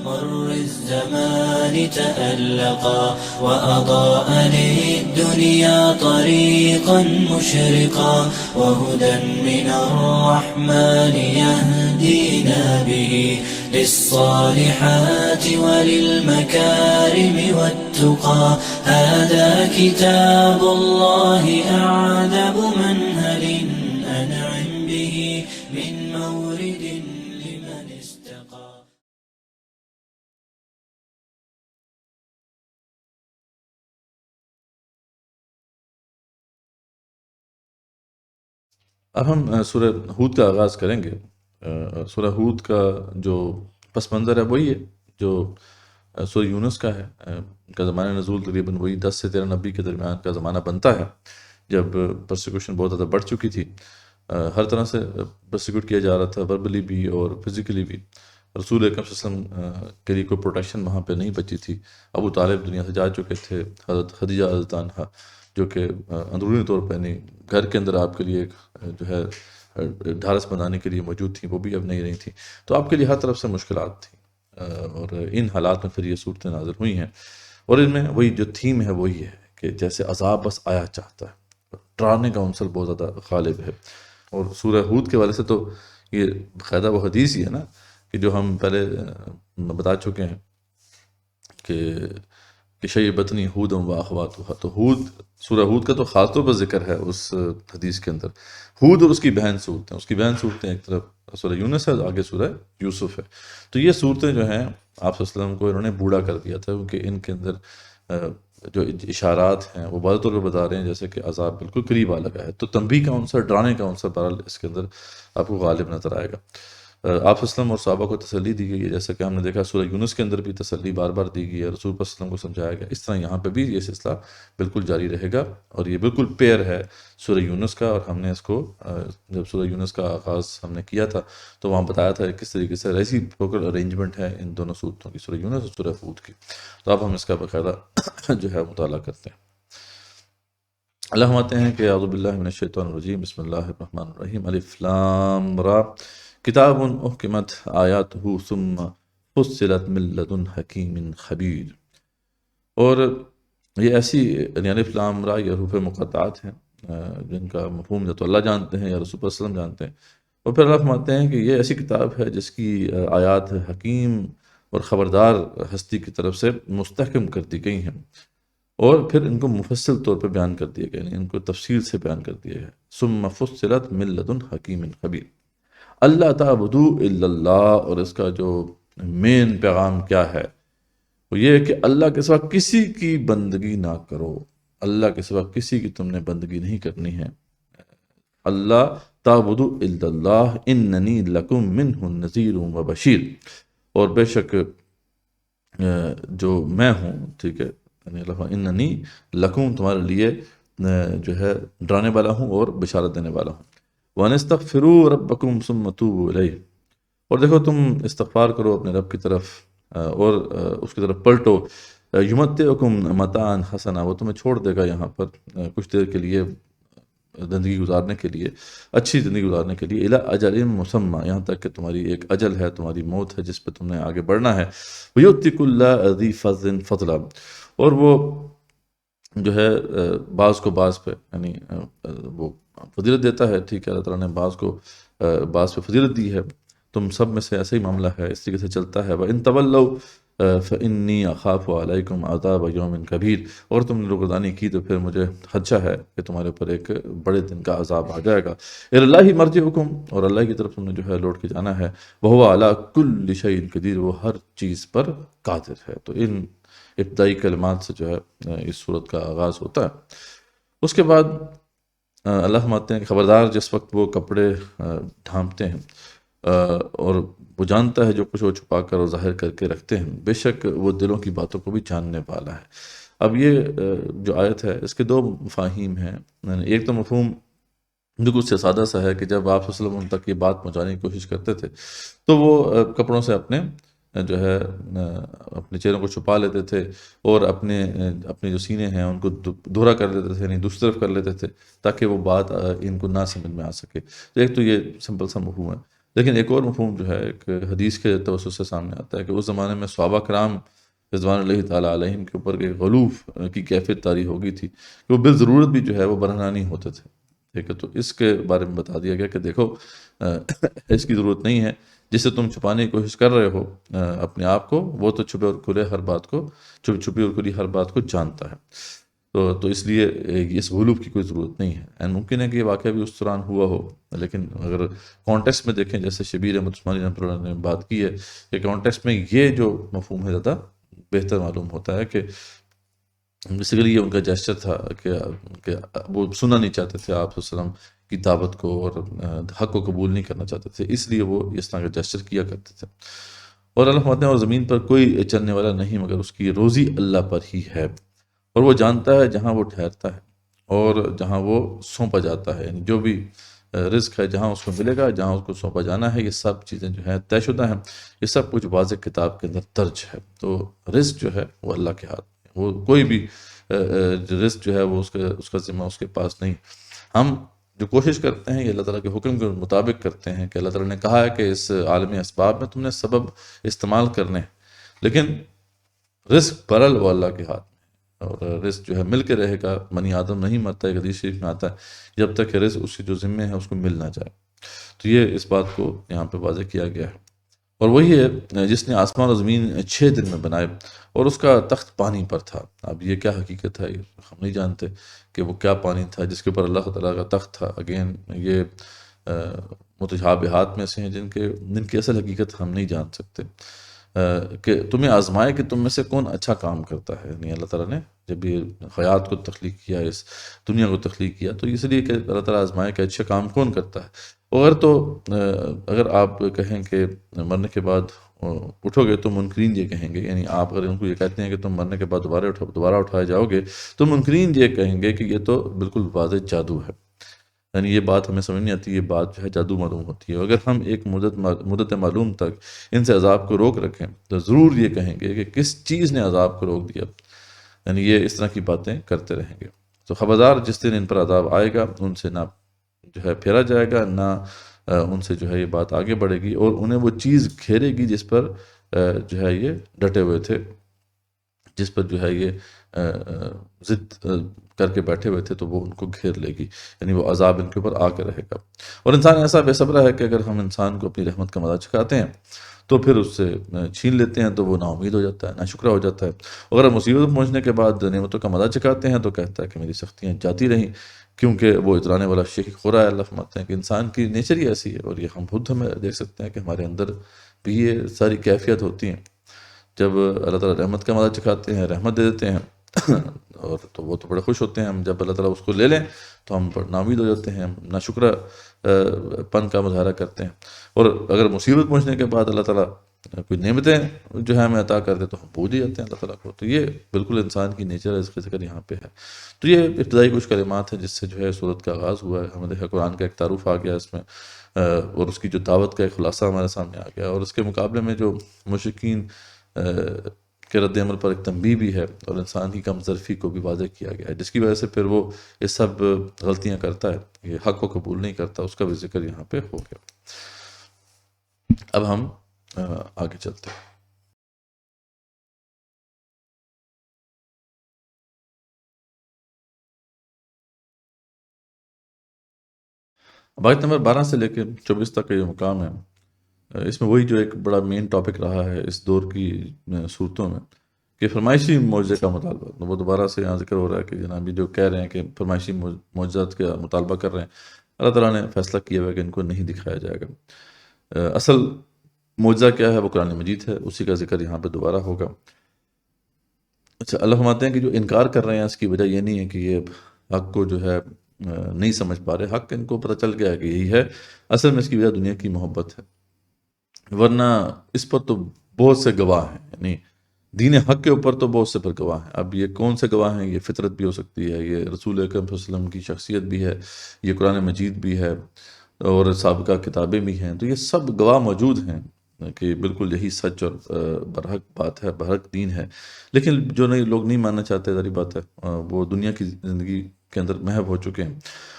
مر الزمان تألقا وأضاء للدنيا طريقا مشرقا وهدى من الرحمن يهدينا به للصالحات وللمكارم والتقى هذا كتاب الله أعذب منهل أنعم به من مورد لمن استقى. اب ہم سورہ ہود کا آغاز کریں گے۔ سورہ ہود کا جو پس منظر ہے وہی ہے جو سورہ یونس کا ہے۔ ان کا زمانہ نزول تقریباً وہی 10 سے 13 نبی کے درمیان کا زمانہ بنتا ہے، جب پرسیکیوشن بہت زیادہ بڑھ چکی تھی، ہر طرح سے پرسیکیوٹ کیا جا رہا تھا، وربلی بھی اور فزیکلی بھی۔ رسول اکرم صلی اللہ علیہ وسلم کے لیے کوئی پروٹیکشن وہاں پہ نہیں بچی تھی۔ ابو طالب دنیا سے جا چکے تھے، حضرت خدیجہ حضرت عنہا جو کہ اندرونی طور پہ نہیں، گھر کے اندر آپ کے لیے ایک جو ہے ڈھارس بنانے کے لیے موجود تھیں، وہ بھی اب نہیں رہی تھیں، تو آپ کے لیے ہر طرف سے مشکلات تھیں، اور ان حالات میں پھر یہ صورتیں نازل ہوئی ہیں، اور ان میں وہی جو تھیم ہے وہی ہے کہ جیسے عذاب بس آیا چاہتا ہے، ڈرانے کا عنصر بہت زیادہ غالب ہے۔ اور سورہ ہود کے والے سے تو یہ باقاعدہ وہ حدیث ہی ہے نا کہ جو ہم پہلے بتا چکے ہیں کہ شیبتنی ہود و اخواتها، تو ہود، سورہ ہود کا تو خاص طور پر ذکر ہے اس حدیث کے اندر۔ ہود اور اس کی بہن صورتیں، اس کی بہن صورتیں ایک طرف سورہ یونس ہے، آگے سورہ یوسف ہے، تو یہ صورتیں جو ہیں آپ صلی اللہ علیہ وسلم کو انہوں نے بوڑھا کر دیا تھا، کیونکہ ان کے اندر جو اشارات ہیں وہ واضح طور پہ بتا رہے ہیں جیسے کہ عذاب بالکل قریب آ لگا ہے، تو تنبیہ کا عنصر، ڈرانے کا عنصر بہرحال اس کے اندر آپ کو غالب نظر آئے گا۔ آپ صلی اللہ علیہ وسلم اور صحابہ کو تسلی دی گئی ہے، جیسا کہ ہم نے دیکھا سورہ یونس کے اندر بھی تسلی بار بار دی گئی ہے، رسول صلی اللہ علیہ وسلم کو سمجھایا گیا، اس طرح یہاں پہ بھی یہ سلسلہ بالکل جاری رہے گا، اور یہ بالکل پیر ہے سورہ یونس کا۔ اور ہم نے اس کو جب سورہ یونس کا آغاز ہم نے کیا تھا تو وہاں بتایا تھا کہ کس طریقے سے ریسیپروکل ارینجمنٹ ہے ان دونوں صورتوں کی، سورہ یونس اور سورہ ہود کی، تو اب ہم اس کا باقاعدہ جو ہے مطالعہ کرتے ہیں۔ اللہ فرماتے ہیں کہ اعوذ باللہ من الشیطان الرجیم، بسم اللہ الرحمن الرحیم، الف لام را کتاب احکمت آیاتہ ثم فصلت من لدن حکیم خبیر۔ اور یہ ایسی، یعنی الف لام را یہ حروف مقطعات ہیں جن کا مفہوم یا تو اللہ جانتے ہیں یا رسول صلی اللہ علیہ وسلم جانتے ہیں، اور پھر اللہ فرماتے ہیں کہ یہ ایسی کتاب ہے جس کی آیات حکیم اور خبردار ہستی کی طرف سے مستحکم کر دی گئی ہیں، اور پھر ان کو مفصل طور پہ بیان کر دیا گیا، یعنی ان کو تفصیل سے بیان کر دیا گیا۔ ثم فصلت من لدن حکیم خبیر، اللہ تعبدوا الا اللہ، اور اس کا جو مین پیغام کیا ہے وہ یہ ہے کہ اللہ کے سوا کسی کی بندگی نہ کرو، اللہ کے سوا کسی کی تم نے بندگی نہیں کرنی ہے۔ اللہ تعبدوا الا اللہ اننی لکم منہ نذیر و بشیر، اور بے شک جو میں ہوں، ٹھیک ہے، یعنی اللہ اننی لکم تمہارے لیے جو ہے ڈرانے والا ہوں اور بشارت دینے والا ہوں۔ وَأَنِسْتَغْفِرُوا رَبَّكُمْ ثُمَّ تُوبُوا إِلَيْهِ، اور دیکھو تم استغفار کرو اپنے رب کی طرف اور اس کی طرف پلٹو۔ یُمَتِّعُكُمْ مَتَاعًا حَسَنًا، وہ تمہیں چھوڑ دے گا یہاں پر کچھ دیر کے لیے زندگی گزارنے کے لیے، اچھی زندگی گزارنے کے لیے، اِلَىٰ أَجَلٍ مُّسَمًّى، یہاں تک کہ تمہاری ایک اجل ہے، تمہاری موت ہے جس پہ تم نے آگے بڑھنا ہے۔ وَيُؤْتِ كُلَّ ذِي فَضْلٍ فَضْلًا، اور وہ جو ہے بعض کو بعض پہ، یعنی وہ فضیلت دیتا ہے، ٹھیک ہے، اللہ تعالیٰ نے بعض کو بعض پہ فضیلت دی ہے، تم سب میں سے ایسا ہی معاملہ ہے، اس طریقے سے چلتا ہے۔ وَإِن تَوَلَّوْا فَإِنِّي أَخَافُ عَلَيْكُمْ عَذَابَ يَوْمٍ كَبِيرٍ، اور تم نے روگردانی کی تو پھر مجھے خدشہ ہے کہ تمہارے اوپر ایک بڑے دن کا عذاب آ جائے گا۔ إِلَى اللَّهِ مَرْجِعُكُمْ، اور اللہ کی طرف تم نے جو ہے لوٹ کے جانا ہے۔ وَهُوَ عَلَىٰ كُلِّ شَيْءٍ قَدِيرٌ، وہ ہر چیز پر قادر ہے۔ تو ان ابتدائی کلمات سے جو ہے اس صورت کا آغاز ہوتا ہے۔ اس کے بعد اللہ فرماتے ہیں کہ خبردار جس وقت وہ کپڑے ڈھانپتے ہیں اور وہ جانتا ہے جو کچھ وہ چھپا کر اور ظاہر کر کے رکھتے ہیں، بے شک وہ دلوں کی باتوں کو بھی جاننے والا ہے۔ اب یہ جو آیت ہے اس کے دو مفاہیم ہیں، ایک تو مفہوم بالکل سے سادہ سا ہے کہ جب آپ صلی اللہ علیہ وسلم تک یہ بات پہنچانے کی کوشش کرتے تھے تو وہ کپڑوں سے اپنے جو ہے اپنے چہروں کو چھپا لیتے تھے، اور اپنے جو سینے ہیں ان کو دھورا کر لیتے تھے، یعنی دوسری طرف کر لیتے تھے تاکہ وہ بات ان کو نہ سمجھ میں آ سکے۔ تو ایک تو یہ سمپل سا مفہوم ہے۔ لیکن ایک اور مفہوم جو ہے ایک حدیث کے توسط سے سامنے آتا ہے کہ اس زمانے میں صحابہ کرام رضوان اللہ تعالیٰ علیہم کے اوپر ایک غلوف کی کیفیت طاری ہو گئی تھی کہ وہ بالضرورت بھی جو ہے وہ برہنہ نہیں ہوتے تھے، ٹھیک ہے؟ تو اس کے بارے میں بتا دیا گیا کہ دیکھو اس کی ضرورت نہیں ہے، جسے تم چھپانے کی کوشش کر رہے ہو اپنے آپ کو، وہ تو چھپے اور کھلے ہر بات کو چھپی اور کھلی ہر بات کو جانتا ہے۔ تو اس لیے اس غلوف کی کوئی ضرورت نہیں ہے، اینڈ ممکن ہے کہ یہ واقعہ بھی اس دوران ہوا ہو، لیکن اگر کانٹیکسٹ میں دیکھیں جیسے شبیر احمد عثمانی رحمۃ اللہ نے بات کی ہے کہ کانٹیکسٹ میں یہ جو مفہوم ہے زیادہ بہتر معلوم ہوتا ہے کہ بیسیکلی یہ ان کا جیسچر تھا کہ وہ سننا نہیں چاہتے تھے آپ صلی اللہ علیہ وسلم کی دعوت کو اور حق کو قبول نہیں کرنا چاہتے تھے، اس لیے وہ اس طرح کا جیسچر کیا کرتے تھے۔ اور اللہ فرماتے ہیں اور زمین پر کوئی چلنے والا نہیں مگر اس کی روزی اللہ پر ہی ہے، اور وہ جانتا ہے جہاں وہ ٹھہرتا ہے اور جہاں وہ سونپا جاتا ہے، یعنی جو بھی رزق ہے جہاں اس کو ملے گا، جہاں اس کو سونپا جانا ہے، یہ سب چیزیں جو ہیں طے شدہ ہیں، یہ سب کچھ واضح کتاب کے اندر درج ہے۔ تو رزق جو ہے وہ اللہ کے ہاتھ میں، وہ کوئی بھی رزق جو ہے وہ اس کا ذمہ اس کے پاس نہیں۔ ہم جو کوشش کرتے ہیں یہ اللہ تعالیٰ کے حکم کے مطابق کرتے ہیں کہ اللہ تعالیٰ نے کہا ہے کہ اس عالم اسباب میں تم نے سبب استعمال کرنے ہیں، لیکن رزق برل وہ اللہ کے ہاتھ میں، اور رزق جو ہے مل کے رہے گا، بنی آدم نہیں مرتا، ایک حدیث شریف میں آتا ہے جب تک کہ رزق اس کی جو ذمہ ہے اس کو مل نہ جائے۔ تو یہ اس بات کو یہاں پہ واضح کیا گیا ہے۔ اور وہی ہے جس نے آسمان و زمین 6 دن میں بنائے اور اس کا تخت پانی پر تھا۔ اب یہ کیا حقیقت ہے یہ ہم نہیں جانتے کہ وہ کیا پانی تھا جس کے اوپر اللہ تعالیٰ کا تخت تھا۔ اگین یہ متشابہات میں سے ہیں جن کی اصل حقیقت ہم نہیں جان سکتے۔ کہ تمہیں آزمائے کہ تم میں سے کون اچھا کام کرتا ہے، یعنی اللہ تعالیٰ نے جب یہ حیات کو تخلیق کیا، اس دنیا کو تخلیق کیا، تو اس لیے کہ اللہ تعالیٰ آزمائے کہ اچھا کام کون کرتا ہے۔ اگر آپ کہیں کہ مرنے کے بعد اٹھو گے تو منکرین یہ کہیں گے، یعنی آپ اگر ان کو یہ کہتے ہیں کہ تم مرنے کے بعد دوبارہ اٹھائے جاؤ گے تو منکرین یہ کہیں گے کہ یہ تو بالکل واضح جادو ہے، یعنی یہ بات ہمیں سمجھ نہیں آتی، یہ بات جو ہے جادو معلوم ہوتی ہے۔ اگر ہم ایک مدت معلوم تک ان سے عذاب کو روک رکھیں تو ضرور یہ کہیں گے کہ کس چیز نے عذاب کو روک دیا، یعنی یہ اس طرح کی باتیں کرتے رہیں گے۔ تو خبردار جس دن ان پر عذاب آئے گا ان سے نہ جو ہے پھیرا جائے گا، نہ ان سے جو ہے یہ بات آگے بڑھے گی، اور انہیں وہ چیز گھیرے گی جس پر جو ہے یہ ڈٹے ہوئے تھے، جس پر جو ہے یہ ضد کر کے بیٹھے ہوئے تھے، تو وہ ان کو گھیر لے گی، یعنی وہ عذاب ان کے اوپر آ کے رہے گا۔ اور انسان ایسا بے صبر ہے کہ اگر ہم انسان کو اپنی رحمت کا مزہ چکھاتے ہیں تو پھر اس سے چھین لیتے ہیں تو وہ نا امید ہو جاتا ہے، ناشکرا ہو جاتا ہے۔ اگر مصیبت پہنچنے کے بعد نعمتوں کا مزہ چکھاتے ہیں تو کہتا ہے کہ میری سختیاں جاتی رہیں، کیونکہ وہ اترانے والا شیخ خورا ہے۔ اللہ فرماتے ہیں کہ انسان کی نیچر ہی ایسی ہے، اور یہ ہم خود ہمیں دیکھ سکتے ہیں کہ ہمارے اندر بھی یہ ساری کیفیت ہوتی ہیں۔ جب اللہ تعالیٰ رحمت کا مزہ چکھاتے ہیں، رحمت دے دیتے ہیں اور تو وہ تو بڑے خوش ہوتے ہیں، ہم جب اللہ تعالیٰ اس کو لے لیں تو ہم نا امید ہو جاتے ہیں، ہم ناشکرا پن کا مظاہرہ کرتے ہیں۔ اور اگر مصیبت پہنچنے کے بعد اللہ تعالیٰ کوئی نعمتیں جو ہے ہمیں عطا کر دے تو ہم بھول ہی جاتے ہیں اللہ تعالیٰ کو۔ تو یہ بالکل انسان کی نیچر ہے، اس کا ذکر یہاں پہ ہے۔ تو یہ ابتدائی کچھ کلمات ہیں جس سے جو ہے سورت کا آغاز ہوا ہے۔ ہمیں دیکھا قرآن کا ایک تعارف آ گیا اس میں، اور اس کی جو دعوت کا ایک خلاصہ ہمارے سامنے آ گیا، اور اس کے مقابلے میں جو مشرکین کے رد عمل پر ایک تنبیہ بھی ہے، اور انسان کی کم ظرفی کو بھی واضح کیا گیا ہے، جس کی وجہ سے پھر وہ یہ سب غلطیاں کرتا ہے، یہ حق کو قبول نہیں کرتا، اس کا بھی ذکر یہاں پہ ہو گیا۔ اب ہم آگے چلتے ہیں۔ اب آیت نمبر 12 سے لے کے 24 تک کا یہ مقام ہے، اس میں وہی جو ایک بڑا مین ٹاپک رہا ہے اس دور کی صورتوں میں کہ فرمائشی معجزے کا مطالبہ۔ وہ دوبارہ سے یہاں ذکر ہو رہا ہے کہ جناب جو کہہ رہے ہیں کہ فرمائشی معجزات کا مطالبہ کر رہے ہیں، اللہ تعالیٰ نے فیصلہ کیا ہوا ہے کہ ان کو نہیں دکھایا جائے گا۔ اصل معجزہ کیا ہے وہ قرآن مجید ہے، اسی کا ذکر یہاں پہ دوبارہ ہوگا۔ اچھا، اللہ فرماتے ہیں کہ جو انکار کر رہے ہیں اس کی وجہ یہ نہیں ہے کہ یہ حق کو جو ہے نہیں سمجھ پا رہے، حق ان کو پتہ چل گیا ہے کہ یہی ہے، اصل میں اس کی وجہ دنیا کی محبت ہے، ورنہ اس پر تو بہت سے گواہ ہیں، یعنی دین حق کے اوپر تو بہت سے پر گواہ ہیں۔ اب یہ کون سے گواہ ہیں؟ یہ فطرت بھی ہو سکتی ہے، یہ رسول اکرم صلی اللہ علیہ وسلم کی شخصیت بھی ہے، یہ قرآن مجید بھی ہے، اور سابقہ کتابیں بھی ہیں۔ تو یہ سب گواہ موجود ہیں کہ بالکل یہی سچ اور برحق بات ہے، برحق دین ہے۔ لیکن جو لوگ نہیں ماننا چاہتے، ظاہری بات ہے وہ دنیا کی زندگی کے اندر محو ہو چکے ہیں.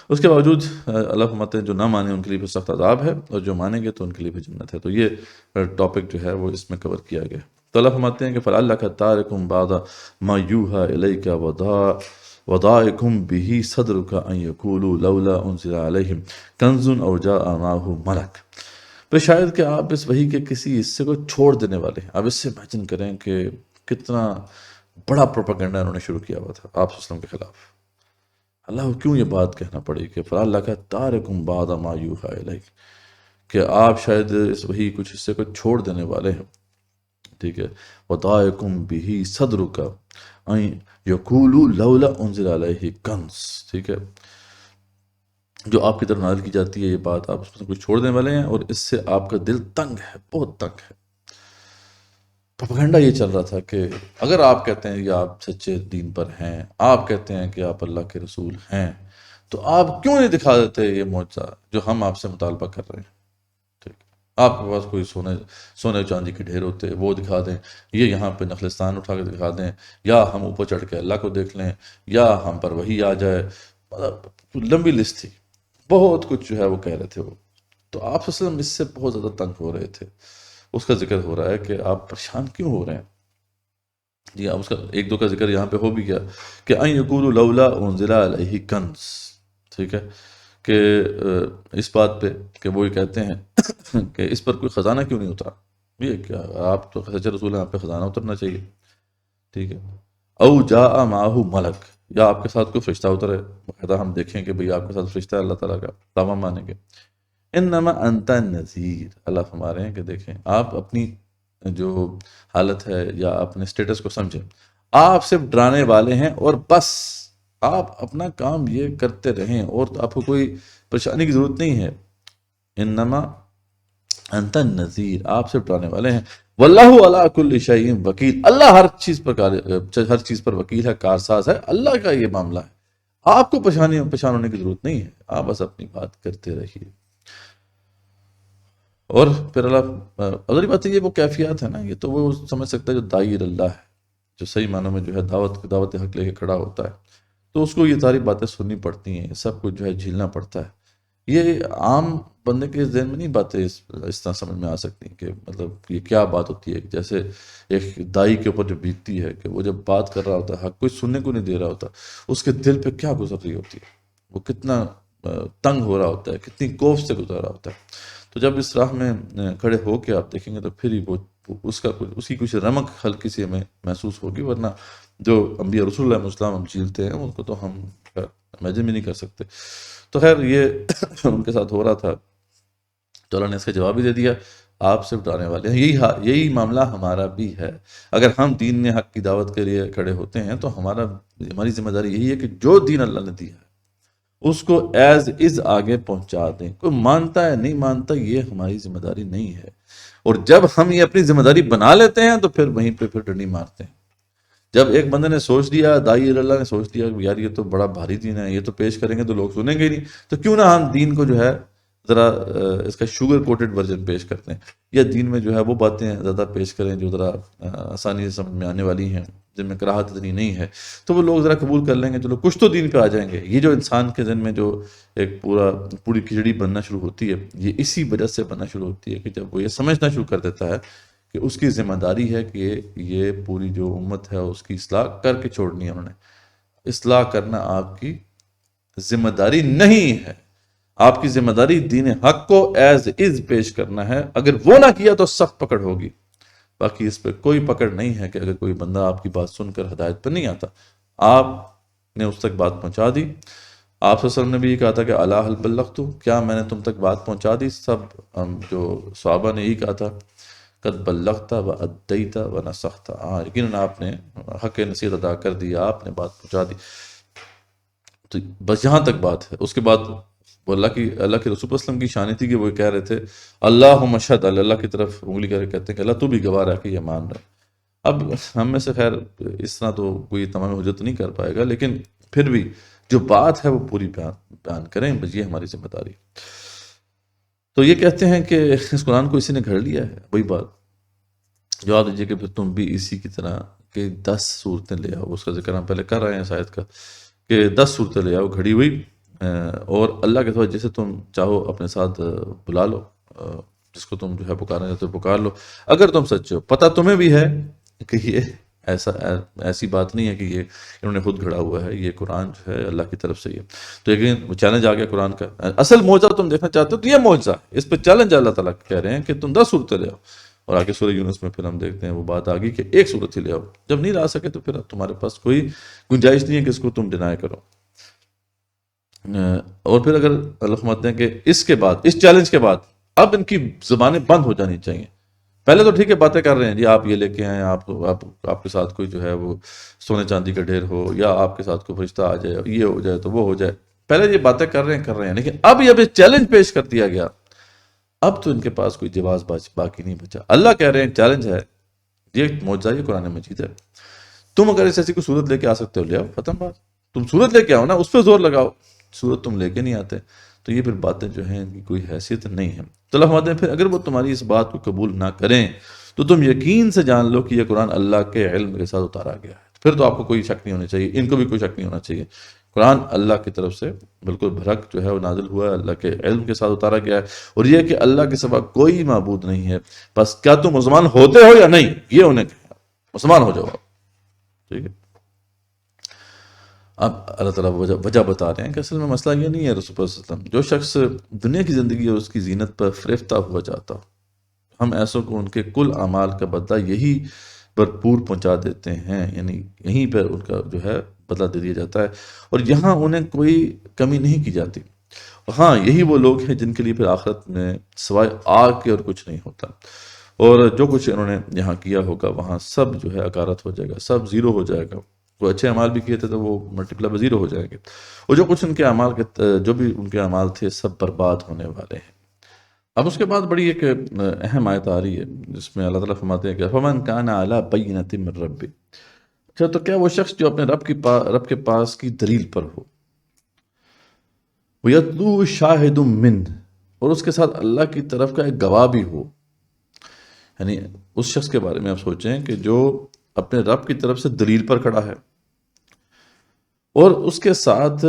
اس کے باوجود اللہ فرماتے ہیں جو نہ مانے ان کے لیے بھی سخت عذاب ہے اور جو مانیں گے تو ان کے لیے بھی جنت ہے. تو یہ ٹاپک جو ہے وہ اس میں کور کیا گیا. تو اللہ فرماتے ہیں کہ فَلَعَلَّكَ تَارِكٌ بَعْضَ مَا يُوحَىٰ إِلَيْكَ وَضَائِقٌ بِهِ صَدْرُكَ أَن يَقُولُوا لَوْلَا أُنزِلَ عَلَيْهِمْ كَنزٌ أَوْ جَاءَ مَعَهُ مَلَكٌ. تو شاید کہ آپ اس وحی کے کسی حصے کو چھوڑ دینے والے ہیں. آپ اس سے امیجن کریں کہ کتنا بڑا پروپیگنڈا انہوں نے شروع کیا ہوا تھا آپ صلی اللہ علیہ وسلم کے خلاف. اللہ کو کیوں یہ بات کہنا پڑی کہ فَلَعَلَّكَ تَارِكٌ بَعْضَ مَا يُوحَىٰ إِلَيْكَ کہ آپ شاید اس وحی کچھ حصے کو چھوڑ دینے والے ہیں. ٹھیک ہے. وَضَائِقٌ بِهِ صَدْرُكَ أَن يَقُولُوا لَوْلَا أُنزِلَ عَلَيْهِ كَنزٌ. ٹھیک ہے. جو آپ کی طرف نازل کی جاتی ہے یہ بات آپ اس میں کچھ چھوڑ دینے والے ہیں اور اس سے آپ کا دل تنگ ہے، بہت تنگ ہے. پروپیگنڈا یہ چل رہا تھا کہ اگر آپ کہتے ہیں کہ آپ سچے دین پر ہیں، آپ کہتے ہیں کہ آپ اللہ کے رسول ہیں، تو آپ کیوں نہیں دکھا دیتے یہ معجزہ جو ہم آپ سے مطالبہ کر رہے ہیں. ٹھیک. آپ کے پاس کوئی سونے چاندی کے ڈھیر ہوتے وہ دکھا دیں، یہ یہاں پہ نخلستان اٹھا کے دکھا دیں، یا ہم اوپر چڑھ کے اللہ کو دیکھ لیں، یا ہم پر وحی آ جائے. مطلب لمبی لسٹ تھی، بہت کچھ جو ہے وہ کہہ رہے تھے وہ. تو آپ صلی اللہ علیہ وسلم اس سے بہت زیادہ تنگ ہو رہے تھے. اس کا ذکر ہو رہا ہے کہ آپ پریشان کیوں ہو رہے ہیں. جی اس کا ایک دو کا ذکر یہاں پہ ہو بھی گیا کہ ان یقولوا لولا انزل علیہ کنز. ٹھیک ہے. کہ اس بات پہ کہ وہ یہ کہتے ہیں کہ اس پر کوئی خزانہ کیوں نہیں اترا. یہ کیا آپ تو سچے رسول ہیں، آپ پہ خزانہ اترنا چاہیے. ٹھیک ہے. او جاء معہ ملک یا آپ کے ساتھ کوئی فرشتہ اترے باقاعدہ ہم دیکھیں کہ بھئی آپ کے ساتھ فرشتہ ہے اللہ تعالیٰ کا تب ہم مانیں گے. انما انت نذیر. اللہ فرما رہے ہیں کہ دیکھیں آپ اپنی جو حالت ہے یا اپنے سٹیٹس کو سمجھیں، آپ صرف ڈرانے والے ہیں اور بس. آپ اپنا کام یہ کرتے رہیں اور آپ کو کوئی پریشانی کی ضرورت نہیں ہے. انما انت نذیر، آپ صرف ڈرانے والے ہیں. واللہ علی کل شیء وکیل. اللہ ہر چیز پر وکیل ہے، کارساز ہے. اللہ کا یہ معاملہ ہے، آپ کو پریشان ہونے کی ضرورت نہیں ہے. آپ بس اپنی بات کرتے رہیے. اور پھر اللہ اگر بات ہے یہ وہ کیفیات ہے نا، یہ تو وہ سمجھ سکتا ہے جو داعی اللہ ہے، جو صحیح معنوں میں جو ہے دعوت حق لے کے کھڑا ہوتا ہے، تو اس کو یہ ساری باتیں سننی پڑتی ہیں، سب کچھ جو ہے جھیلنا پڑتا ہے. یہ عام بندے کے ذہن میں نہیں باتیں اس طرح سمجھ میں آ سکتی کہ مطلب یہ کیا بات ہوتی ہے. جیسے ایک دائی کے اوپر جو بیتتی ہے کہ وہ جب بات کر رہا ہوتا ہے، حق کوئی سننے کو نہیں دے رہا ہوتا، اس کے دل پہ کیا گزر رہی ہوتی ہے، وہ کتنا تنگ ہو رہا ہوتا ہے، کتنی کوف سے گزر رہا ہوتا ہے. تو جب اس راہ میں کھڑے ہو کے آپ دیکھیں گے تو پھر ہی وہ اس کی کچھ رمق ہلکی سی ہمیں محسوس ہوگی. ورنہ جو انبیاء رسول اللہ علیہ وسلم ہم جھیلتے ہیں ان کو تو ہم امیجن بھی نہیں کر سکتے. تو خیر یہ ان کے ساتھ ہو رہا تھا، تو اللہ نے اس کا جواب بھی دے دیا، آپ صرف ڈرانے والے ہیں. یہی معاملہ ہمارا بھی ہے. اگر ہم دین میں حق کی دعوت کے لیے کھڑے ہوتے ہیں تو ہماری ذمہ داری یہی ہے کہ جو دین اللہ نے دیا ہے اس کو ایز از آگے پہنچا دیں. کوئی مانتا ہے نہیں مانتا یہ ہماری ذمہ داری نہیں ہے. اور جب ہم یہ اپنی ذمہ داری بنا لیتے ہیں تو پھر وہیں پہ پھر ڈنڈی مارتے ہیں. جب ایک بندے نے سوچ لیا، داعی اللہ نے سوچ لیا کہ یار یہ تو بڑا بھاری دین ہے، یہ تو پیش کریں گے تو لوگ سنیں گے نہیں، تو کیوں نہ ہم دین کو جو ہے ذرا اس کا شوگر کوٹڈ ورژن پیش کرتے ہیں، یا دین میں جو ہے وہ باتیں زیادہ پیش کریں جو ذرا آسانی سے سمجھ میں آنے والی ہیں، جن میں کراہت اتنی نہیں ہے، تو وہ لوگ ذرا قبول کر لیں گے، چلو کچھ تو دین پہ آ جائیں گے. یہ جو انسان کے ذہن میں جو ایک پوری کھچڑی بننا شروع ہوتی ہے، یہ اسی وجہ سے بننا شروع ہوتی ہے کہ جب وہ یہ سمجھنا شروع کر دیتا ہے کہ اس کی ذمہ داری ہے کہ یہ پوری جو امت ہے اس کی اصلاح کر کے چھوڑنی ہے. انہوں نے اصلاح کرنا آپ کی ذمہ داری نہیں ہے. آپ کی ذمہ داری دین حق کو ایز از پیش کرنا ہے. اگر وہ نہ کیا تو سخت پکڑ ہوگی. باقی اس پہ کوئی پکڑ نہیں ہے کہ اگر کوئی بندہ آپ کی بات سن کر ہدایت پر نہیں آتا، آپ نے اس تک بات پہنچا دی. آپ صلی اللہ علیہ وسلم نے بھی یہ کہا تھا کہ الا هل بلغت، کیا میں نے تم تک بات پہنچا دی؟ سب جو صحابہ نے یہی کہا تھا قد بلغت و ادیت و نصحت. یقیناً آپ نے حق نصیحت ادا کر دی، آپ نے بات پہنچا دی. تو بس یہاں تک بات ہے. اس کے بعد وہ اللہ کے رسول صلی اللہ علیہ وسلم کی شان تھی کہ وہ کہہ رہے تھے اللہم اشہد، اللہ کی طرف انگلی کر کے کہتے ہیں کہ اللہ تو بھی گواہ رہا کہ یہ مان رہا ہے. اب ہم میں سے خیر اس طرح تو کوئی تمام حجت نہیں کر پائے گا، لیکن پھر بھی جو بات ہے وہ پوری بیان کریں، بس یہ ہماری ذمہ داری. تو یہ کہتے ہیں کہ اس قرآن کو اسی نے گھڑ لیا ہے. وہی بات جواب دیجیے کہ پھر تم بھی اسی کی طرح کہ 10 صورتیں لے آؤ. اس کا ذکر ہم پہلے کر رہے ہیں شاید کا کہ 10 صورتیں لے آؤ گھڑی ہوئی، اور اللہ کے سوا جسے تم چاہو اپنے ساتھ بلا لو، جس کو تم جو ہے پکارنا چاہتے ہو پکار لو، اگر تم سچے ہو۔ پتہ تمہیں بھی ہے کہ یہ ایسی بات نہیں ہے کہ یہ انہوں نے خود گھڑا ہوا ہے، یہ قرآن جو ہے اللہ کی طرف سے ہی ہے۔ تو ایک چیلنج آ گیا قرآن کا، اصل معجزہ تم دیکھنا چاہتے ہو تو یہ معجزہ ہے، اس پہ چیلنج اللہ تعالیٰ کہہ رہے ہیں کہ تم 10 صورتیں لے آؤ۔ اور آگے سورہ یونس میں پھر ہم دیکھتے ہیں وہ بات آ گئی کہ 1 صورت ہی لے آؤ، جب نہیں لا سکے تو پھر تمہارے پاس کوئی گنجائش نہیں ہے کہ اس کو تم ڈینائی کرو۔ اور پھر اگر اللہ فرماتے ہیں کہ اس کے بعد، اس چیلنج کے بعد اب ان کی زبانیں بند ہو جانی چاہیے۔ پہلے تو ٹھیک ہے باتیں کر رہے ہیں، جی آپ یہ لے کے آئیں، آپ کے ساتھ کوئی جو ہے وہ سونے چاندی کا ڈھیر ہو، یا آپ کے ساتھ کوئی فرشتہ آ جائے، یہ ہو جائے تو وہ ہو جائے، پہلے یہ باتیں کر رہے ہیں، لیکن اب یہ چیلنج پیش کر دیا گیا، اب تو ان کے پاس کوئی جواز باقی نہیں بچا۔ اللہ کہہ رہے ہیں چیلنج ہے، یہ معجزہ، یہ قرآن مجید ہے، تم اگر ایسی کوئی صورت لے کے آ سکتے ہو لے آؤ، ختم بات۔ تم صورت لے کے آؤ نا، اس پہ زور لگاؤ، صورت تم لے کے نہیں آتے تو یہ پھر باتیں جو ہیں ان کی کوئی حیثیت نہیں ہے۔ تو اللہ فرماتے ہیں پھر اگر وہ تمہاری اس بات کو قبول نہ کریں تو تم یقین سے جان لو کہ یہ قرآن اللہ کے علم کے ساتھ اتارا گیا ہے۔ پھر تو آپ کو کوئی شک نہیں ہونا چاہیے، ان کو بھی کوئی شک نہیں ہونا چاہیے، قرآن اللہ کی طرف سے بالکل بھرک جو ہے وہ نازل ہوا ہے، اللہ کے علم کے ساتھ اتارا گیا ہے، اور یہ کہ اللہ کے سوا کوئی معبود نہیں ہے، بس کیا تم مسلمان ہوتے ہو یا نہیں، یہ انہیں کہا، مسلمان ہو جاؤ آپ، ٹھیک ہے۔ اب اللہ تعالیٰ وجہ بتا رہے ہیں کہ اصل میں مسئلہ یہ نہیں ہے رسول اللہ صلی اللہ علیہ وسلم، جو شخص دنیا کی زندگی اور اس کی زینت پر فریفتہ ہوا جاتا ہو، ہم ایسوں کو ان کے کل اعمال کا بدلہ یہی بھرپور پہنچا دیتے ہیں، یعنی یہیں پر ان کا جو ہے بدلہ دے دیا جاتا ہے، اور یہاں انہیں کوئی کمی نہیں کی جاتی۔ ہاں یہی وہ لوگ ہیں جن کے لیے پھر آخرت میں سوائے آگ کے اور کچھ نہیں ہوتا، اور جو کچھ انہوں نے یہاں کیا ہوگا وہاں سب جو ہے اکارت ہو جائے گا، سب زیرو ہو جائے گا۔ وہ اچھے اعمال بھی کیے تھے تو وہ ملٹیپلائی زیرو ہو جائیں گے، اور جو کچھ ان کے اعمال جو بھی ان کے اعمال تھے سب برباد ہونے والے ہیں۔ اب اس کے بعد بڑی ایک اہم آیت آ رہی ہے جس میں اللہ تعالیٰ فرماتے ہیں کہ فَمَنْ كَانَ عَلَىٰ بَيِّنَةٍ مِّن رَبِّهِ، اچھا تو کیا وہ شخص جو اپنے رب کے پاس کی دلیل پر ہو، وَيَتْلُوهُ شَاهِدٌ مِّنْهُ، اور اس کے ساتھ اللہ کی طرف کا ایک گواہ بھی ہو، یعنی اس شخص کے بارے میں آپ سوچیں کہ جو اپنے رب کی طرف سے دلیل پر کھڑا ہے اور اس کے ساتھ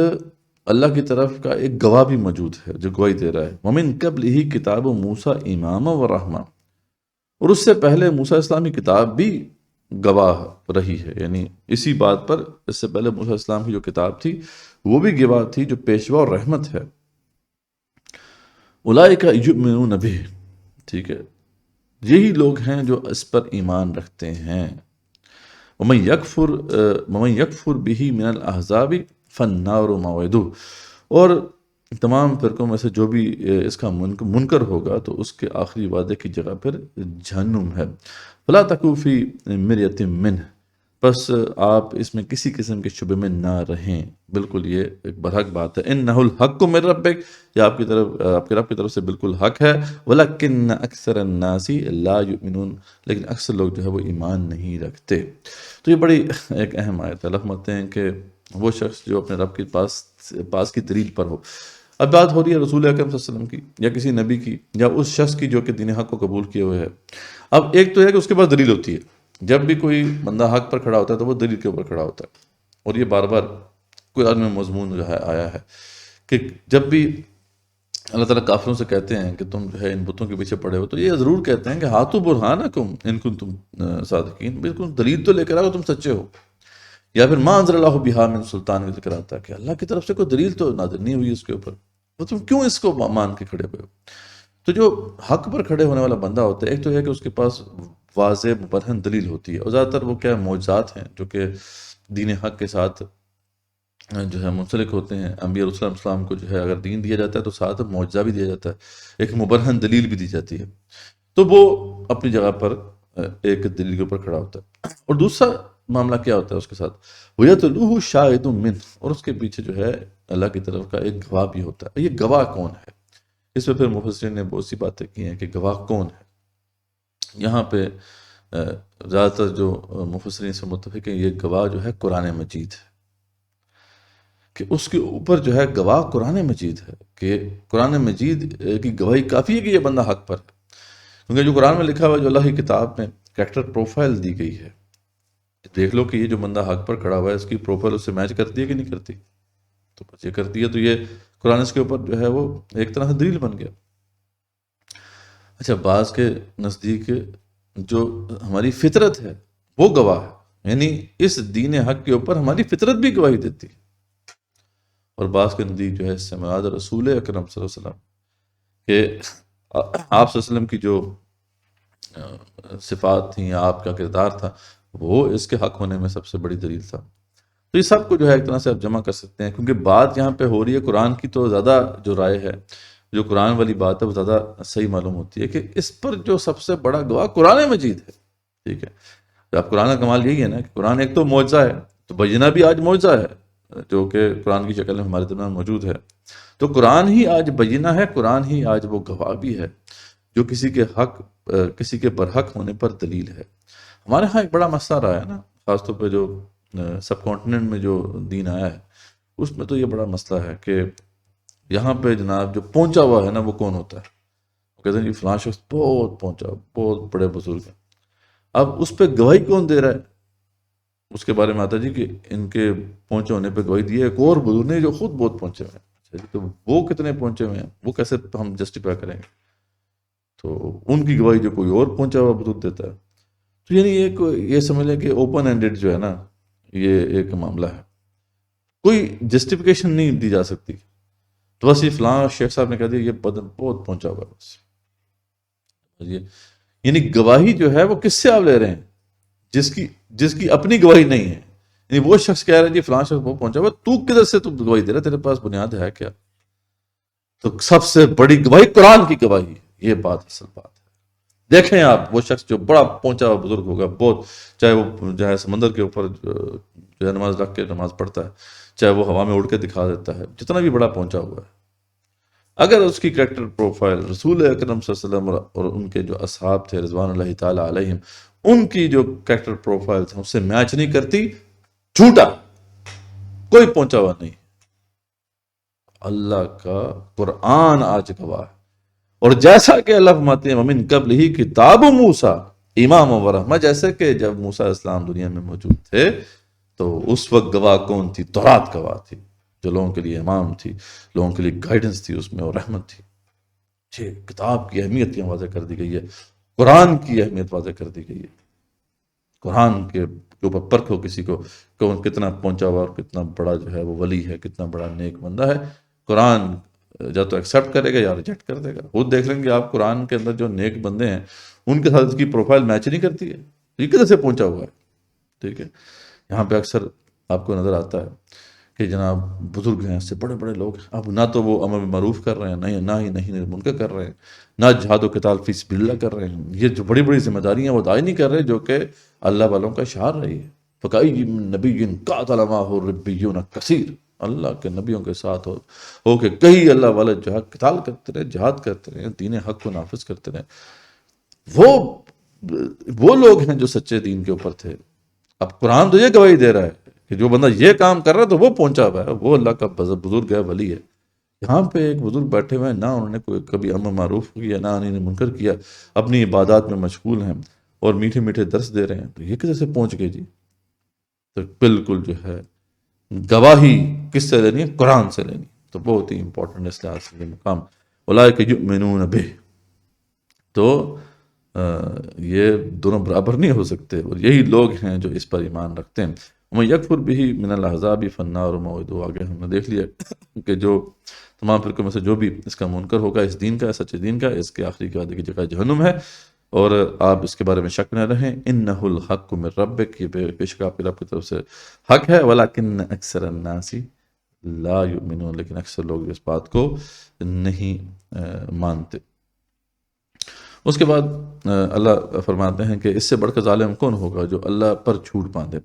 اللہ کی طرف کا ایک گواہ بھی موجود ہے جو گواہی دے رہا ہے۔ وَمِن قَبْلِهِ كِتَابُ مُوسَىٰ إِمَامًا وَرَحْمَةً، اور اس سے پہلے موسیٰ السلام کی کتاب بھی گواہ رہی ہے، یعنی اسی بات پر اس سے پہلے موسیٰ السلام کی جو کتاب تھی وہ بھی گواہ تھی جو پیشوا اور رحمت ہے۔ أُولَٰئِكَ يُؤْمِنُونَ بِهِ، ٹھیک ہے، یہی لوگ ہیں جو اس پر ایمان رکھتے ہیں۔ وَمَن يَكْفُرْ بِهِ مِنَ الْأَحْزَابِ فَالنَّارُ مَوْعِدُهُ، اور تمام فرقوں میں سے جو بھی اس کا منکر ہوگا تو اس کے آخری وعدے کی جگہ پر جہنم ہے۔ فَلَا تَكُوا فِي مِرْيَةٍ مِّنْهُ، بس آپ اس میں کسی قسم کے شبے میں نہ رہیں، بالکل یہ ایک برحق بات ہے۔ إِنَّهُ الْحَقُّ مِن رَبِّكَ، یہ آپ کے رب کی طرف سے بالکل حق ہے۔ وَلَكِنَّ أَكْثَرَ النَّاسِ لَا يُؤْمِنُونَ، لیکن اکثر لوگ جو ہے وہ ایمان نہیں رکھتے۔ تو یہ بڑی ایک اہم آیت ہے۔ اللہ فرماتے ہیں کہ وہ شخص جو اپنے رب کے پاس کی دلیل پر ہو، اب بات ہو رہی ہے رسول اکرم صلی اللہ علیہ وسلم کی یا کسی نبی کی یا اس شخص کی جو کہ دین حق کو قبول کیے ہوئے ہے۔ اب ایک تو ہے کہ اس کے پاس دلیل ہوتی ہے، جب بھی کوئی بندہ حق پر کھڑا ہوتا ہے تو وہ دلیل کے اوپر کھڑا ہوتا ہے، اور یہ بار بار قرآن میں مضمون جو ہے آیا ہے کہ جب بھی اللہ تعالیٰ کافروں سے کہتے ہیں کہ تم جو ہے ان بتوں کے پیچھے پڑے ہو تو یہ ضرور کہتے ہیں کہ ہاتھو برہانکم ان کنتم صادقین، بالکل دلیل تو لے کر آؤ تم سچے ہو، یا پھر ما انزل اللہ بہا من سلطان کا ذکر آتا ہے کہ اللہ کی طرف سے کوئی دلیل تو نازل نہیں ہوئی اس کے اوپر، تو تم کیوں اس کو مان کے کھڑے ہوئے ہو؟ تو جو حق پر کھڑے ہونے والا بندہ ہوتا ہے، ایک تو ہے کہ اس کے پاس واضح مبرہن دلیل ہوتی ہے، اور زیادہ تر وہ کیا معجزات ہیں جو کہ دین حق کے ساتھ جو ہے منسلک ہوتے ہیں۔ انبیاء علیہ السلام کو جو ہے اگر دین دیا جاتا ہے تو ساتھ معجزہ بھی دیا جاتا ہے، ایک مبرہن دلیل بھی دی جاتی ہے، تو وہ اپنی جگہ پر ایک دلیل کے اوپر کھڑا ہوتا ہے۔ اور دوسرا معاملہ کیا ہوتا ہے اس کے ساتھ، وَيَتْلُوهُ شَاهِدٌ مِّنْهُ، اور اس کے پیچھے جو ہے اللہ کی طرف کا ایک گواہ بھی ہوتا ہے۔ یہ گواہ کون ہے؟ اس پہ پھر مفسرین نے بہت سی باتیں کی ہیں کہ گواہ کون ہے۔ یہاں پہ زیادہ تر جو مفسرین سے متفق ہیں یہ گواہ جو ہے قرآن مجید ہے، کہ اس کے اوپر جو ہے گواہ قرآن مجید ہے، کہ قرآن مجید کی گواہی کافی ہے کہ یہ بندہ حق پر ہے، کیونکہ جو قرآن میں لکھا ہوا ہے، جو اللہ کی کتاب میں کریکٹر پروفائل دی گئی ہے، دیکھ لو کہ یہ جو بندہ حق پر کھڑا ہوا ہے اس کی پروفائل اس سے میچ کرتی ہے کہ نہیں کرتی۔ تو بس یہ کرتی ہے، تو یہ قرآن اس کے اوپر جو ہے وہ ایک طرح سے دلیل بن گیا۔ اچھا، بعض کے نزدیک جو ہماری فطرت ہے وہ گواہ ہے، یعنی اس دین حق کے اوپر ہماری فطرت بھی گواہی دیتی ہے، اور بعض کے نزدیک جو ہے اس سے مراد رسول اکرم صلی اللہ علیہ وسلم کہ آپ صلی اللہ علیہ وسلم کی جو صفات تھیں یا آپ کا کردار تھا وہ اس کے حق ہونے میں سب سے بڑی دلیل تھا۔ تو یہ سب کو جو ہے ایک طرح سے آپ جمع کر سکتے ہیں، کیونکہ بات یہاں پہ ہو رہی ہے قرآن کی، تو زیادہ جو رائے ہے، جو قرآن والی بات ہے وہ زیادہ صحیح معلوم ہوتی ہے کہ اس پر جو سب سے بڑا گواہ قرآن مجید ہے، ٹھیک ہے۔ اب قرآن کا کمال یہی ہے نا کہ قرآن ایک تو معجزہ ہے، تو بینہ بھی آج معجزہ ہے جو کہ قرآن کی شکل میں ہمارے درمیان موجود ہے، تو قرآن ہی آج بینہ ہے، قرآن ہی آج وہ گواہ بھی ہے جو کسی کے حق، کسی کے برحق ہونے پر دلیل ہے۔ ہمارے ہاں ایک بڑا مسئلہ رہا ہے نا، خاص طور پہ جو سب کانٹیننٹ میں جو دین آیا ہے اس میں تو یہ بڑا مسئلہ ہے کہ یہاں پہ جناب جو پہنچا ہوا ہے نا وہ کون ہوتا ہے؟ وہ کہتے ہیں جی فلاں شخص بہت پہنچا، بہت بڑے بزرگ ہیں۔ اب اس پہ گواہی کون دے رہا ہے؟ اس کے بارے میں آتا ہے جی کہ ان کے پہنچے ہونے پہ گواہی دی ہے ایک اور بزرگ نے جو خود بہت پہنچے ہوئے ہیں۔ اچھا جی، تو وہ کتنے پہنچے ہوئے ہیں، وہ کیسے ہم جسٹیفائی کریں گے؟ تو ان کی گواہی جو کوئی اور پہنچا ہوا بزرگ دیتا ہے، تو یعنی ایک یہ سمجھ لیں کہ اوپن اینڈڈ جو ہے نا یہ ایک معاملہ ہے، کوئی جسٹیفیکیشن نہیں دی جا سکتی، تو بس یہ فلاں شیخ صاحب نے کہہ دیا یہ بدن بہت پہنچا ہوا ہے بس۔ یعنی گواہی جو ہے وہ کس سے آپ لے رہے ہیں؟ جس کی اپنی گواہی نہیں ہے، یعنی وہ شخص کہہ رہا ہے جی فلاں شخص بہت پہنچا ہوا، تو کدھر سے تو گواہی دے رہا ہے؟ تیرے پاس بنیاد ہے کیا؟ تو سب سے بڑی گواہی قرآن کی گواہی، یہ بات اصل بات ہے۔ دیکھیں آپ وہ شخص جو بڑا پہنچا ہوا بزرگ ہوگا، بہت، چاہے وہ جو ہے سمندر کے اوپر جو ہے نماز رکھ کے نماز پڑھتا ہے، چاہے وہ ہوا میں اڑ کے دکھا دیتا ہے، جتنا بھی بڑا پہنچا ہوا ہے، اگر اس کی کریکٹر پروفائل رسول اکرم صلی اللہ علیہ وسلم اور ان کے جو اصحاب تھے رضوان اللہ تعالیٰ علیہم، ان کی جو کریکٹر پروفائل تھا اس سے میچ نہیں کرتی، جھوٹا، کوئی پہنچا ہوا نہیں۔ اللہ کا قرآن آج گواہ ہے، اور جیسا کہ اللہ فرماتے ہیں وَمِن قَبْلِهِ کتاب موسیٰ امام و رحمہ، جیسے کہ جب موسیٰ علیہ السلام دنیا میں موجود تھے تو اس وقت گواہ کون تھی؟ تورات گواہ تھی، جو لوگوں کے لیے امام تھی، لوگوں کے لیے گائیڈنس تھی اس میں، اور رحمت تھی۔ کتاب کی اہمیت یہاں واضح کر دی گئی ہے، قرآن کی اہمیت واضح کر دی گئی ہے۔ قرآن کے اوپر پرکھو کسی کو کون کتنا پہنچا ہوا اور کتنا بڑا جو ہے وہ ولی ہے، کتنا بڑا نیک بندہ ہے۔ قرآن یا تو ایکسیپٹ کرے گا یا ریجیکٹ کر دے گا۔ خود دیکھ لیں گے آپ، قرآن کے اندر جو نیک بندے ہیں ان کے ساتھ اس کی پروفائل میچ نہیں کرتی ہے، یہ کدھر سے پہنچا ہوا ہے؟ ٹھیک ہے، یہاں پہ اکثر آپ کو نظر آتا ہے کہ جناب بزرگ ہیں، اس سے بڑے بڑے لوگ ہیں، اب نہ تو وہ امر بالمعروف کر رہے ہیں، نہ ہی نہیں منکر کر رہے ہیں، نہ جہاد و قتال فی سبیل اللہ کر رہے ہیں، یہ جو بڑی بڑی ذمہ داریاں وہ ادا نہیں کر رہے جو کہ اللہ والوں کا شعار رہی ہے۔ فَكَأَيٍّ مِّن نَبِيٍّ قَاتَلَ مَعَهُ رِبِّيُّونَ كَثِيرٌ، اللہ کے نبیوں کے ساتھ ہو کہ کئی اللہ والے جو ہے قتال کرتے رہے، جہاد کرتے رہے، دین حق کو نافذ کرتے رہے، وہ لوگ ہیں جو سچے دین کے اوپر تھے۔ اب قرآن تو یہ گواہی دے رہا ہے کہ جو بندہ یہ کام کر رہا ہے تو وہ پہنچا ہوا ہے، وہ اللہ کا بزرگ ہے، ولی ہے۔ یہاں پہ ایک بزرگ بیٹھے ہوئے ہیں، نہ انہوں نے کوئی کبھی امر معروف کیا، نہ انہوں نے منکر کیا، اپنی عبادات میں مشغول ہیں اور میٹھے میٹھے درس دے رہے ہیں، تو یہ کیسے سے پہنچ گئے جی؟ تو بالکل جو ہے گواہی کس سے لینی ہے؟ قرآن سے لینی، تو بہت ہی امپورٹنٹ اس لحاظ سے یہ مقام اولئک یؤمنون بہ، تو یہ دونوں برابر نہیں ہو سکتے، اور یہی لوگ ہیں جو اس پر ایمان رکھتے ہیں۔ وَمَن یکفر بہ من الاحزاب فالنار موعدہ، آگے ہم نے دیکھ لیا کہ جو تمام فرقوں میں سے جو بھی اس کا منکر ہوگا، اس دین کا، سچے دین کا، اس کے آخری وعدے کی جگہ جہنم ہے، اور آپ اس کے بارے میں شک نہ رہیں۔ انہ الحق من ربک، یہ بے شک آپ کے رب کی طرف سے حق ہے، ولکن اکثر الناس لا یؤمنون، لیکن اکثر لوگ اس بات کو نہیں مانتے۔ اس کے بعد اللہ فرماتے ہیں کہ اس سے بڑھ کر ظالم کون ہوگا جو اللہ پر جھوٹ باندھے۔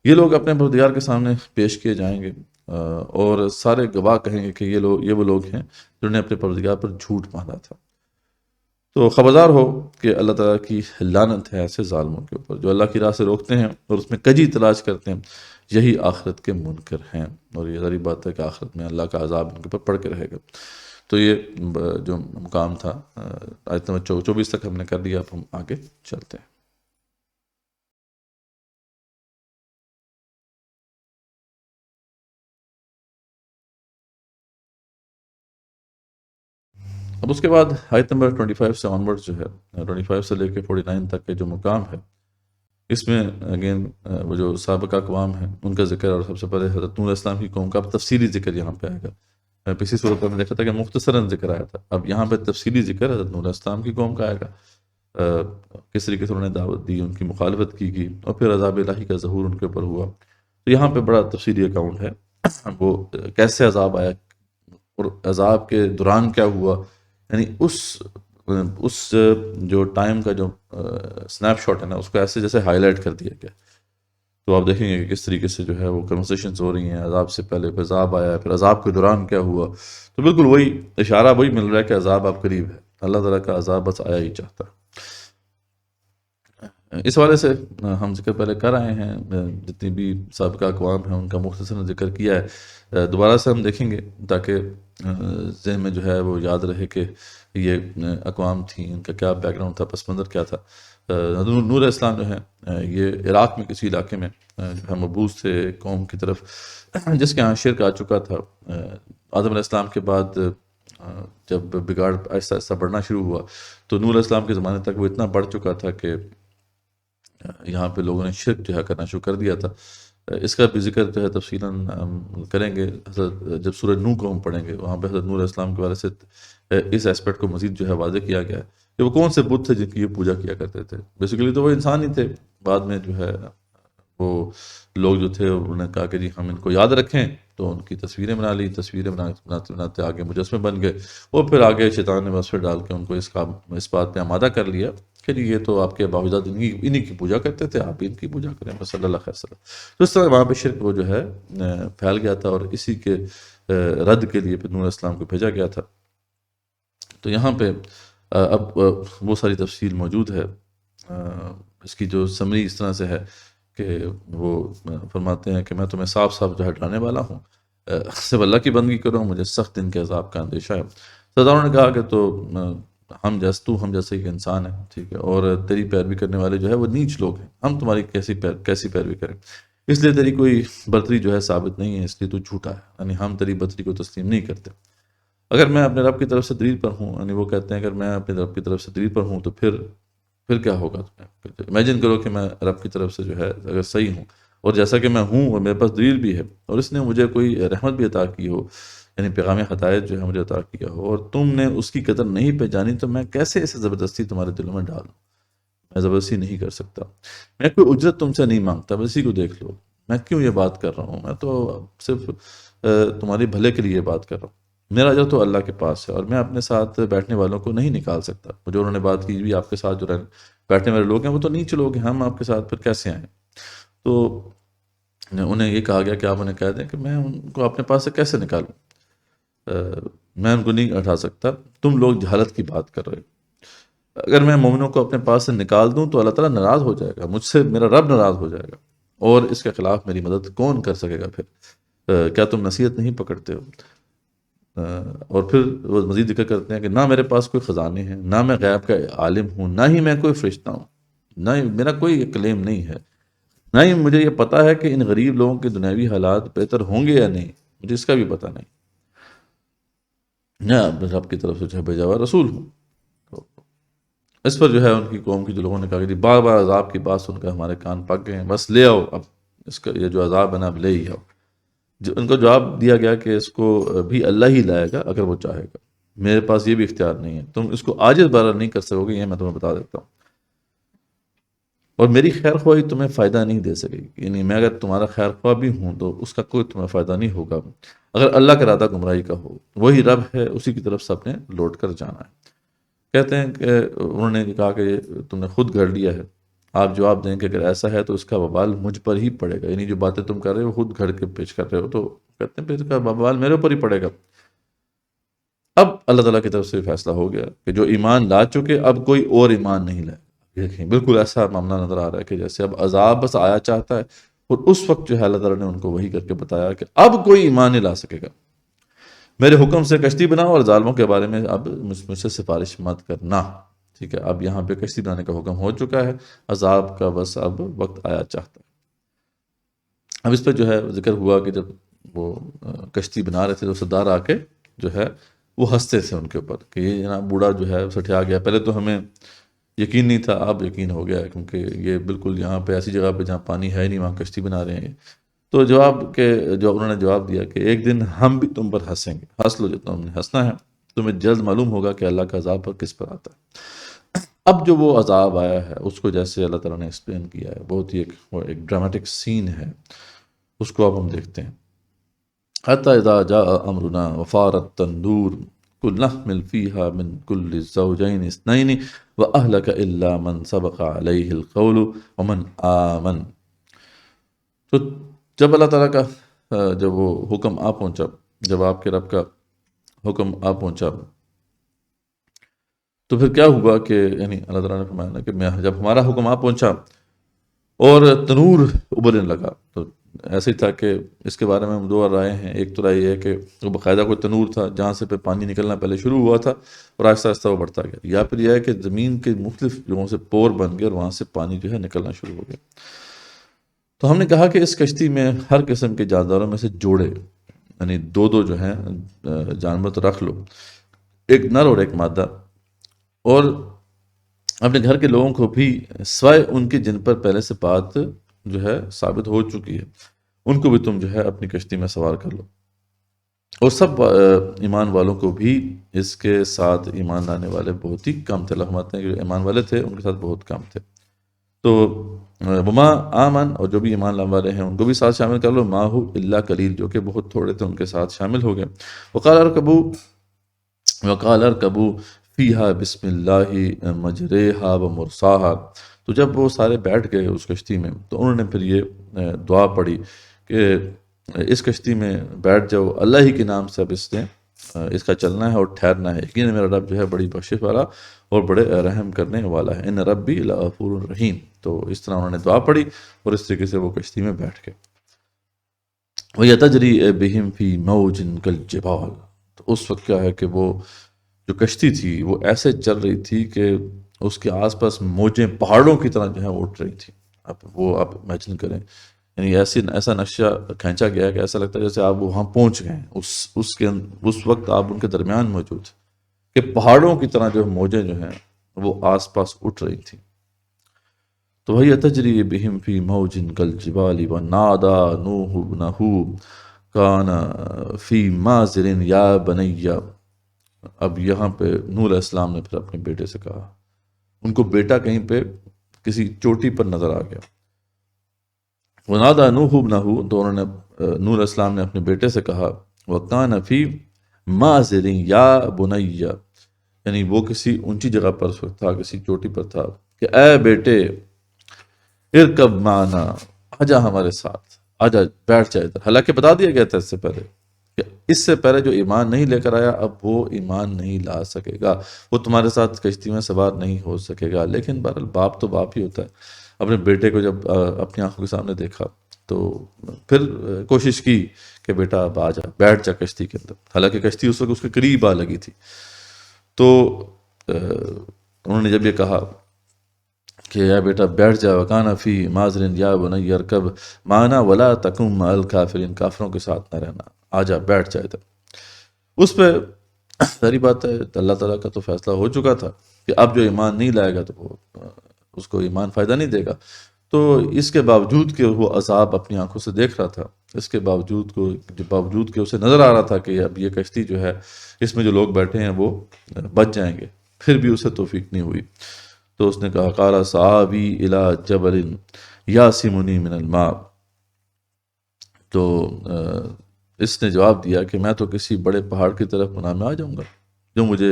یہ لوگ اپنے پروردگار کے سامنے پیش کیے جائیں گے، اور سارے گواہ کہیں گے کہ یہ وہ لوگ ہیں جنہوں نے اپنے پروردگار پر جھوٹ باندھا تھا۔ تو خبردار ہو کہ اللہ تعالیٰ کی لعنت ہے ایسے ظالموں کے اوپر جو اللہ کی راہ سے روکتے ہیں اور اس میں کجی تلاش کرتے ہیں، یہی آخرت کے منکر ہیں، اور یہ ظاہری بات ہے کہ آخرت میں اللہ کا عذاب ان کے اوپر پڑ کے رہے گا۔ تو یہ جو مقام تھا آیت نمبر 24 تک ہم نے کر لیا، اب ہم آگے چلتے ہیں۔ اب اس کے بعد آیت نمبر 25 سے آنورڈ جو ہے 25 سے لے کے 49 تک کے جو مقام ہے، اس میں اگین وہ جو سابقہ اقوام ہیں ان کا ذکر، اور سب سے پہلے حضرت نوح علیہ السلام کی قوم کا تفصیلی ذکر یہاں پہ آئے گا۔ پچھلی صورت میں دیکھا تھا کہ مختصراً ذکر آیا تھا، اب یہاں پہ تفصیلی ذکر حضرت نوح علیہ السلام کی قوم کا آئے گا، کس طریقے سے انہوں نے دعوت دی، ان کی مخالفت کی گئی، اور پھر عذاب الہی کا ظہور ان کے اوپر ہوا۔ تو یہاں پہ بڑا تفصیلی اکاؤنٹ ہے، وہ کیسے عذاب آیا اور عذاب کے دوران کیا ہوا، یعنی اس جو ٹائم کا جو سنیپ شاٹ ہے نا، اس کو ایسے جیسے ہائی لائٹ کر دیا گیا۔ تو آپ دیکھیں گے کہ کس طریقے سے جو ہے وہ کنورسیشنز ہو رہی ہیں، عذاب سے پہلے پھر عذاب آیا، پھر عذاب کے دوران کیا ہوا۔ تو بالکل وہی اشارہ وہی مل رہا ہے کہ عذاب اب قریب ہے، اللہ تعالیٰ کا عذاب بس آیا ہی چاہتا ہے۔ اس حوالے سے ہم ذکر پہلے کر آئے ہیں، جتنی بھی سابقہ اقوام ہیں ان کا مختصراً ذکر کیا ہے، دوبارہ سے ہم دیکھیں گے تاکہ ذہن میں جو ہے وہ یاد رہے کہ یہ اقوام تھیں، ان کا کیا بیک گراؤنڈ تھا، پس منظر کیا تھا۔ نوح علیہ السلام جو ہے یہ عراق میں کسی علاقے میں جو ہے مبعوث تھے قوم کی طرف جس کے یہاں شرک آ چکا تھا۔ آدم علیہ السلام کے بعد جب بگاڑ آہستہ آہستہ بڑھنا شروع ہوا تو نوح علیہ السلام کے زمانے تک وہ اتنا بڑھ چکا تھا کہ یہاں پہ لوگوں نے شرک جو ہے کرنا شروع کر دیا تھا۔ اس کا بھی ذکر جو ہے تفصیلاً ہم کریں گے جب سورہ نوح کو ہم پڑھیں گے، وہاں پہ حضرت نوح علیہ السلام کے بارے سے اس ایسپیکٹ کو مزید جو ہے واضح کیا گیا ہے کہ وہ کون سے بت تھے جن کی یہ پوجا کیا کرتے تھے۔ بیسیکلی تو وہ انسان ہی تھے، بعد میں جو ہے وہ لوگ جو تھے انہوں نے کہا کہ جی ہم ان کو یاد رکھیں، تو ان کی تصویریں بنا لی، تصویریں بناتے بناتے آگے مجسمے بن گئے، اور پھر آگے شیطان نے وسوسے ڈال کے ان کو اس بات پہ آمادہ کر لیا کہ جی یہ تو آپ کے باوجود انہی کی پوجا کرتے تھے، آپ ان کی پوجا کریں، بس صلی اللہ خیر وسلم۔ تو اس طرح وہاں پہ شرک وہ جو ہے پھیل گیا تھا، اور اسی کے رد کے لیے پھر نوح علیہ السلام کو بھیجا گیا تھا۔ تو یہاں پہ اب وہ ساری تفصیل موجود ہے، اس کی جو سمری اس طرح سے ہے کہ وہ فرماتے ہیں کہ میں تمہیں صاف صاف جو ہے ڈرانے والا ہوں، صرف اللہ کی بندگی کرو، مجھے سخت دن کے عذاب کا اندیشہ ہے۔ سرداروں نے کہا کہ تو ہم جیسے ایک انسان ہے، ٹھیک ہے، اور تیری پیروی کرنے والے جو ہے وہ نیچ لوگ ہیں، ہم تمہاری کیسی پیروی کریں، اس لیے تیری کوئی برتری جو ہے ثابت نہیں ہے، اس لیے تو جھوٹا ہے، یعنی ہم تیری برتری کو تسلیم نہیں کرتے۔ اگر میں اپنے رب کی طرف سے دلیل پر ہوں، یعنی وہ کہتے ہیں اگر میں اپنے رب کی طرف سے دلیل پر ہوں تو پھر کیا ہوگا تمہیں؟ امیجن کرو کہ میں رب کی طرف سے جو ہے اگر صحیح ہوں، اور جیسا کہ میں ہوں اور میرے پاس دلیل بھی ہے، اور اس نے مجھے کوئی رحمت بھی عطا کی ہو، یعنی پیغام ہدایت جو ہے مجھے عطا کیا ہو، اور تم نے اس کی قدر نہیں پہچانی، تو میں کیسے اسے زبردستی تمہارے دلوں میں ڈال دوں؟ میں زبردستی نہیں کر سکتا، میں کوئی اجرت تم سے نہیں مانگتا، بس اسی کو دیکھ لو، میں کیوں یہ بات کر رہا ہوں، میں تو صرف تمہارے بھلے کے لیے یہ بات کر رہا ہوں، میرا اجر تو اللہ کے پاس ہے، اور میں اپنے ساتھ بیٹھنے والوں کو نہیں نکال سکتا۔ جو انہوں نے بات کی بھی آپ کے ساتھ جو بیٹھنے والے لوگ ہیں وہ تو نیچے لوگ ہیں، ہم آپ کے ساتھ پھر کیسے آئیں؟ تو انہیں یہ کہا گیا کہ آپ انہیں کہہ دیں کہ میں ان کو اپنے پاس سے کیسے نکالوں، میں ان کو نہیں اٹھا سکتا، تم لوگ جہالت کی بات کر رہے ہو۔ اگر میں مومنوں کو اپنے پاس سے نکال دوں تو اللہ تعالیٰ ناراض ہو جائے گا، مجھ سے میرا رب ناراض ہو جائے گا، اور اس کے خلاف میری مدد کون کر سکے گا پھر؟ کیا تم نصیحت نہیں پکڑتے ہو؟ اور پھر وہ مزید ذکر کرتے ہیں کہ نہ میرے پاس کوئی خزانے ہیں، نہ میں غیب کا عالم ہوں، نہ ہی میں کوئی فرشتہ ہوں، نہ ہی میرا کوئی کلیم نہیں ہے، نہ ہی مجھے یہ پتہ ہے کہ ان غریب لوگوں کے دنیاوی حالات بہتر ہوں گے یا نہیں، مجھے اس کا بھی پتہ نہیں، میں رب کی طرف سے جو ہے بھیجا ہوا رسول ہوں۔ تو اس پر جو ہے ان کی قوم کی جو لوگوں نے کہا کہ بار بار عذاب کی بات سن کر ہمارے کان پک گئے ہیں، بس لے آؤ اب اس کا یہ جو عذاب ہے نا اب لے ہی آؤ۔ ان کو جواب دیا گیا کہ اس کو بھی اللہ ہی لائے گا اگر وہ چاہے گا، میرے پاس یہ بھی اختیار نہیں ہے، تم اس کو عاجز بارہ نہیں کر سکو گے، یہ میں تمہیں بتا دیتا ہوں، اور میری خیر خواہی تمہیں فائدہ نہیں دے سکے گی، یعنی میں اگر تمہارا خیر خواہ بھی ہوں تو اس کا کوئی تمہیں فائدہ نہیں ہوگا اگر اللہ کا ارادہ گمراہی کا ہو، وہی رب ہے، اسی کی طرف سب نے لوٹ کر جانا ہے۔ کہتے ہیں کہ انہوں نے کہا کہ تم نے خود گھڑ لیا ہے، آپ جواب دیں کہ اگر ایسا ہے تو اس کا وبال مجھ پر ہی پڑے گا، یعنی جو باتیں تم کر رہے ہو خود گھڑ کے پیش کر رہے ہو، تو کہتے ہیں پھر اس کا وبال میرے اوپر ہی پڑے گا۔ اب اللہ تعالیٰ کی طرف سے فیصلہ ہو گیا کہ جو ایمان لا چکے اب کوئی اور ایمان نہیں لائے۔ دیکھیں بالکل ایسا معاملہ نظر آ رہا ہے کہ جیسے اب عذاب بس آیا چاہتا ہے، اور اس وقت جو ہے اللہ تعالیٰ نے ان کو وحی کر کے بتایا کہ اب کوئی ایمان نہیں لا سکے گا، میرے حکم سے کشتی بناؤ، اور ظالموں کے بارے میں اب مجھ سے سفارش مت کرنا، ٹھیک ہے۔ اب یہاں پہ کشتی بنانے کا حکم ہو چکا ہے، عذاب کا بس اب وقت آیا چاہتا ہے۔ اب اس پہ جو ہے ذکر ہوا کہ جب وہ کشتی بنا رہے تھے تو سردار آ کے جو ہے وہ ہنستے تھے ان کے اوپر کہ یہ جناب بوڑھا جو ہے سٹھیا گیا. پہلے تو ہمیں یقین نہیں تھا، اب یقین ہو گیا ہے، کیونکہ یہ بالکل یہاں پہ ایسی جگہ پہ جہاں پانی ہے نہیں وہاں کشتی بنا رہے ہیں. تو جو انہوں نے جواب دیا کہ ایک دن ہم بھی تم پر ہنسیں گے، ہنس لو جتنا ہم نے ہنسنا ہے، تمہیں جلد معلوم ہوگا کہ اللہ کا عذاب پر کس پر آتا ہے. اب جو وہ عذاب آیا ہے اس کو جیسے اللہ تعالیٰ نے ایکسپلین کیا ہے، بہت ہی ایک ڈرامٹک سین ہے، اس کو اب ہم دیکھتے ہیں. حتی اذا جاء امرنا وفارت التنور قل نحمل فيها من كل الزوجين اثنين واهلك الا من سبق عليه القول ومن آمن. تو جب اللہ تعالیٰ کا جب وہ حکم آ پہنچا، جب آپ کے رب کا حکم آ پہنچا، تو پھر کیا ہوا کہ یعنی اللہ تعالیٰ نے فرمایا نا کہ جب ہمارا حکم آ پہنچا اور تنور ابلنے لگا. تو ایسے ہی تھا کہ اس کے بارے میں ہم دو رائے ہیں. ایک تو رائے یہ ہے کہ وہ باقاعدہ کوئی تنور تھا جہاں سے پہ پانی نکلنا پہلے شروع ہوا تھا اور آہستہ آہستہ وہ بڑھتا گیا، یا پھر یہ ہے کہ زمین کے مختلف جگہوں سے پور بن گئے اور وہاں سے پانی جو ہے نکلنا شروع ہو گیا. تو ہم نے کہا کہ اس کشتی میں ہر قسم کے جانداروں میں سے جوڑے، یعنی دو دو جو ہیں جانور تو رکھ لو، ایک نر اور ایک مادہ، اور اپنے گھر کے لوگوں کو بھی سوائے ان کے جن پر پہلے سے بات جو ہے ثابت ہو چکی ہے، ان کو بھی تم جو ہے اپنی کشتی میں سوار کر لو. اور سب ایمان والوں کو بھی اس کے ساتھ ایمان لانے والے بہت ہی کم تھے. اللہ فرماتے ہیں کہ جو ایمان والے تھے ان کے ساتھ بہت کم تھے. تو وما آمن، اور جو بھی ایمان لانے والے ہیں ان کو بھی ساتھ شامل کر لو، ماہو اللہ قلیل، جو کہ بہت تھوڑے تھے ان کے ساتھ شامل ہو گئے. وقال ارکبوا فیہا بسم اللہ مجریہا و مرساہا. تو جب وہ سارے بیٹھ گئے اس کشتی میں تو انہوں نے پھر یہ دعا پڑھی کہ اس کشتی میں بیٹھ جاؤ، اللہ ہی کے نام سے اب اس کا چلنا ہے اور ٹھہرنا ہے، یقین میرا رب جو ہے بڑی بخشش والا اور بڑے رحم کرنے والا ہے، ان ربی لغفور رحیم. تو اس طرح انہوں نے دعا پڑھی اور اس طریقے سے وہ کشتی میں بیٹھ گئے. وَيَتَجْرِي بِهِمْ فِي مَوْجٍ كَالْجِبَالِ. تو اس وقت کیا ہے کہ وہ جو کشتی تھی وہ ایسے چل رہی تھی کہ اس کے آس پاس موجیں پہاڑوں کی طرح جو ہے اٹھ رہی تھی. اب وہ آپ امیجن کریں، یعنی ایسا نقشہ کھینچا گیا ہے کہ ایسا لگتا ہے جیسے آپ وہاں پہنچ گئے ہیں، اس وقت آپ ان کے درمیان موجود تھے کہ پہاڑوں کی طرح جو موجیں جو ہیں وہ آس پاس اٹھ رہی تھیں. تو وہی تجری بہم فی موج کالجبال ونادى نوح ابنہ کان فی معذر یا بنی. اب یہاں پہ نوح علیہ السلام نے پھر اپنے بیٹے سے کہا، ان کو بیٹا کہیں پہ کسی چوٹی پر نظر آ گیا. ونادى نوح ابنہ، تو انہوں نے نوح علیہ السلام نے اپنے بیٹے سے کہا، وکان فی معذر یا بنی، یعنی وہ کسی اونچی جگہ پر تھا، کسی چوٹی پر تھا، کہ اے بیٹے ارکب معنا، آجا ہمارے ساتھ، آجا بیٹھ جائے ادھر. حالانکہ بتا دیا گیا تھا اس سے پہلے کہ اس سے پہلے جو ایمان نہیں لے کر آیا اب وہ ایمان نہیں لا سکے گا، وہ تمہارے ساتھ کشتی میں سوار نہیں ہو سکے گا. لیکن بہرحال باپ تو باپ ہی ہوتا ہے. اپنے بیٹے کو جب اپنی آنکھوں کے سامنے دیکھا تو پھر کوشش کی کہ بیٹا اب آ جا، بیٹھ جا کشتی کے اندر. حالانکہ کشتی اس وقت اس کے قریب آ لگی تھی. تو انہوں نے جب یہ کہا کہ یا بیٹا بیٹھ جا، وکان فی معذر یا بنی ارکب معنا ولا تکن مع الکافرین، کافروں کے ساتھ نہ رہنا، آ جا بیٹھ جائے. اس پہ ساری بات ہے اللہ تعالیٰ کا تو فیصلہ ہو چکا تھا کہ اب جو ایمان نہیں لائے گا تو وہ اس کو ایمان فائدہ نہیں دے گا. تو اس کے باوجود کہ وہ عذاب اپنی آنکھوں سے دیکھ رہا تھا، اس کے باوجود کہ اسے نظر آ رہا تھا کہ اب یہ کشتی جو ہے اس میں جو لوگ بیٹھے ہیں وہ بچ جائیں گے، پھر بھی اسے توفیق نہیں ہوئی. تو اس نے کہا قال سآوی الی جبل یعصمنی من الماء. تو اس نے جواب دیا کہ میں تو کسی بڑے پہاڑ کی طرف پناہ میں آ جاؤں گا جو مجھے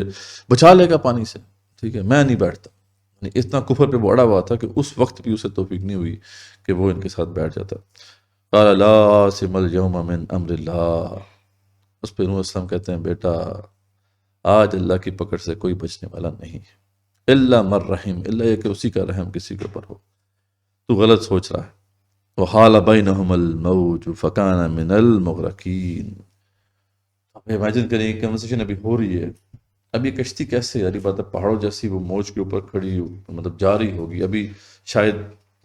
بچا لے گا پانی سے، ٹھیک ہے، میں نہیں بیٹھتا. اتنا کفر پہ بڑا ہوا تھا کہ اس وقت بھی اسے توفیق نہیں ہوئی کہ وہ ان کے ساتھ بیٹھ جاتا. قال لا عاصم اليوم من امر اللہ. اس پہ نوح السلام کہتے ہیں بیٹا آج اللہ کی پکڑ سے کوئی بچنے والا نہیں، الا من رحم، الا یہ کہ اسی کا رحم کسی کے اوپر ہو. تو غلط سوچ رہا ہے. وحال بینہم الموج فکان من المغرقین. اب امیجن کریں کہ کنورسیشن ابھی ہو رہی ہے، اب یہ کشتی کیسے، یاری بات ہے پہاڑوں جیسی وہ موج کے اوپر کھڑی مطلب جاری ہوگی. ابھی شاید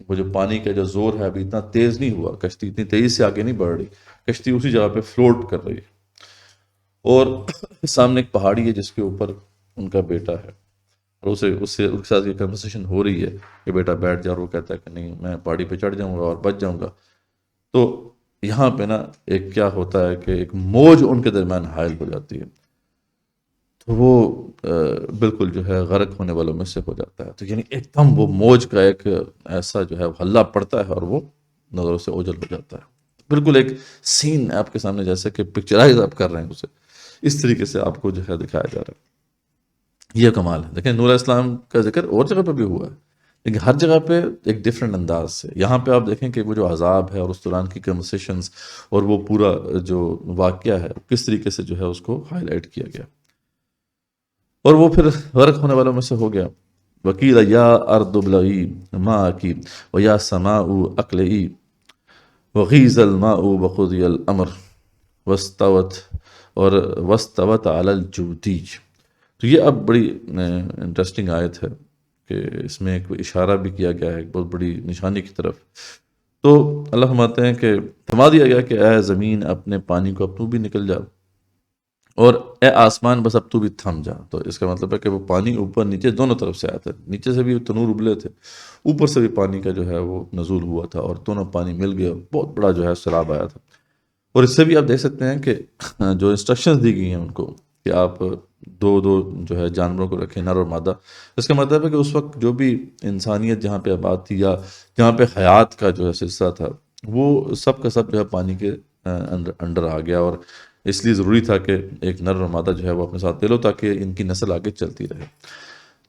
وہ جو پانی کا جو زور ہے ابھی اتنا تیز نہیں ہوا، کشتی اتنی تیزی سے آگے نہیں بڑھ رہی، کشتی اسی جگہ پہ فلوٹ کر رہی ہے. اور سامنے ایک پہاڑی ہے جس کے اوپر ان کا بیٹا ہے، اور اس کے ساتھ یہ کنورسیشن ہو رہی ہے کہ بیٹا بیٹھ جا، اور وہ کہتا ہے کہ نہیں میں پہاڑی پہ چڑھ جاؤں گا اور بچ جاؤں گا. تو یہاں پہ نا ایک کیا ہوتا ہے کہ ایک موج ان کے درمیان حائل ہو جاتی ہے، تو وہ بالکل جو ہے غرق ہونے والوں میں سے ہو جاتا ہے. تو یعنی ایک دم وہ موج کا ایک ایسا جو ہے ہلہ پڑتا ہے اور وہ نظروں سے اوجھل ہو جاتا ہے. بالکل ایک سین آپ کے سامنے جیسے کہ پکچرائز آپ کر رہے ہیں اسے، اس طریقے سے آپ کو جو ہے دکھایا جا رہا ہے. یہ کمال ہے. دیکھیں نور علیہ السلام کا ذکر اور جگہ پہ بھی ہوا ہے، لیکن ہر جگہ پہ ایک ڈیفرنٹ انداز سے. یہاں پہ آپ دیکھیں کہ وہ جو عذاب ہے اور اس دوران کی کنورسیشنز اور وہ پورا جو واقعہ ہے کس طریقے سے جو ہے اس کو ہائی لائٹ کیا گیا. اور وہ پھر غرق ہونے والوں میں سے ہو گیا. وکیل یا ارض ابلعی ماءکی ویا سماء اقلعی وغیض الماء وقضی الامر واستوت علی الجودیج. تو یہ اب بڑی انٹرسٹنگ آیت ہے کہ اس میں ایک اشارہ بھی کیا گیا ہے ایک بہت بڑی نشانی کی طرف. تو اللہ فرماتے ہیں کہ فرما دیا گیا کہ اے زمین اپنے پانی کو اب تو بھی نکل جا، اور اے آسمان بس اب تو بھی تھم جا. تو اس کا مطلب ہے کہ وہ پانی اوپر نیچے دونوں طرف سے آیا تھا، نیچے سے بھی تنور ابلے تھے، اوپر سے بھی پانی کا جو ہے وہ نزول ہوا تھا، اور دونوں پانی مل گئے، بہت بڑا جو ہے سیلاب آیا تھا. اور اس سے بھی آپ دیکھ سکتے ہیں کہ جو انسٹرکشنز دی گئی ہیں ان کو کہ آپ دو جو ہے جانوروں کو رکھیں، نر اور مادہ. اس کا مطلب ہے کہ اس وقت جو بھی انسانیت جہاں پہ آباد تھی یا جہاں پہ حیات کا جو ہے سلسلہ تھا وہ سب کا سب جو ہے پانی کے انڈر آ گیا، اور اس لیے ضروری تھا کہ ایک نر اور مادہ جو ہے وہ اپنے ساتھ لے لو تاکہ ان کی نسل آگے چلتی رہے.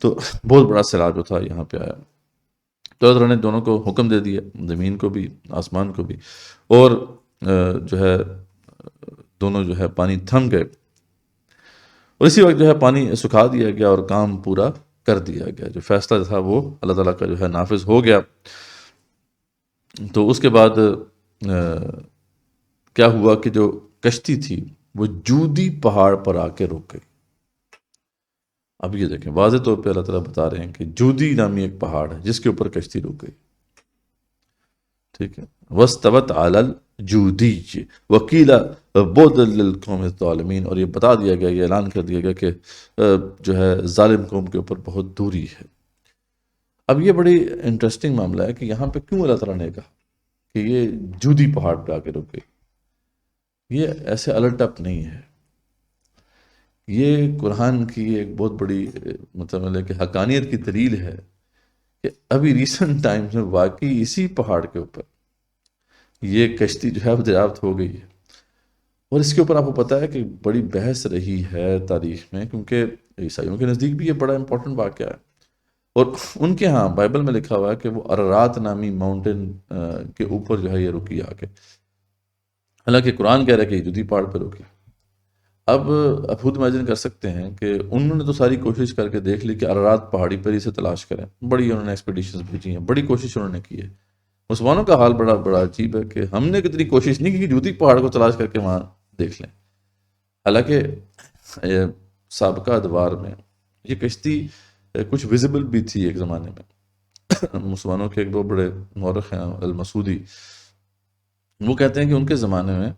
تو بہت بڑا سیلاب جو تھا یہاں پہ آیا. تو اللہ تعالیٰ نے دونوں کو حکم دے دیا، زمین کو بھی آسمان کو بھی، اور جو ہے دونوں جو ہے پانی تھم گئے، اور اسی وقت جو ہے پانی سکھا دیا گیا اور کام پورا کر دیا گیا. جو فیصلہ تھا وہ اللہ تعالیٰ کا جو ہے نافذ ہو گیا. تو اس کے بعد کیا ہوا کہ جو کشتی تھی وہ جودی پہاڑ پر آ کے رک گئی. اب یہ دیکھیں واضح طور پہ اللہ تعالیٰ بتا رہے ہیں کہ جودی نامی ایک پہاڑ ہے جس کے اوپر کشتی رک گئی. ٹھیک ہے. وَاسْتَوَتْ عَلَى الْجُودِيِّ وَقِيلَ بُعْدًا لِلْقَوْمِ الظَّالِمِينَ. اور یہ بتا دیا گیا، یہ اعلان کر دیا گیا کہ جو ہے ظالم قوم کے اوپر بہت دوری ہے. اب یہ بڑی انٹرسٹنگ معاملہ ہے کہ یہاں پہ کیوں اللہ تعالیٰ نے کہا کہ یہ جودی پہاڑ پہ آ کے رک گئی. یہ ایسے الٹ اپ نہیں ہے، یہ قرآن کی ایک بہت بڑی مطلب ہے کہ حقانیت کی دلیل ہے کہ ابھی ریسنٹ ٹائمز میں واقعی اسی پہاڑ کے اوپر یہ کشتی جو ہے دریافت ہو گئی ہے. اور اس کے اوپر آپ کو پتہ ہے کہ بڑی بحث رہی ہے تاریخ میں، کیونکہ عیسائیوں کے نزدیک بھی یہ بڑا امپورٹنٹ واقعہ ہے، اور ان کے ہاں بائبل میں لکھا ہوا ہے کہ وہ ارارات نامی ماؤنٹین کے اوپر جو ہے یہ رکی آ کے. حالانکہ قرآن کہہ رہا ہے کہ یہ جودی پہاڑ پہ رکی. اب آپ خود امیجن کر سکتے ہیں کہ انہوں نے تو ساری کوشش کر کے دیکھ لی کہ ارارات پہاڑی پر اسے تلاش کریں، بڑی انہوں نے ایکسپیڈیشنز بھیجی ہیں، بڑی کوشش انہوں نے کی ہے. مسلمانوں کا حال بڑا عجیب ہے کہ ہم نے کتنی کوشش نہیں کی کہ جودی پہاڑ کو تلاش کر کے وہاں دیکھ لیں. حالانکہ سابقہ ادوار میں یہ کشتی کچھ ویزیبل بھی تھی ایک زمانے میں. مسلمانوں کے ایک بہت بڑے مورخ ہیں المسعودی، وہ کہتے ہیں کہ ان کے زمانے میں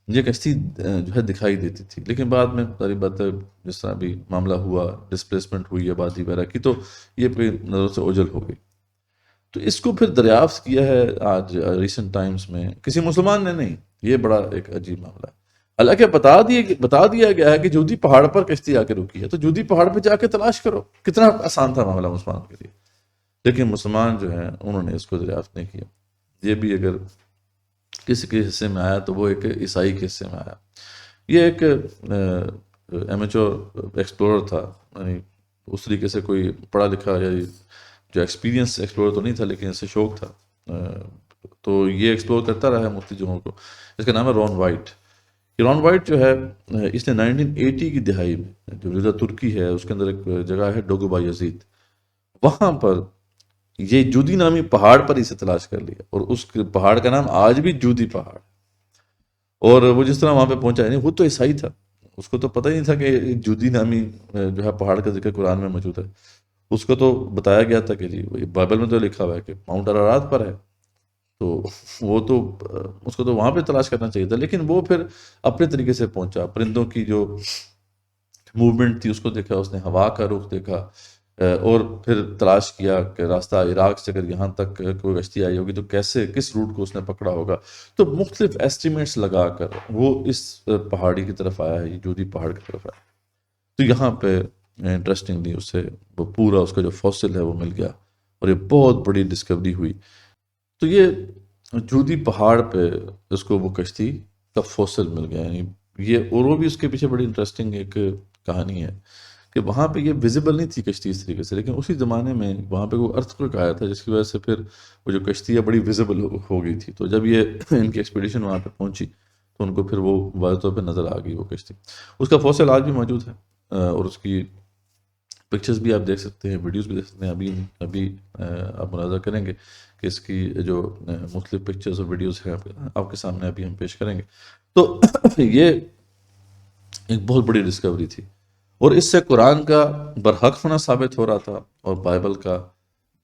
یہ کشتی جو ہے دکھائی دیتی تھی، لیکن بعد میں ساری بات جس طرح بھی معاملہ ہوا، ڈسپلیسمنٹ ہوئی آبادی وغیرہ کی، تو یہ اپنی نظروں سے اوجھل ہو گئی. تو اس کو پھر دریافت کیا ہے آج ریسنٹ ٹائمز میں کسی مسلمان نے نہیں. یہ بڑا ایک عجیب معاملہ ہے. حالانکہ بتا دیا گیا ہے کہ جودی پہاڑ پر کشتی آ کے رکی ہے، تو جودی پہاڑ پہ جا کے تلاش کرو. کتنا آسان تھا معاملہ مسلمانوں کے لیے، لیکن مسلمان جو ہیں انہوں نے اس کو دریافت نہیں کیا. یہ بھی اگر کسی کے حصے میں آیا تو وہ ایک عیسائی کے حصے میں آیا. یہ ایک ایمیچور ایکسپلورر تھا، یعنی اس طریقے سے کوئی پڑھا لکھا یا جو ایکسپیرینس ایکسپلورر تو نہیں تھا، لیکن اسے شوق تھا. تو یہ ایکسپلور کرتا رہا ہے مختلف جگہوں کو. اس کا نام ہے رون وائٹ. یہ رون وائٹ جو ہے اس نے 1980 کی دہائی میں جو جزیرہ ترکی ہے اس کے اندر ایک جگہ ہے ڈوگوبا یزید، وہاں پر یہ جودی نامی پہاڑ پر اسے تلاش کر لیا، اور اس پہاڑ کا نام آج بھی جودی پہاڑ. اور وہ جس طرح وہاں پہ پہنچا ہے، وہ تو عیسائی تھا، اس کو تو پتہ ہی نہیں تھا کہ جودی نامی جو ہے پہاڑ کا ذکر قرآن میں موجود ہے. اس کو تو بتایا گیا تھا کہ جی بائبل میں تو لکھا ہوا ہے کہ ماؤنٹ ارارات پر ہے. تو وہ تو اس کو تو وہاں پہ تلاش کرنا چاہیے تھا، لیکن وہ پھر اپنے طریقے سے پہنچا، پرندوں کی جو موومنٹ تھی اس کو دیکھا، اس نے ہوا کا رخ دیکھا، اور پھر تلاش کیا کہ راستہ عراق سے اگر یہاں تک کوئی کشتی آئی ہوگی تو کیسے، کس روٹ کو اس نے پکڑا ہوگا. تو مختلف ایسٹیمیٹس لگا کر وہ اس پہاڑی کی طرف آیا ہے، یہ جودی پہاڑ کی طرف آیا. تو یہاں پہ انٹرسٹنگلی اسے وہ پورا اس کا جو فوسل ہے وہ مل گیا، اور یہ بہت بڑی ڈسکوری ہوئی. تو یہ جودی پہاڑ پہ اس کو وہ کشتی کا فوسل مل گیا. یعنی یہ، اور وہ بھی اس کے پیچھے بڑی انٹرسٹنگ ایک کہانی ہے کہ وہاں پہ یہ ویزیبل نہیں تھی کشتی اس طریقے سے، لیکن اسی زمانے میں وہاں پہ وہ ارتھ آیا تھا جس کی وجہ سے پھر وہ جو کشتی ہے بڑی ویزیبل ہو گئی تھی. تو جب یہ ان کی ایکسپیڈیشن وہاں پہ پہنچی تو ان کو پھر وہ واضح طور پہ نظر آ گئی وہ کشتی. اس کا فوسل آج بھی موجود ہے، اور اس کی پکچرز بھی آپ دیکھ سکتے ہیں، ویڈیوز بھی دیکھ سکتے ہیں. ابھی آپ ملاحظہ کریں گے کہ اس کی جو مختلف پکچرز اور ویڈیوز ہیں آپ کے سامنے ابھی ہم پیش کریں گے. تو یہ ایک بہت بڑی ڈسکوری تھی، اور اس سے قرآن کا برحق ہونا ثابت ہو رہا تھا اور بائبل کا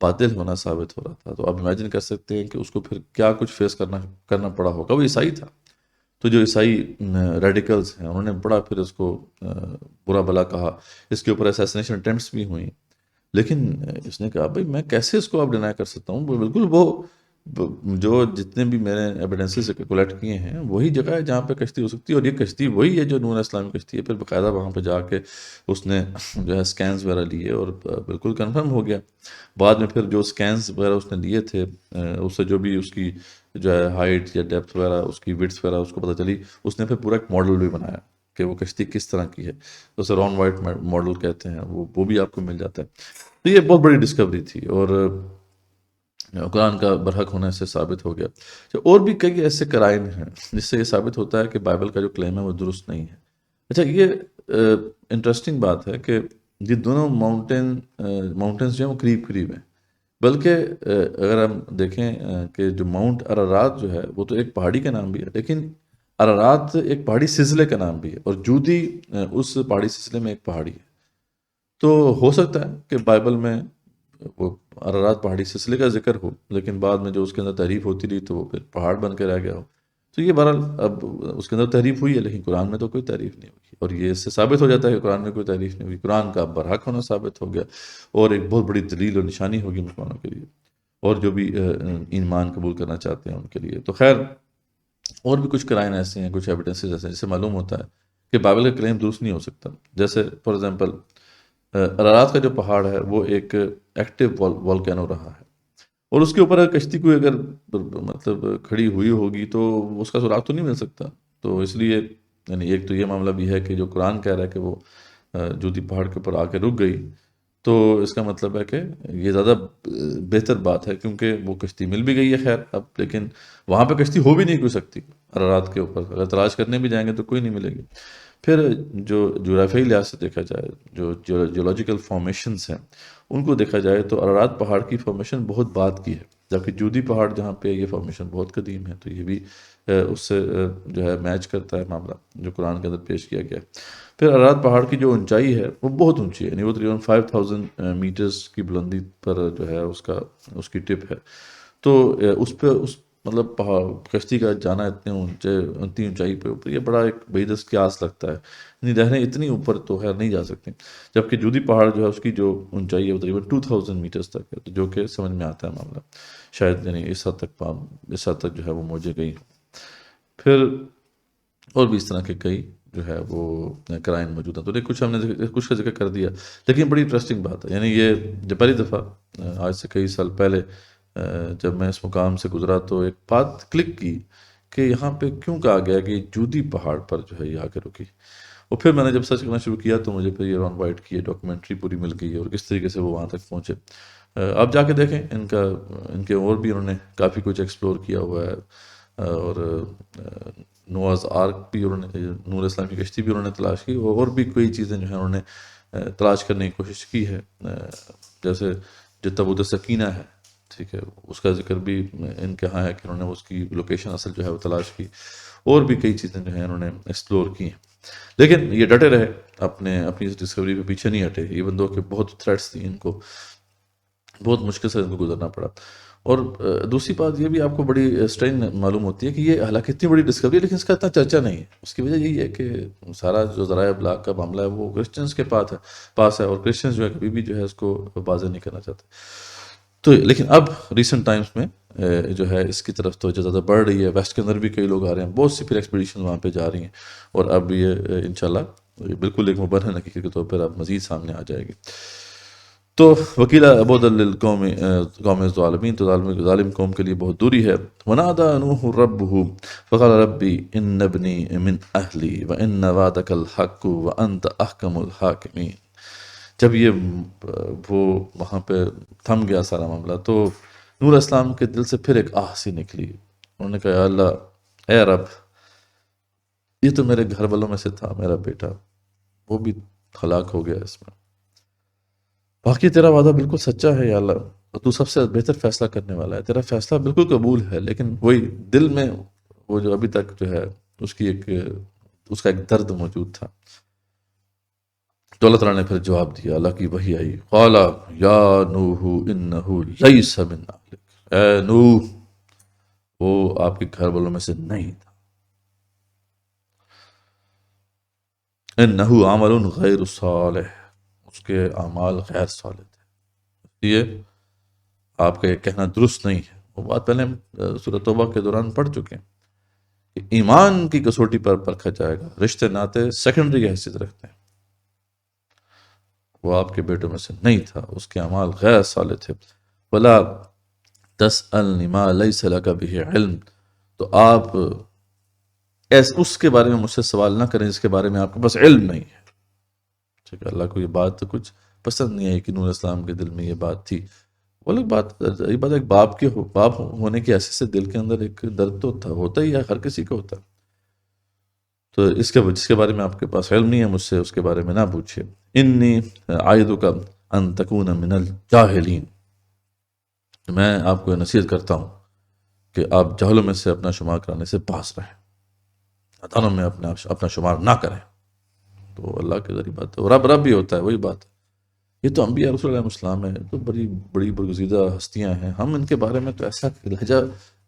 باطل ہونا ثابت ہو رہا تھا. تو آپ امیجن کر سکتے ہیں کہ اس کو پھر کیا کچھ فیس کرنا پڑا ہوگا. وہ عیسائی تھا، تو جو عیسائی ریڈیکلز ہیں انہوں نے بڑا پھر اس کو برا بلا کہا. اس کے اوپر اسیسنیشن اٹیمپٹس بھی ہوئیں، لیکن اس نے کہا بھائی میں کیسے اس کو اب ڈینائی کر سکتا ہوں، وہ بالکل وہ جو جتنے بھی میں نے ایویڈنسز کلیکٹ کیے ہیں وہی جگہ ہے جہاں پہ کشتی ہو سکتی ہے، اور یہ کشتی وہی ہے جو نوح علیہ السلام کی کشتی ہے. پھر باقاعدہ وہاں پہ جا کے اس نے جو ہے سکینز وغیرہ لیے اور بالکل کنفرم ہو گیا. بعد میں پھر جو سکینز وغیرہ اس نے لیے تھے، اس سے جو بھی اس کی جو ہے ہائٹ یا ڈیپتھ وغیرہ، اس کی وڈث وغیرہ اس کو پتہ چلی. اس نے پھر پورا ایک ماڈل بھی بنایا کہ وہ کشتی کس طرح کی ہے، اسے ران وائٹ ماڈل کہتے ہیں، وہ بھی آپ کو مل جاتا ہے. تو یہ بہت بڑی ڈسکوری تھی، اور قرآن کا برحق ہونے سے ثابت ہو گیا. اور بھی کئی ایسے کرائم ہیں جس سے یہ ثابت ہوتا ہے کہ بائبل کا جو کلیم ہے وہ درست نہیں ہے. اچھا، یہ انٹرسٹنگ بات ہے کہ یہ دونوں ماؤنٹینز جو ہیں وہ قریب قریب ہیں. بلکہ اگر ہم دیکھیں کہ جو ماؤنٹ ارارات جو ہے وہ تو ایک پہاڑی کا نام بھی ہے، لیکن ارارات ایک پہاڑی سلسلے کا نام بھی ہے، اور جودی اس پہاڑی سلسلے میں ایک پہاڑی ہے. تو ہو سکتا ہے کہ بائبل میں وہ ارارات پہاڑی سلسلے کا ذکر ہو، لیکن بعد میں جو اس کے اندر تحریف ہوتی رہی تو وہ پھر پہاڑ بن کے رہ گیا ہو. تو یہ بہرحال اب اس کے اندر تحریف ہوئی ہے، لیکن قرآن میں تو کوئی تحریف نہیں ہوئی، اور یہ اس سے ثابت ہو جاتا ہے کہ قرآن میں کوئی تحریف نہیں ہوئی. قرآن کا برحق ہونا ثابت ہو گیا، اور ایک بہت بڑی دلیل اور نشانی ہوگی مسلمانوں کے لیے اور جو بھی ایمان قبول کرنا چاہتے ہیں ان کے لیے. تو خیر، اور بھی کچھ کرائن ایسے ہیں، کچھ ایویڈنسز ایسے ہیں جس سے معلوم ہوتا ہے کہ بائبل کا کلیم درست نہیں ہو سکتا. جیسے فار ایگزامپل ارارات کا جو پہاڑ ہے وہ ایک ایکٹیو والکینو رہا ہے، اور اس کے اوپر اگر کشتی کوئی اگر مطلب کھڑی ہوئی ہوگی تو اس کا سراغ تو نہیں مل سکتا. تو اس لیے یعنی ایک تو یہ معاملہ بھی ہے کہ جو قرآن کہہ رہا ہے کہ وہ جودی پہاڑ کے اوپر آ کے رک گئی، تو اس کا مطلب ہے کہ یہ زیادہ بہتر بات ہے، کیونکہ وہ کشتی مل بھی گئی ہے خیر اب، لیکن وہاں پہ کشتی ہو بھی نہیں کوئی سکتی ارارات کے اوپر. اگر تلاش کرنے بھی جائیں گے تو کوئی نہیں ملے گی. پھر جو جغرافیائی لحاظ سے دیکھا جائے، جو جیولوجیکل فارمیشنز ہیں ان کو دیکھا جائے تو ارارات پہاڑ کی فارمیشن بہت بعد کی ہے، جبکہ جودی پہاڑ جہاں پہ یہ فارمیشن بہت قدیم ہے. تو یہ بھی اس سے جو ہے میچ کرتا ہے معاملہ جو قرآن کے اندر پیش کیا گیا ہے. پھر ارارات پہاڑ کی جو اونچائی ہے وہ بہت اونچی ہے، یعنی وہ تقریباً 5000 میٹرز کی بلندی پر جو ہے اس کی ٹپ ہے. تو اس پہ مطلب کشتی کا جانا اتنی اونچائی پہ اوپر، یہ بڑا ایک بعیدس قیاس لگتا ہے. یعنی لہریں اتنی اوپر تو خیر نہیں جا سکتی، جبکہ جودی پہاڑ جو ہے اس کی جو اونچائی ہے وہ تقریباً 2000 میٹرز تک ہے. تو جو کہ سمجھ میں آتا ہے معاملہ، شاید یعنی اس حد تک جو ہے وہ موجیں گئی ہوں. پھر اور بھی اس طرح کے کئی جو ہے وہ کرائن موجود ہیں. تو کچھ ہم نے کچھ کا ذکر کر دیا، لیکن بڑی انٹرسٹنگ بات ہے. یعنی یہ جب پہلی دفعہ آج سے کئی سال پہلے جب میں اس مقام سے گزرا تو ایک بات کلک کی کہ یہاں پہ کیوں کہا گیا کہ جودی پہاڑ پر جو ہے یہ آ کے رکی. اور پھر میں نے جب سرچ کرنا شروع کیا تو مجھے پھر یہ ران وائٹ کی ڈاکومنٹری پوری مل گئی اور کس طریقے سے وہ وہاں تک پہنچے. آپ جا کے دیکھیں ان کے اور بھی انہوں نے کافی کچھ ایکسپلور کیا ہوا ہے، اور نواز آرک بھی انہوں نے، نوح علیہ السلام کی کشتی بھی انہوں نے تلاش کی، اور بھی کئی چیزیں جو ہیں انہوں نے تلاش کرنے کی کوشش کی ہے. جیسے جو تابوت سکینہ ہے، ٹھیک ہے، اس کا ذکر بھی ان کے ہاں ہے کہ انہوں نے اس کی لوکیشن اصل جو ہے وہ تلاش کی، اور بھی کئی چیزیں جو ہیں انہوں نے ایکسپلور کی ہیں. لیکن یہ ڈٹے رہے اپنی اس ڈسکوری پہ، پیچھے نہیں ہٹے. ایون دو کہ بہت تھریٹس تھیں، ان کو بہت مشکل سے ان کو گزرنا پڑا. اور دوسری بات یہ بھی آپ کو بڑی اسٹرین معلوم ہوتی ہے کہ یہ حالانکہ اتنی بڑی ڈسکوری ہے لیکن اس کا اتنا چرچا نہیں ہے. اس کی وجہ یہی ہے کہ سارا جو ذرائع ابلاغ کا معاملہ ہے وہ کرسچنس کے پاس ہے، اور کرسچنس جو ہے کبھی بھی جو ہے اس کو واضح نہیں کرنا چاہتے. تو لیکن اب ریسنٹ ٹائمز میں جو ہے اس کی طرف توجہ زیادہ بڑھ رہی ہے. ویسٹ کے اندر بھی کئی لوگ آ رہے ہیں، بہت سی پھر ایکسپیڈیشن وہاں پہ جا رہی ہیں، اور اب یہ انشاءاللہ بالکل ایک مبرہن حقیقت کے طور پر اب مزید سامنے آ جائے گی. تو وکیلا ابود للقوم قوم الظالمین، تو ظالم قوم کے لیے بہت دوری ہے. ونادى نوح ربه فقال ربی ان ابنی من اہلی وان وعدک الحق وانت احکم الحاکمین. جب یہ وہ وہاں پہ تھم گیا سارا معاملہ تو نور علیہ السلام کے دل سے پھر ایک آہ سی نکلی. انہوں نے کہا یا اللہ، اے رب، یہ تو میرے گھر والوں میں سے تھا میرا بیٹا، وہ بھی ہلاک ہو گیا اس میں. باقی تیرا وعدہ بالکل سچا ہے یا اللہ، اور تو سب سے بہتر فیصلہ کرنے والا ہے، تیرا فیصلہ بالکل قبول ہے. لیکن وہی دل میں وہ جو ابھی تک جو ہے اس کا ایک درد موجود تھا. تو اللہ تعالیٰ نے پھر جواب دیا، اللہ کی وحی آئی، قال یا نوح انہ لیس من اہلک، اے نوح، وہ آپ کے گھر والوں میں سے نہیں تھا. انہ عمل غیر صالح، اس کے اعمال غیر صالح تھے، یہ آپ کا یہ کہنا درست نہیں ہے. وہ بات پہلے ہم سورۃ توبہ کے دوران پڑھ چکے ہیں کہ ایمان کی کسوٹی پر پرکھا جائے گا، رشتے ناطے سیکنڈری حیثیت رکھتے ہیں. وہ آپ کے بیٹوں میں سے نہیں تھا، اس کے اعمال غیر صالح تھے. ولا تسألنی ما لیس لک بہ علم، تو آپ اس کے بارے میں مجھ سے سوال نہ کریں جس کے بارے میں آپ کے پاس علم نہیں ہے. ٹھیک ہے، اللہ کو یہ بات تو کچھ پسند نہیں آئی کہ نور علیہ السلام کے دل میں یہ بات تھی. وہ الگ بات، یہ بات ایک باپ ہونے کی حیثیت سے دل کے اندر ایک درد تو ہوتا ہی ہے، ہر کسی کو ہوتا ہے. تو جس کے بارے میں آپ کے پاس علم نہیں ہے، مجھ سے اس کے بارے میں نہ پوچھیے. انی اعظک ان تکون من الجاہلین، میں آپ کو نصیحت کرتا ہوں کہ آپ جہلوں میں سے اپنا شمار کرانے سے باز رہیں، نادانوں میں اپنا شمار نہ کریں. تو اللہ کے ذریعے بات ہے، اور رب بھی ہوتا ہے، وہی بات ہے. یہ تو انبیاء رسول علیہ السلام ہیں، تو بڑی برگزیدہ ہستیاں ہیں، ہم ان کے بارے میں تو ایسا لہجہ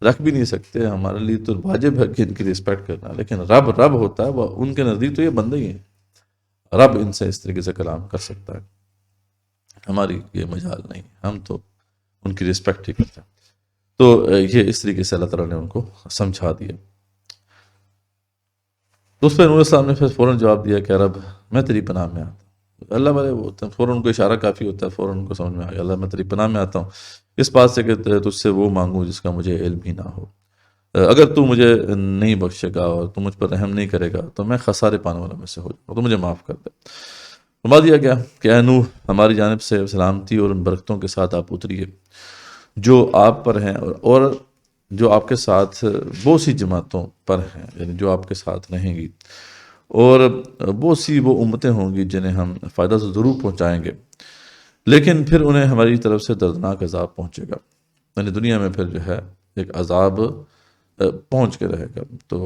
رکھ بھی نہیں سکتے. ہمارے لیے تو واجب ہے کہ ان کی رسپیکٹ کرنا، لیکن رب ہوتا ہے، وہ ان کے نزدیک تو یہ بندے ہی ہیں. رب ان سے اس طریقے سے کلام کر سکتا ہے، ہماری یہ مجال نہیں، ہم تو ان کی رسپیکٹ ہی کرتے ہیں. تو یہ اس طریقے سے اللہ تعالیٰ نے ان کو سمجھا دیا. تو اس پہ نور علیہ السلام نے پھر فوراً جواب دیا کہ رب، میں تیری پناہ میں آتا ہوں. اللہ والے وہ ہوتے ہیں، فوراً ان کو اشارہ کافی ہوتا ہے، فوراً ان کو سمجھ میں آ گیا، اللہ میں تیری پناہ میں آتا ہوں اس بات سے کہ تجھ سے وہ مانگوں جس کا مجھے علم ہی نہ ہو. اگر تو مجھے نہیں بخشے گا اور تو مجھ پر رحم نہیں کرے گا تو میں خسارے پانے والوں میں سے ہو جاؤں، تو مجھے معاف کر دے. فرما دیا گیا کہ اے نوح، ہماری جانب سے سلامتی اور ان برکتوں کے ساتھ آپ اتریے جو آپ پر ہیں اور جو آپ کے ساتھ بہت سی جماعتوں پر ہیں، یعنی جو آپ کے ساتھ رہیں گی، اور بہت سی وہ امتیں ہوں گی جنہیں ہم فائدہ تو ضرور پہنچائیں گے، لیکن پھر انہیں ہماری طرف سے دردناک عذاب پہنچے گا. یعنی دنیا میں پھر جو ہے ایک عذاب پہنچ کے رہے گا. تو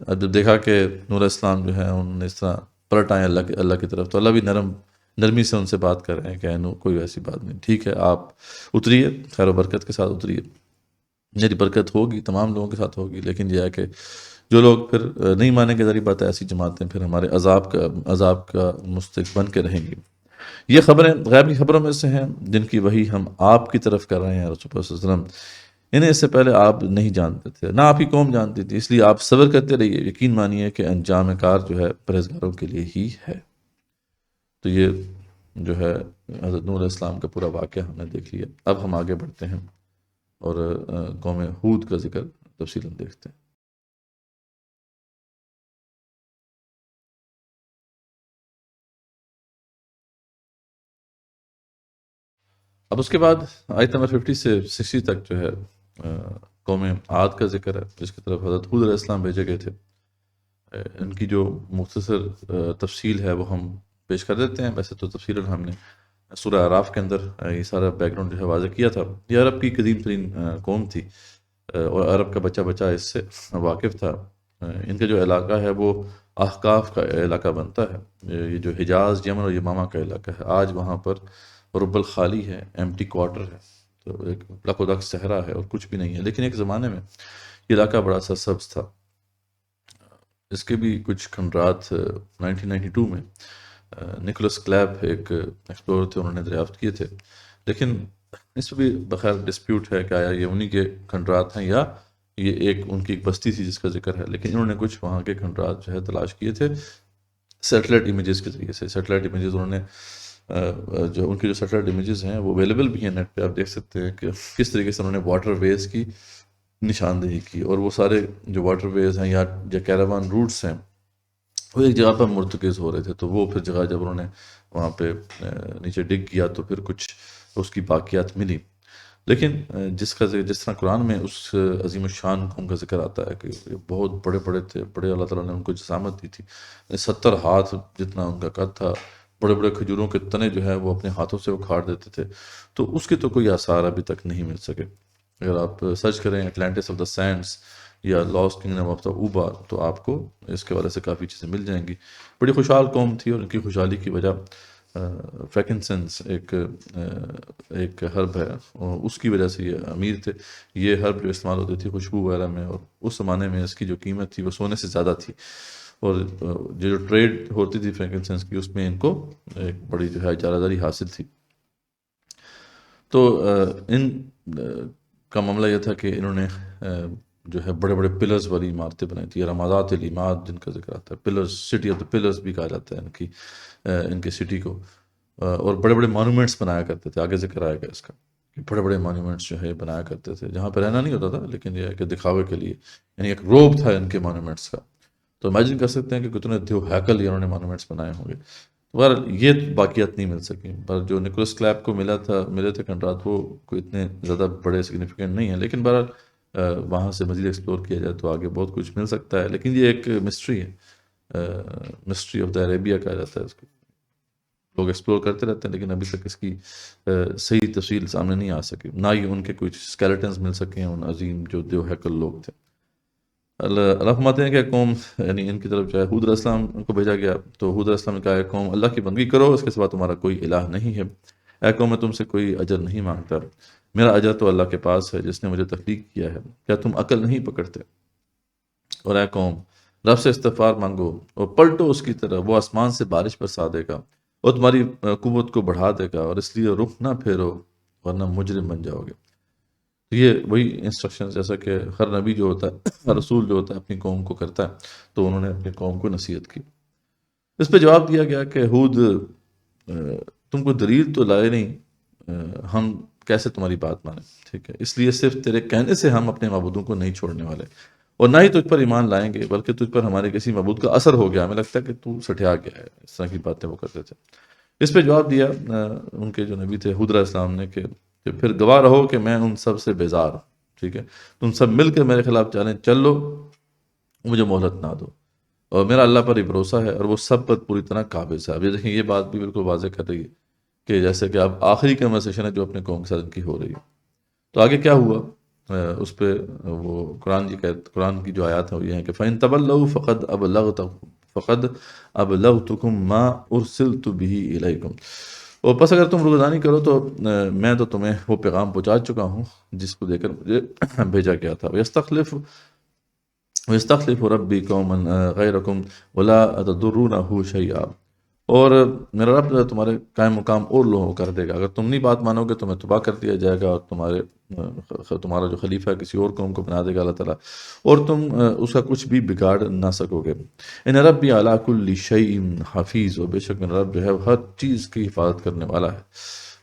جب دیکھا کہ نور علیہ السلام جو ہے انہوں نے اس طرح پلٹ آئے اللہ کی طرف، تو اللہ بھی نرمی سے ان سے بات کر رہے ہیں کہ نو کوئی ایسی بات نہیں، ٹھیک ہے، آپ اتریے، خیر و برکت کے ساتھ اتریے، میری برکت ہوگی، تمام لوگوں کے ساتھ ہوگی، لیکن یہ ہے کہ جو لوگ پھر نہیں مانیں گے، ذریعہ بات ہے، ایسی جماعتیں پھر ہمارے عذاب کا مستحق بن کے رہیں گی. یہ خبریں غیب کی خبروں میں سے ہیں جن کی وحی ہم آپ کی طرف کر رہے ہیں رسول اللہ صلی اللہ علیہ وسلم. انہیں اس سے پہلے آپ نہیں جانتے تھے، نہ آپ کی قوم جانتی تھی، اس لیے آپ صبر کرتے رہیے، یقین مانیے کہ انجام کار جو ہے پرہیزگاروں کے لیے ہی ہے. تو یہ جو ہے حضرت نوح علیہ السلام کا پورا واقعہ ہم نے دیکھ لیا. اب ہم آگے بڑھتے ہیں اور قوم ہود کا ذکر تفصیلاً دیکھتے ہیں. اب اس کے بعد آیت نمبر 50 سے 60 تک جو ہے قوم عاد کا ذکر ہے، جس کی طرف حضرت ہود علیہ السلام بھیجے گئے تھے. ان کی جو مختصر تفصیل ہے وہ ہم پیش کر دیتے ہیں. ویسے تو تفصیلاً ہم نے سورہ اعراف کے اندر یہ سارا بیک گراؤنڈ جو ہے واضح کیا تھا. یہ عرب کی قدیم ترین قوم تھی اور عرب کا بچہ اس سے واقف تھا. ان کا جو علاقہ ہے وہ احقاف کا علاقہ بنتا ہے. یہ جو حجاز، یمن اور یمامہ کا علاقہ ہے، آج وہاں پر رب الخالی ہے، ایمٹی کوارٹر ہے. تو ایک لک و دک صحرا ہے اور کچھ بھی نہیں ہے، لیکن ایک زمانے میں یہ علاقہ بڑا سا سبز تھا۔ اس کے بھی کچھ کھنڈرات 1992 میں نکولس کلیپ ایک ایکسپلورر تھے، انہوں نے دریافت کیے تھے، لیکن اس پہ بھی بخیر ڈسپیوٹ ہے کہ آیا یہ انہی کے کھنڈرات ہیں یا یہ ان کی ایک بستی تھی جس کا ذکر ہے، لیکن انہوں نے کچھ وہاں کے کھنڈرات جو ہے تلاش کیے تھے سیٹلائٹ امیجز کے ذریعے سے۔ سیٹلائٹ امیجز انہوں نے جو ان کی جو سیٹلائٹ امیجز ہیں وہ اویلیبل بھی ہیں نیٹ پہ، آپ دیکھ سکتے ہیں کہ کس طریقے سے انہوں نے واٹر ویز کی نشاندہی کی، اور وہ سارے جو واٹر ویز ہیں یا کیراوان روٹس ہیں وہ ایک جگہ پر مرتکز ہو رہے تھے، تو وہ پھر جگہ جب انہوں نے وہاں پہ نیچے ڈگ کیا تو پھر کچھ اس کی باقیات ملی، لیکن جس طرح قرآن میں اس عظیم الشان قوم کا ذکر آتا ہے کہ بہت بڑے بڑے تھے، بڑے اللہ تعالیٰ نے ان کو جسامت دی تھی، 70 ہاتھ جتنا ان کا قد تھا، بڑے بڑے کھجوروں کے تنے جو ہے وہ اپنے ہاتھوں سے اکھاڑ دیتے تھے، تو اس کے تو کوئی آثار ابھی تک نہیں مل سکے۔ اگر آپ سرچ کریں اٹلانٹس آف دا سینڈس یا لاسٹ کنگڈم آف دا اوبا تو آپ کو اس کے والے سے کافی چیزیں مل جائیں گی۔ بڑی خوشحال قوم تھی، اور ان کی خوشحالی کی وجہ فیکنسنس ایک ہرب ہے، اور اس کی وجہ سے یہ امیر تھے۔ یہ ہرب جو استعمال ہوتی تھی خوشبو وغیرہ میں، اور اس زمانے میں اس کی جو قیمت تھی وہ سونے سے زیادہ تھی، اور جو ٹریڈ ہوتی تھی فرینکنسنس کی اس میں ان کو ایک بڑی جو ہے اجارہ داری حاصل تھی۔ تو ان کا معاملہ یہ تھا کہ انہوں نے جو ہے بڑے بڑے پلرز والی عمارتیں بنائی تھی، رمادات العماد جن کا ذکر آتا ہے، pillars, city of the pillars بھی کہا جاتا ہے ان کی سٹی کو، اور بڑے بڑے مانومنٹس بنایا کرتے تھے۔ آگے ذکر آئے گا اس کا کہ بڑے بڑے مانومنٹس جو ہے بنایا کرتے تھے، جہاں پہ رہنا نہیں ہوتا تھا لیکن یہ ہے کہ دکھاوے کے لیے، یعنی ایک روب تھا ان کے مانومنٹس کا۔ تو امیجن کر سکتے ہیں کہ کتنے ہیکل انہوں نے مانومنٹس بنائے ہوں گے۔ بہرحال یہ باقیات نہیں مل سکی، پر جو نکولس کلیپ کو ملے تھے کھنڈرات وہ کوئی اتنے زیادہ بڑے سگنیفیکنٹ نہیں ہیں، لیکن بہرحال وہاں سے مزید ایکسپلور کیا جائے تو آگے بہت کچھ مل سکتا ہے، لیکن یہ ایک مسٹری ہے، مسٹری آف دا عربیہ کہا جاتا ہے اس کو۔ لوگ ایکسپلور کرتے رہتے ہیں لیکن ابھی تک اس کی صحیح تفصیل سامنے نہیں آ سکی، نہ ہی ان کے کچھ اسکیلیٹنز مل سکے ہیں ان عظیم جو ہیکل لوگ تھے۔ اللہ فرماتے ہیں کہ قوم، یعنی ان کی طرف جو ہے حود علیہ السلام کو بھیجا گیا، تو حود علیہ السلام نے کہا، قوم اللہ کی بندگی کرو، اس کے سوا تمہارا کوئی الہ نہیں ہے، اے قوم میں تم سے کوئی اجر نہیں مانگتا، میرا اجر تو اللہ کے پاس ہے جس نے مجھے تخلیق کیا ہے، کیا تم عقل نہیں پکڑتے؟ اور اے قوم رب سے استغفار مانگو اور پلٹو اس کی طرف، وہ آسمان سے بارش برسا دے گا اور تمہاری قوت کو بڑھا دے گا، اور اس لیے رخ نہ پھیرو ورنہ مجرم بن جاؤ گے۔ یہ وہی انسٹرکشن جیسا کہ ہر نبی جو ہوتا ہے، ہر رسول جو ہوتا ہے اپنی قوم کو کرتا ہے، تو انہوں نے اپنی قوم کو نصیحت کی۔ اس پہ جواب دیا گیا کہ ہود تم کو دلیل تو لائے نہیں، ہم کیسے تمہاری بات مانیں، ٹھیک ہے، اس لیے صرف تیرے کہنے سے ہم اپنے معبودوں کو نہیں چھوڑنے والے، اور نہ ہی تجھ پر ایمان لائیں گے، بلکہ تجھ پر ہمارے کسی معبود کا اثر ہو گیا، ہمیں لگتا ہے کہ تو سٹھیا گیا ہے، اس طرح کی باتیں وہ کرتے تھے۔ اس پہ جواب دیا ان کے جو نبی تھے حود علیہ السلام نے کہ پھر گواہ رہو کہ میں ان سب سے بیزار ہوں، ٹھیک ہے، تم سب مل کے میرے خلاف چل لو، مجھے مہلت نہ دو، اور میرا اللہ پر ہی بھروسہ ہے اور وہ سب پر پوری طرح قابض ہے۔ اب یہ دیکھیں، یہ بات بھی بالکل واضح کر رہی ہے کہ جیسے کہ اب آخری کنورسیشن ہے جو اپنے قوم کے ساتھ ان کی ہو رہی ہے۔ تو آگے کیا ہوا اس پہ وہ قرآن کی جو آیات ہیں وہ یہ ہیں کہ فَإِن تَوَلَّوْا فَقَدْ أَبْلَغْتُكُمْ مَا أُرْسِلْتُ بِهِ إِلَيْكُمْ، اور پس اگر تم روگردانی کرو تو میں تو تمہیں وہ پیغام پہنچا چکا ہوں جس کو دے کر مجھے بھیجا گیا تھا۔ وَيَسْتَخْلِفُ رَبِّي قَوْمًا غَيْرَكُمْ وَلَا تَضُرُّونَهُ شَيْئًا، اور میرا رب تمہارے قائم مقام اور لوگوں کر دے گا، اگر تم نہیں بات مانو گے تمہیں تباہ کر دیا جائے گا، اور تمہارا جو خلیفہ ہے کسی اور قوم کو بنا دے گا اللہ تعالیٰ، اور تم اس کا کچھ بھی بگاڑ نہ سکو گے۔ ان ربی علی کل شیء حفیظ، اور بے شک میرا رب جو ہے وہ ہر چیز کی حفاظت کرنے والا ہے۔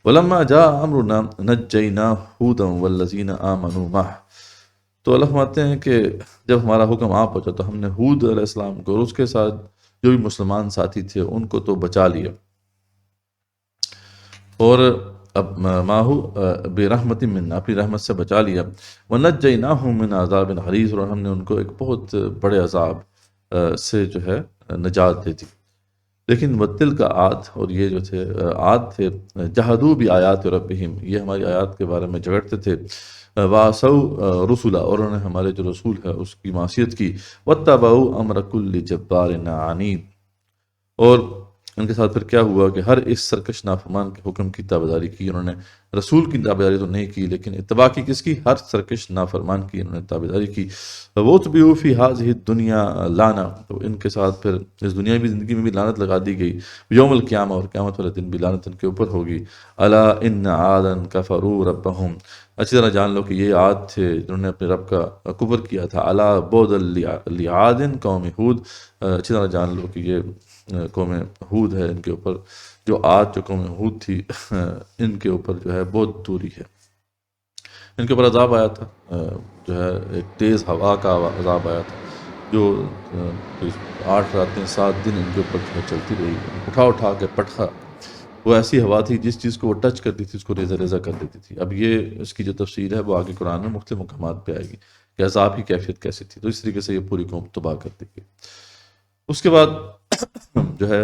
ولما جاء امرنا نجینا ہودا والذین آمنوا معه، تو اللہ فرماتے ہیں کہ جب ہمارا حکم آ پہنچا تو ہم نے ہود علیہ السلام کو اور اس کے ساتھ جو بھی مسلمان ساتھی تھے ان کو تو بچا لیا، اور اب ماہو برحمت منا، اپنی رحمت سے بچا لیا، وَنَجَّيْنَاهُم مِّنْ عَذَابٍ غَلِيظٍ، اور ہم نے ان کو ایک بہت بڑے عذاب سے جو ہے نجات دے دی۔ لیکن وَتِلْكَ عاد، اور یہ جو تھے عاد تھے، جَحَدُوا بِآیَاتِ رَبِّهِمْ، یہ ہماری آیات کے بارے میں جھگڑتے تھے، وَعَصَوْا رُسُلَ، اور انہوں نے ہمارے جو رسول ہے اس کی معصیت کی، وَاتَّبَعُوا أَمْرَ كُلِّ جَبَّارٍ عَنِيدٍ، اور ان کے ساتھ پھر کیا ہوا کہ ہر اس سرکش نافرمان کے حکم کی تابعداری کی انہوں نے، رسول کی تابعداری تو نہیں کی لیکن اتباع کی کس کی؟ ہر سرکش نافرمان کی انہوں نے تابعداری کی. وہ تبیو فی ہذہ دنیا لانا، تو ان کے ساتھ پھر اس دنیاوی زندگی میں بھی لعنت لگا دی گئی. یوم القیامہ، اور قیامت والے دن بھی لعنت ان کے اوپر ہوگی. الا ان عادا کفروا ربہم، اچھی طرح جان لو کہ یہ عاد تھے جنہوں نے اپنے رب کا کفر کیا تھا. الا بعدا لعاد قوم ہود، اچھی طرح جان لو کہ یہ قوم ہود ہے، ان کے اوپر جو عاد جو قوم ہود تھی ان کے اوپر جو ہے بہت دوری ہے. ان کے اوپر عذاب آیا تھا، جو ہے ایک تیز ہوا کا عذاب آیا تھا جو 8 راتیں 7 دن ان کے اوپر جو ہے چلتی رہی، اٹھا کے پٹخا. وہ ایسی ہوا تھی جس چیز کو وہ ٹچ کرتی تھی اس کو ریزہ ریزہ کر دیتی تھی. اب یہ اس کی جو تفسیر ہے وہ آگے قرآن میں مختلف مقامات پہ آئے گی کہ عذاب کی کیفیت کیسی تھی. تو اس طریقے سے یہ پوری قوم تباہ کر دی گئی. اس کے بعد جو ہے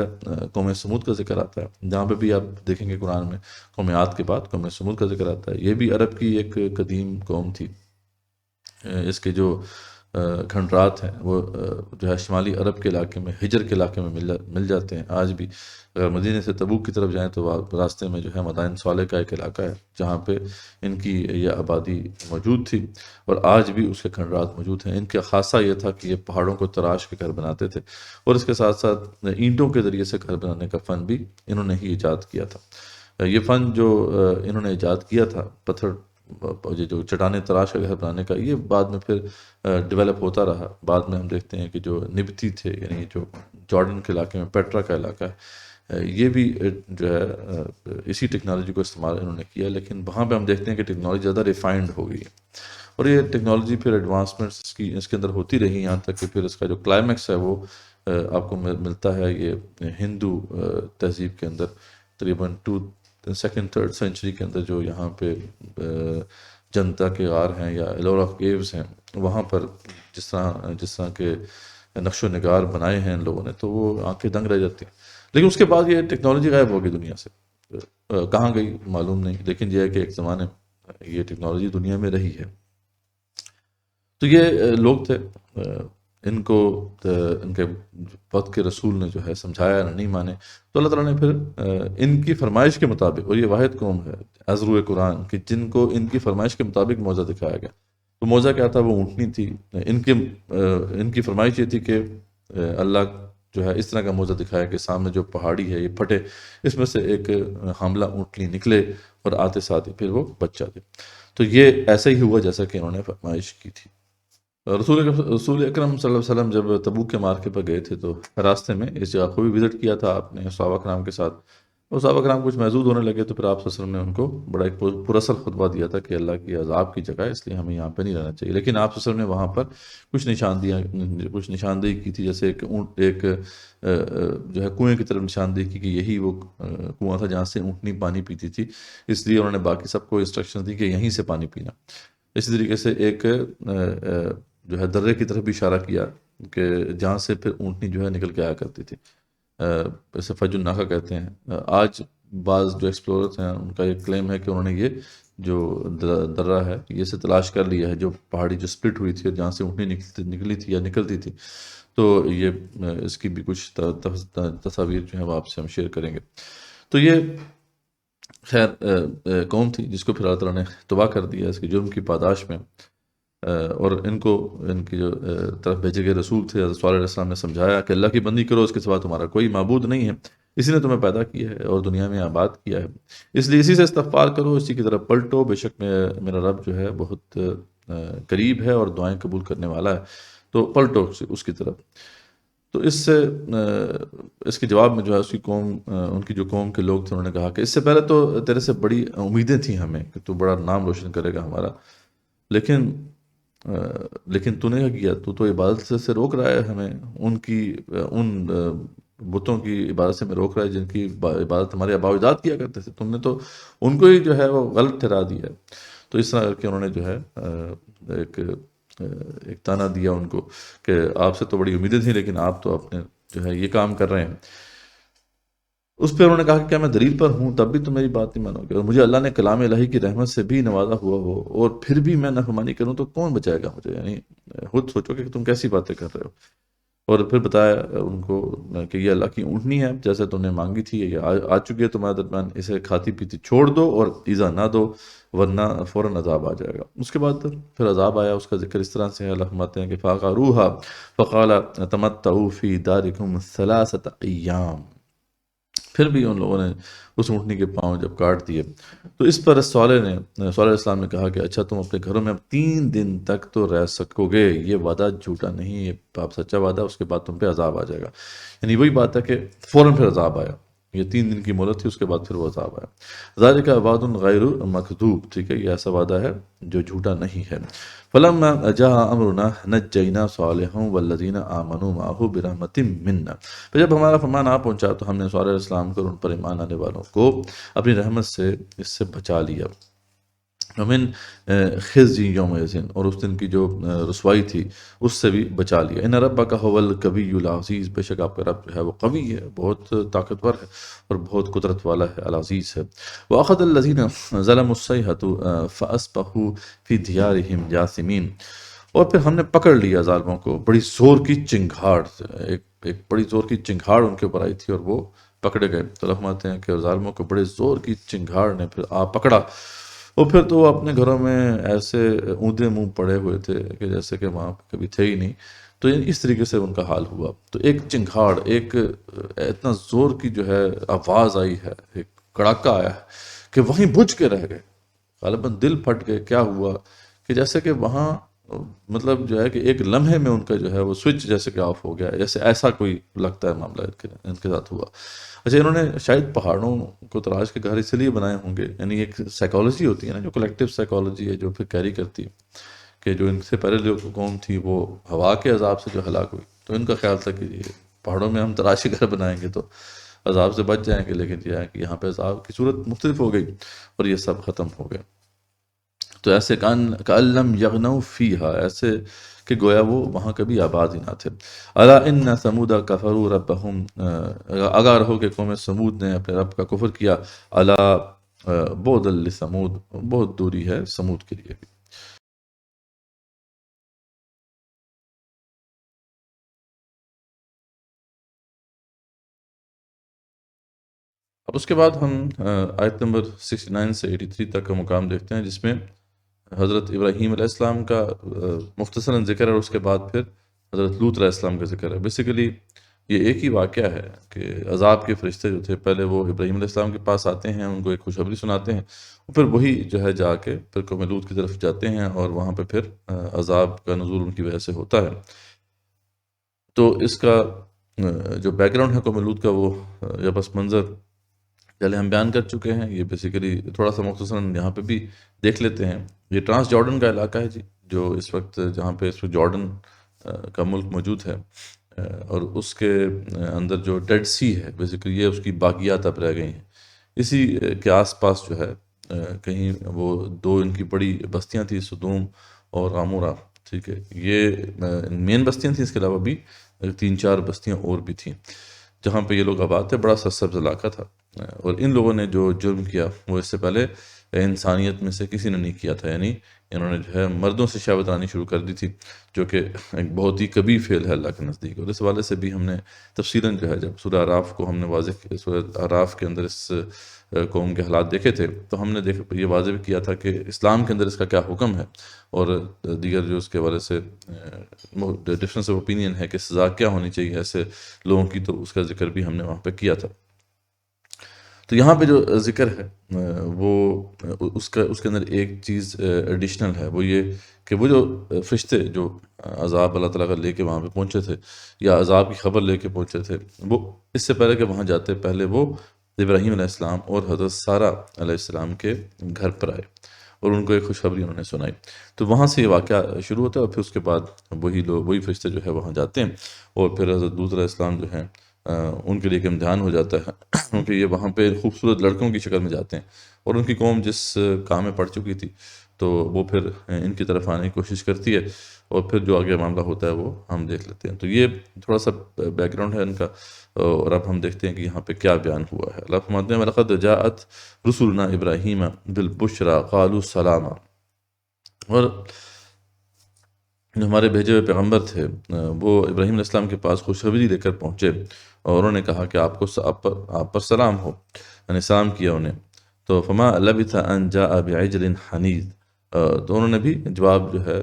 قوم سمود کا ذکر آتا ہے، جہاں پہ بھی آپ دیکھیں گے قرآن میں قوم عاد کے بعد قوم سمود کا ذکر آتا ہے. یہ بھی عرب کی ایک قدیم قوم تھی. اس کے جو کھنڈرات ہیں وہ جو ہے شمالی عرب کے علاقے میں، ہجر کے علاقے میں مل جاتے ہیں. آج بھی اگر مدینے سے تبوک کی طرف جائیں تو راستے میں جو ہے مدائن صالح کا ایک علاقہ ہے جہاں پہ ان کی یہ آبادی موجود تھی، اور آج بھی اس کے کھنڈرات موجود ہیں. ان کا خاصہ یہ تھا کہ یہ پہاڑوں کو تراش کے گھر بناتے تھے، اور اس کے ساتھ ساتھ اینٹوں کے ذریعے سے گھر بنانے کا فن بھی انہوں نے ہی ایجاد کیا تھا. یہ فن جو انہوں نے ایجاد کیا تھا، پتھر جو چٹانیں تراش کا گھر بنانے کا، یہ بعد میں پھر ڈیولپ ہوتا رہا. بعد میں ہم دیکھتے ہیں کہ جو نبتی تھے، یعنی جو جارڈن کے علاقے میں پیٹرا کا علاقہ ہے، یہ بھی جو ہے اسی ٹیکنالوجی کو استعمال انہوں نے کیا، لیکن وہاں پہ ہم دیکھتے ہیں کہ ٹیکنالوجی زیادہ ریفائنڈ ہو گئی ہے، اور یہ ٹیکنالوجی پھر ایڈوانسمنٹس کی اس کے اندر ہوتی رہی یہاں تک کہ پھر اس کا جو کلائمیکس ہے وہ آپ کو ملتا ہے یہ ہندو تہذیب کے اندر تقریباً 2nd 3rd سینچری کے اندر، جو یہاں پہ جنتا کے غار ہیں یا ایلورا کیوز ہیں، وہاں پر جس طرح کے نقش و نگار بنائے ہیں ان لوگوں نے، تو وہ آنکھیں دنگ رہ جاتی ہیں. لیکن اس کے بعد یہ ٹیکنالوجی غائب ہو گئی دنیا سے، کہاں گئی معلوم نہیں، لیکن یہ ہے کہ ایک زمانے میں یہ ٹیکنالوجی دنیا میں رہی ہے. تو یہ لوگ تھے، ان کو ان کے وقت کے رسول نے جو ہے سمجھایا، نہیں مانے، تو اللہ تعالیٰ نے پھر ان کی فرمائش کے مطابق، اور یہ واحد قوم ہے ازرو قرآن کہ جن کو ان کی فرمائش کے مطابق موعظہ دکھایا گیا. تو موعظہ کیا تھا؟ وہ اونٹنی تھی. ان کی فرمائش یہ تھی کہ اللہ جو ہے اس طرح کا موعظہ دکھایا کہ سامنے جو پہاڑی ہے یہ پھٹے، اس میں سے ایک حاملہ اونٹنی نکلے اور آتے ساتھ ہی پھر وہ بچہ دے. تو یہ ایسا ہی ہوا جیسا کہ انہوں نے فرمائش کی تھی. رسول اکرم صلی اللہ علیہ وسلم جب تبوک کے مارکے پر گئے تھے تو راستے میں اس جگہ کو بھی وزٹ کیا تھا آپ نے صحابہ کرام کے ساتھ. اور صحابہ کرام کچھ محظوظ ہونے لگے تو پھر آپ صلی اللہ علیہ وسلم نے ان کو بڑا ایک پراثر خطبہ دیا تھا کہ اللہ کی عذاب کی جگہ ہے، اس لیے ہمیں یہاں پہ نہیں رہنا چاہیے. لیکن آپ صلی اللہ علیہ وسلم نے وہاں پر کچھ نشاندہی کی تھی، جیسے ایک جو ہے کنویں کی طرف نشاندہی کی کہ یہی وہ کنواں تھا جہاں سے اونٹنی پانی پیتی تھی، اس لیے انہوں نے باقی سب کو انسٹرکشن دی کہ یہیں سے پانی پینا. اسی طریقے سے ایک جو ہے درے کی طرف بھی اشارہ کیا کہ جہاں سے پھر اونٹنی جو ہے نکل کے آیا کرتی تھی، اسے فج الناقہ کہتے ہیں. آج بعض جو ایکسپلوررز ہیں ان کا یہ کلیم ہے کہ انہوں نے یہ جو درہ ہے یہ سے تلاش کر لیا ہے، جو پہاڑی جو سپلٹ ہوئی تھی اور جہاں سے اونٹنی نکلی تھی یا نکلتی تھی. تو یہ اس کی بھی کچھ تصاویر جو ہیں وہ آپ سے ہم شیئر کریں گے. تو یہ خیر قوم تھی جس کو پھر اللہ تعالیٰ نے تباہ کر دیا اس کے جرم کی پاداش میں. اور ان کو ان کی جو طرف بھیجے گئے رسول تھے حضرت صالح علیہ السلام نے سمجھایا کہ اللہ کی بندی کرو، اس کے سوا تمہارا کوئی معبود نہیں ہے، اسی نے تمہیں پیدا کیا ہے اور دنیا میں آباد کیا ہے، اس لیے اسی سے استغفار کرو، اسی کی طرف پلٹو، بے شک میرا رب جو ہے بہت قریب ہے اور دعائیں قبول کرنے والا ہے، تو پلٹو اس کی طرف. تو اس کے جواب میں جو ہے اس کی قوم، ان کی جو قوم کے لوگ تھے، انہوں نے کہا کہ اس سے پہلے تو تیرے سے بڑی امیدیں تھیں ہمیں کہ تو بڑا نام روشن کرے گا ہمارا، لیکن تو نے کیا، تو عبادت سے روک رہا ہے ہمیں، ان بتوں کی عبادت سے میں روک رہا ہے جن کی عبادت ہمارے آباء و اجداد کیا کرتے تھے، تم نے تو ان کو ہی جو ہے وہ غلط ٹھہرا دیا. تو اس طرح کہ انہوں نے جو ہے ایک تانا دیا ان کو کہ آپ سے تو بڑی امیدیں تھیں لیکن آپ تو اپنے جو ہے یہ کام کر رہے ہیں. اس پہ انہوں نے کہا کہ کیا میں دلیل پر ہوں تب بھی تم میری بات نہیں مانو گے، اور مجھے اللہ نے کلام الہی کی رحمت سے بھی نوازا ہوا ہو اور پھر بھی میں نافرمانی کروں تو کون بچائے گا مجھے؟ یعنی خود سوچو کہ تم کیسی باتیں کر رہے ہو. اور پھر بتایا ان کو کہ یہ اللہ کی اونٹنی ہے، جیسے تم نے مانگی تھی، یہ آ چکی ہے تمہارے درمیان، اسے کھاتی پیتی چھوڑ دو اور ایذا نہ دو ورنہ فوراً عذاب آ جائے گا۔ اس کے بعد پھر عذاب آیا، اس کا ذکر اس طرح سے ہے، اللہ فرماتے ہیں کہ فَعَقَرُوهَا فَقَالَ تَمَتَّعُوا فِي دَارِكُمْ ثَلَاثَةَ أَيَّامٍ۔ پھر بھی ان لوگوں نے اس اونٹنی کے پاؤں جب کاٹ دیے تو اس پر صالح علیہ السلام نے کہا کہ اچھا تم اپنے گھروں میں اب 3 دن تک تو رہ سکو گے، یہ وعدہ جھوٹا نہیں، یہ آپ سچا وعدہ، اس کے بعد تم پہ عذاب آ جائے گا۔ یعنی وہی بات ہے کہ فوراً پھر عذاب آیا، یہ 3 دن کی مہلت تھی، اس کے بعد پھر وہ عذاب آیا۔ ذالک وعد غیر مکذوب، ٹھیک ہے، یہ ایسا وعدہ ہے جو جھوٹا نہیں ہے۔ فلما جاء امرنا نجینا صالحا والذین آمنوا معه برحمت منا، پھر جب ہمارا فرمان آ پہنچا تو ہم نے صالح علیہ السلام کو اور ان پر ایمان آنے والوں کو اپنی رحمت سے اس سے بچا لیا۔ ومن خزي یومئذ، اور اس دن کی جو رسوائی تھی اس سے بھی بچا لیا۔ ان ربک هو القوی العزیز، بے شک آپ کا رب جو ہے وہ قوی ہے، بہت طاقتور ہے اور بہت قدرت والا ہے، العزیز ہے۔ واخذ الذین ظلموا الصیحة فاصبحوا فی دیارہم جاثمین، اور پھر ہم نے پکڑ لیا ظالموں کو بڑی زور کی چنگھاڑ سے، ایک بڑی زور کی چنگھاڑ ان کے اوپر آئی تھی اور وہ پکڑے گئے۔ تو اللہ فرماتے ہیں کہ ظالموں کو بڑے زور کی چنگھاڑ نے پھر آ پکڑا، اور پھر تو وہ اپنے گھروں میں ایسے اوندے منہ پڑے ہوئے تھے کہ جیسے کہ وہاں پہ کبھی تھے ہی نہیں۔ تو اس طریقے سے ان کا حال ہوا۔ تو ایک چنگھاڑ، ایک اتنا زور کی جو ہے آواز آئی ہے، ایک کڑاکا آیا ہے کہ وہیں بجھ کے رہ گئے، غالباً دل پھٹ گئے۔ کیا ہوا کہ جیسے کہ وہاں مطلب جو ہے کہ ایک لمحے میں ان کا جو ہے وہ سوئچ جیسے کہ آف ہو گیا، جیسے ایسا کوئی لگتا ہے معاملہ ان کے ساتھ ہوا۔ اچھا، انہوں نے شاید پہاڑوں کو تراش کے گھر اس لیے بنائے ہوں گے، یعنی ایک سائیکالوجی ہوتی ہے نا، جو کلیکٹیو سائیکالوجی ہے جو پھر کیری کرتی ہے کہ جو ان سے پہلے جو قوم تھی وہ ہوا کے عذاب سے جو ہلاک ہوئی، تو ان کا خیال تھا کہ یہ پہاڑوں میں ہم تراشی گھر بنائیں گے تو عذاب سے بچ جائیں گے، لیکن یہ ہے کہ یہاں پہ عذاب کی صورت مختلف ہو گئی اور یہ سب ختم ہو گئے۔ تو ایسے کَأَلَّمْ يَغْنَوْا فِيهَا، ایسے کہ گویا وہ وہاں کبھی آباد ہی نہ تھے۔ اَلَا إِنَّ ثَمُودَ كَفَرُوا رَبَّهُمْ، آگاہ رہو کہ قوم سمود نے اپنے رب کا کفر کیا۔ اَلَا بُعْدًا لِثَمُود، بہت دوری ہے سمود کے لیے بھی۔ اب اس کے بعد ہم آیت نمبر 69 سے 83 تک کا مقام دیکھتے ہیں، جس میں حضرت ابراہیم علیہ السلام کا مختصراً ذکر ہے، اور اس کے بعد پھر حضرت لوط علیہ السلام کا ذکر ہے۔ بیسیکلی یہ ایک ہی واقعہ ہے کہ عذاب کے فرشتے جو تھے پہلے وہ ابراہیم علیہ السلام کے پاس آتے ہیں، ان کو ایک خوشخبری سناتے ہیں، اور پھر وہی جو ہے جا کے پھر قوم لوط کی طرف جاتے ہیں، اور وہاں پہ پھر عذاب کا نزول ان کی وجہ سے ہوتا ہے۔ تو اس کا جو بیک گراؤنڈ ہے قوم لوط کا، وہ یا پس منظر پہلے ہم بیان کر چکے ہیں، یہ بیسیکلی تھوڑا سا مختصراً یہاں پہ بھی دیکھ لیتے ہیں۔ یہ ٹرانس جارڈن کا علاقہ ہے جی، جو اس وقت جہاں پہ اس وقت جارڈن کا ملک موجود ہے، اور اس کے اندر جو ڈیڈ سی ہے، بیسیکلی یہ اس کی باقیات اب رہ گئی ہیں۔ اسی کے آس پاس جو ہے کہیں وہ دو ان کی بڑی بستیاں تھیں، سدوم اور عمورہ، ٹھیک ہے، یہ مین بستیاں تھیں، اس کے علاوہ بھی 3-4 بستیاں اور بھی تھیں جہاں پہ یہ لوگ آباد تھے۔ بڑا سرسبز علاقہ تھا، اور ان لوگوں نے جو جرم کیا وہ اس سے پہلے انسانیت میں سے کسی نے نہیں کیا تھا، یعنی انہوں نے جو ہے مردوں سے شہوت آنی شروع کر دی تھی، جو کہ ایک بہت ہی کبھی فعل ہے اللہ کے نزدیک۔ اور اس حوالے سے بھی ہم نے تفصیلاً جو ہے جب سورہ اعراف کو ہم نے سورہ اعراف کے اندر اس قوم کے حالات دیکھے تھے، تو ہم نے یہ واضح بھی کیا تھا کہ اسلام کے اندر اس کا کیا حکم ہے، اور دیگر جو اس کے حوالے سے ڈفرینس آف اوپینین ہے کہ سزا کیا ہونی چاہیے ایسے لوگوں کی، تو اس کا ذکر بھی ہم نے وہاں پہ کیا تھا۔ تو یہاں پہ جو ذکر ہے وہ اس کے اندر ایک چیز ایڈیشنل ہے، وہ یہ کہ وہ جو فرشتے جو عذاب اللہ تعالیٰ کا لے کے وہاں پہ پہنچے تھے، یا عذاب کی خبر لے کے پہنچے تھے، وہ اس سے پہلے کہ وہاں جاتے پہلے وہ ابراہیم علیہ السلام اور حضرت سارہ علیہ السلام کے گھر پر آئے، اور ان کو ایک خوشخبری انہوں نے سنائی۔ تو وہاں سے یہ واقعہ شروع ہوتا ہے، اور پھر اس کے بعد وہی فرشتے جو ہے وہاں جاتے ہیں، اور پھر حضرت لوط علیہ السلام جو ہیں ان کے لیے ایک امتحان ہو جاتا ہے، کیونکہ یہ وہاں پہ خوبصورت لڑکوں کی شکل میں جاتے ہیں، اور ان کی قوم جس کام میں پڑ چکی تھی تو وہ پھر ان کی طرف آنے کی کوشش کرتی ہے، اور پھر جو آگے معاملہ ہوتا ہے وہ ہم دیکھ لیتے ہیں۔ تو یہ تھوڑا سا بیک گراؤنڈ ہے ان کا، اور اب ہم دیکھتے ہیں کہ یہاں پہ کیا بیان ہوا ہے۔ اللہ فرماتے ہیں وَلَقَدْ جَاءَتْ رُسُلُنَا إِبْرَاهِيمَ بِالْبُشْرَىٰ قَالُوا سَلَامًا، اور جو ہمارے بھیجے ہوئے پیغمبر تھے وہ ابراہیم علیہ السلام کے پاس خوشخبری لے کر پہنچے اور انہوں نے کہا کہ آپ پر سلام ہو، یعنی سلام کیا انہیں. تو فما لبث ان جاء بعجل حنیذ، تو انہوں نے بھی جواب جو ہے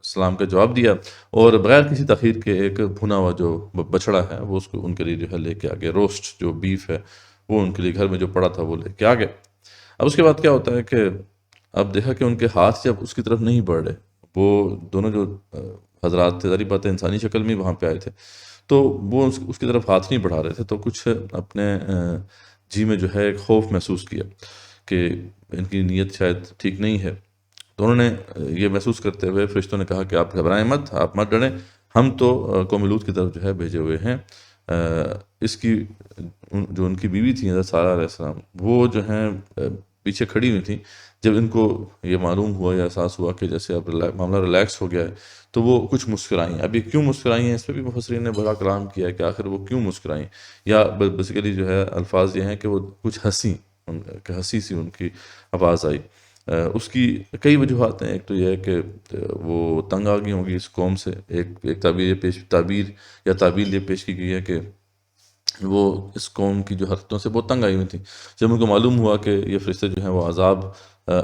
سلام کا جواب دیا اور بغیر کسی تاخیر کے ایک بھنا ہوا جو بچڑا ہے وہ اس کو ان کے لیے جو ہے لے کے آ گئے. روسٹ جو بیف ہے وہ ان کے لیے گھر میں جو پڑا تھا وہ لے کے آ گئے. اب اس کے بعد کیا ہوتا ہے کہ اب دیکھا کہ ان کے ہاتھ جب اس کی طرف نہیں بڑھ رہے، وہ دونوں جو حضرات تھے، ظاہری بات ہے انسانی شکل میں وہاں پہ آئے تھے، تو وہ اس کی طرف ہاتھ نہیں بڑھا رہے تھے، تو کچھ اپنے جی میں جو ہے ایک خوف محسوس کیا کہ ان کی نیت شاید ٹھیک نہیں ہے. تو انہوں نے یہ محسوس کرتے ہوئے فرشتوں نے کہا کہ آپ گھبرائیں مت، آپ مت ڈریں، ہم تو قوم لوط کی طرف جو ہے بھیجے ہوئے ہیں. اس کی جو ان کی بیوی تھی حضرت سارہ علیہ السلام، وہ جو ہیں پیچھے کھڑی ہوئی تھیں. جب ان کو یہ معلوم ہوا یا احساس ہوا کہ جیسے اب معاملہ ریلیکس ہو گیا ہے تو وہ کچھ مسکرائیں. اب یہ کیوں مسکرائی ہیں اس پہ بھی مفسرین نے بڑا کلام کیا ہے کہ آخر وہ کیوں مسکرائیں، یا بیسیکلی جو ہے الفاظ یہ ہیں کہ وہ کچھ ہنسی سی ان کی آواز آئی. اس کی کئی وجوہات ہیں. ایک تو یہ ہے کہ وہ تنگ آ گئی ہوں گی اس قوم سے. ایک تعبیر یہ پیش کی گئی ہے کہ وہ اس قوم کی جو حرکتوں سے بہت تنگ آئی ہوئی تھی. جب ان کو معلوم ہوا کہ یہ فرشتے جو ہیں وہ عذاب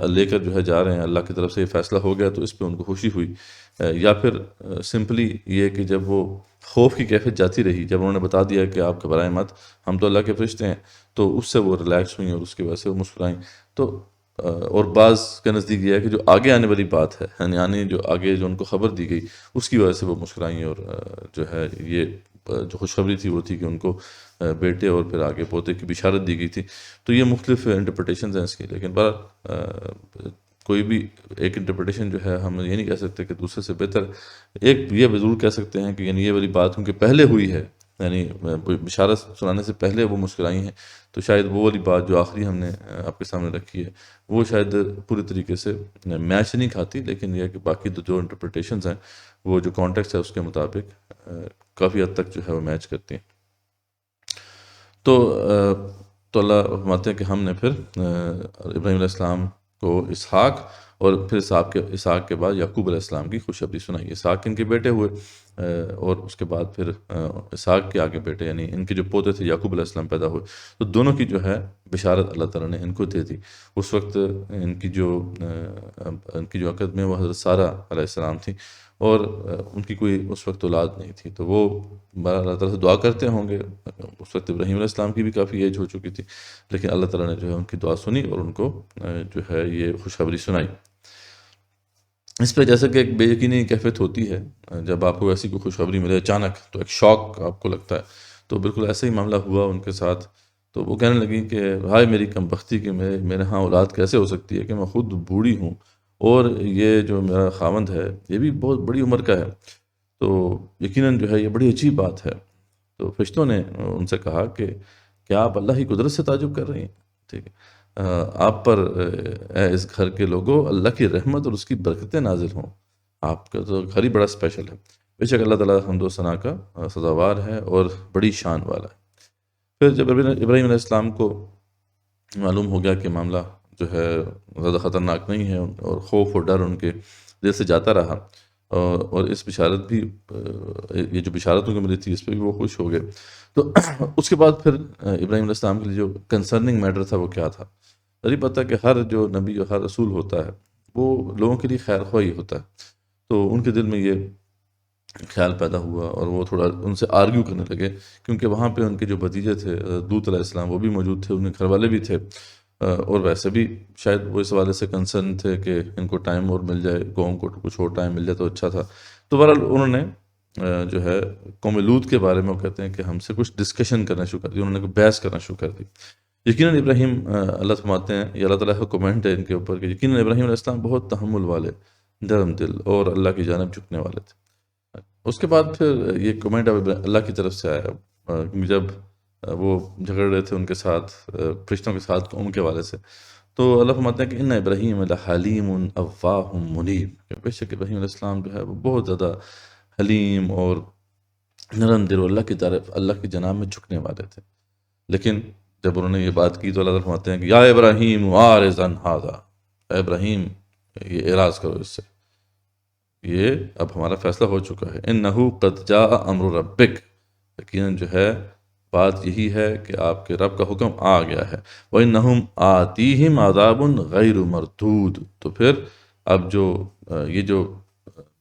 لے کر جو ہے جا رہے ہیں، اللہ کی طرف سے یہ فیصلہ ہو گیا، تو اس پہ ان کو خوشی ہوئی. یا پھر سمپلی یہ کہ جب وہ خوف کی کیفیت جاتی رہی، جب انہوں نے بتا دیا کہ آپ گھبرائیں مت، ہم تو اللہ کے فرشتے ہیں، تو اس سے وہ ریلیکس ہوئیں اور اس کی وجہ سے وہ مسکرائیں. تو اور بعض کے نزدیک یہ ہے کہ جو آگے آنے والی بات ہے، یعنی جو آگے جو ان کو خبر دی گئی اس کی وجہ سے وہ مسکرائیں. اور جو ہے یہ جو خوشخبری تھی وہ تھی کہ ان کو بیٹے اور پھر آگے پوتے کی بشارت دی گئی تھی. تو یہ مختلف انٹرپریٹیشنز ہیں اس کی، لیکن کوئی بھی ایک انٹرپریٹیشن جو ہے ہم یہ نہیں کہہ سکتے کہ دوسرے سے بہتر. ایک یہ ضرور کہہ سکتے ہیں کہ یعنی یہ والی بات کیونکہ پہلے ہوئی ہے، یعنی بشارت سنانے سے پہلے وہ مسکرائی ہیں، تو شاید وہ والی بات جو آخری ہم نے آپ کے سامنے رکھی ہے وہ شاید پوری طریقے سے میچ نہیں کھاتی. لیکن یہ ہے کہ باقی جو انٹرپریٹیشنز ہیں وہ جو کانٹیکسٹ ہے اس کے مطابق کافی حد تک جو ہے وہ میچ کرتی ہیں. تو اللہ فرماتے ہیں کہ ہم نے پھر ابراہیم علیہ السلام کو اسحاق اور پھر اسحاق کے بعد یعقوب علیہ السلام کی خوشخبری سنائی. اسحاق ان کے بیٹے ہوئے اور اس کے بعد پھر اسحاق کے آگے بیٹے یعنی ان کے جو پوتے تھے یعقوب علیہ السلام پیدا ہوئے. تو دونوں کی جو ہے بشارت اللہ تعالیٰ نے ان کو دے دی. اس وقت ان کی جو عقد میں وہ حضرت سارہ علیہ السلام تھی اور ان کی کوئی اس وقت اولاد نہیں تھی. تو وہ اللہ تعالیٰ سے دعا کرتے ہوں گے. اس وقت ابراہیم علیہ السلام کی بھی کافی ایج ہو چکی تھی، لیکن اللہ تعالیٰ نے جو ہے ان کی دعا سنی اور ان کو جو ہے یہ خوشخبری سنائی. اس پہ جیسا کہ ایک بے یقینی کیفیت ہوتی ہے جب آپ کو ایسی کوئی خوشخبری ملے اچانک، تو ایک شوق آپ کو لگتا ہے. تو بالکل ایسا ہی معاملہ ہوا ان کے ساتھ. تو وہ کہنے لگی کہ ہائے میری کم بختی کہ میرے ہاں اولاد کیسے ہو سکتی ہے کہ میں خود بوڑھی ہوں اور یہ جو میرا خاوند ہے یہ بھی بہت بڑی عمر کا ہے. تو یقیناً جو ہے یہ بڑی عجیب بات ہے. تو فرشتوں نے ان سے کہا کہ کیا آپ اللہ کی قدرت سے تعجب کر رہے ہیں؟ ٹھیک ہے، آپ پر اے اس گھر کے لوگوں اللہ کی رحمت اور اس کی برکتیں نازل ہوں. آپ کا تو گھر ہی بڑا اسپیشل ہے. بے شک اللہ تعالیٰ حمد و ثنا کا سزاوار ہے اور بڑی شان والا ہے. پھر جب ابراہیم علیہ السلام کو معلوم ہو گیا کہ معاملہ جو ہے زیادہ خطرناک نہیں ہے اور خوف اور ڈر ان کے دل سے جاتا رہا اور اس بشارت بھی یہ جو بشارتوں کو ملی تھی اس پہ بھی وہ خوش ہو گئے. تو اس کے بعد پھر ابراہیم علیہ السلام کے لیے جو کنسرننگ میٹر تھا وہ کیا تھا؟ ظاہر بات ہے کہ ہر جو نبی اور ہر رسول ہوتا ہے وہ لوگوں کے لیے خیر خواہی ہوتا ہے. تو ان کے دل میں یہ خیال پیدا ہوا اور وہ تھوڑا ان سے آرگیو کرنے لگے، کیونکہ وہاں پہ ان کے جو بھتیجے تھے لوط علیہ السلام وہ بھی موجود تھے، ان کے گھر والے بھی تھے اور ویسے بھی شاید وہ اس حوالے سے کنسرن تھے کہ ان کو ٹائم اور مل جائے، قوم کو کچھ اور ٹائم مل جائے تو اچھا تھا. تو بہرحال انہوں نے جو ہے قوم لوط کے بارے میں وہ کہتے ہیں کہ ہم سے کچھ ڈسکشن کرنا شروع کر دی، انہوں نے بحث کرنا شروع کر دی. یقیناً ابراہیم اللہ فرماتے ہیں، یہ اللہ تعالیٰ کا کومنٹ ہے ان کے اوپر کہ یقیناً ابراہیم علیہ السلام بہت تحمل والے، نرم دل اور اللہ کی جانب جھکنے والے تھے. اس کے بعد پھر یہ کومنٹ اب اللہ کی طرف سے آیا جب وہ جھگڑ رہے تھے ان کے ساتھ فرشتوں کے ساتھ قوم کے حوالے سے. تو اللہ فرماتے ہیں کہ ان ابراہیم لحلیم اواہ منیب، بے شک ابراہیم علیہ السلام جو ہے وہ بہت زیادہ حلیم اور نرم دل اور اللہ کی طرف اللہ کی جناب میں جھکنے والے تھے. لیکن جب انہوں نے یہ بات کی تو اللہ فرماتے ہیں کہ یا ابراہیم عارض عن ھذا، اے ابراہیم یہ اعراض کرو اس سے. یہ اب ہمارا فیصلہ ہو چکا ہے، انہو قد جاء امر ربک، یقیناً جو ہے بات یہی ہے کہ آپ کے رب کا حکم آ گیا ہے، وَإِنَّهُمْ آتِيهِمْ عَذَابٌ غَيْرُ مَرْدُودٌ، تو پھر اب جو یہ جو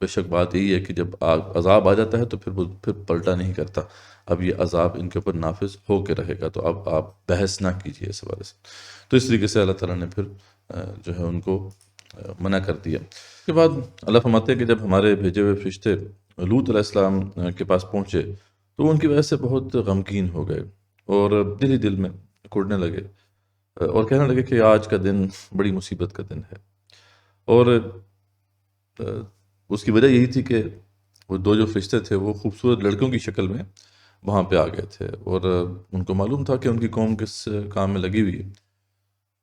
بے شک بات یہی ہے کہ جب عذاب آ جاتا ہے تو پھر پلٹا نہیں کرتا، اب یہ عذاب ان کے اوپر نافذ ہو کے رہے گا، تو اب آپ بحث نہ کیجیے اس حوالے سے۔ تو اس طریقے سے اللہ تعالیٰ نے پھر جو ہے ان کو منع کر دیا۔ اس کے بعد اللہ فرماتے ہیں کہ جب ہمارے بھیجے ہوئے فرشتے لوط علیہ السلام کے پاس پہنچے تو وہ ان کی وجہ سے بہت غمگین ہو گئے اور دل ہی دل میں کڑنے لگے اور کہنے لگے کہ آج کا دن بڑی مصیبت کا دن ہے، اور اس کی وجہ یہی تھی کہ وہ دو جو فرشتے تھے وہ خوبصورت لڑکیوں کی شکل میں وہاں پہ آ گئے تھے، اور ان کو معلوم تھا کہ ان کی قوم کس کام میں لگی ہوئی ہے،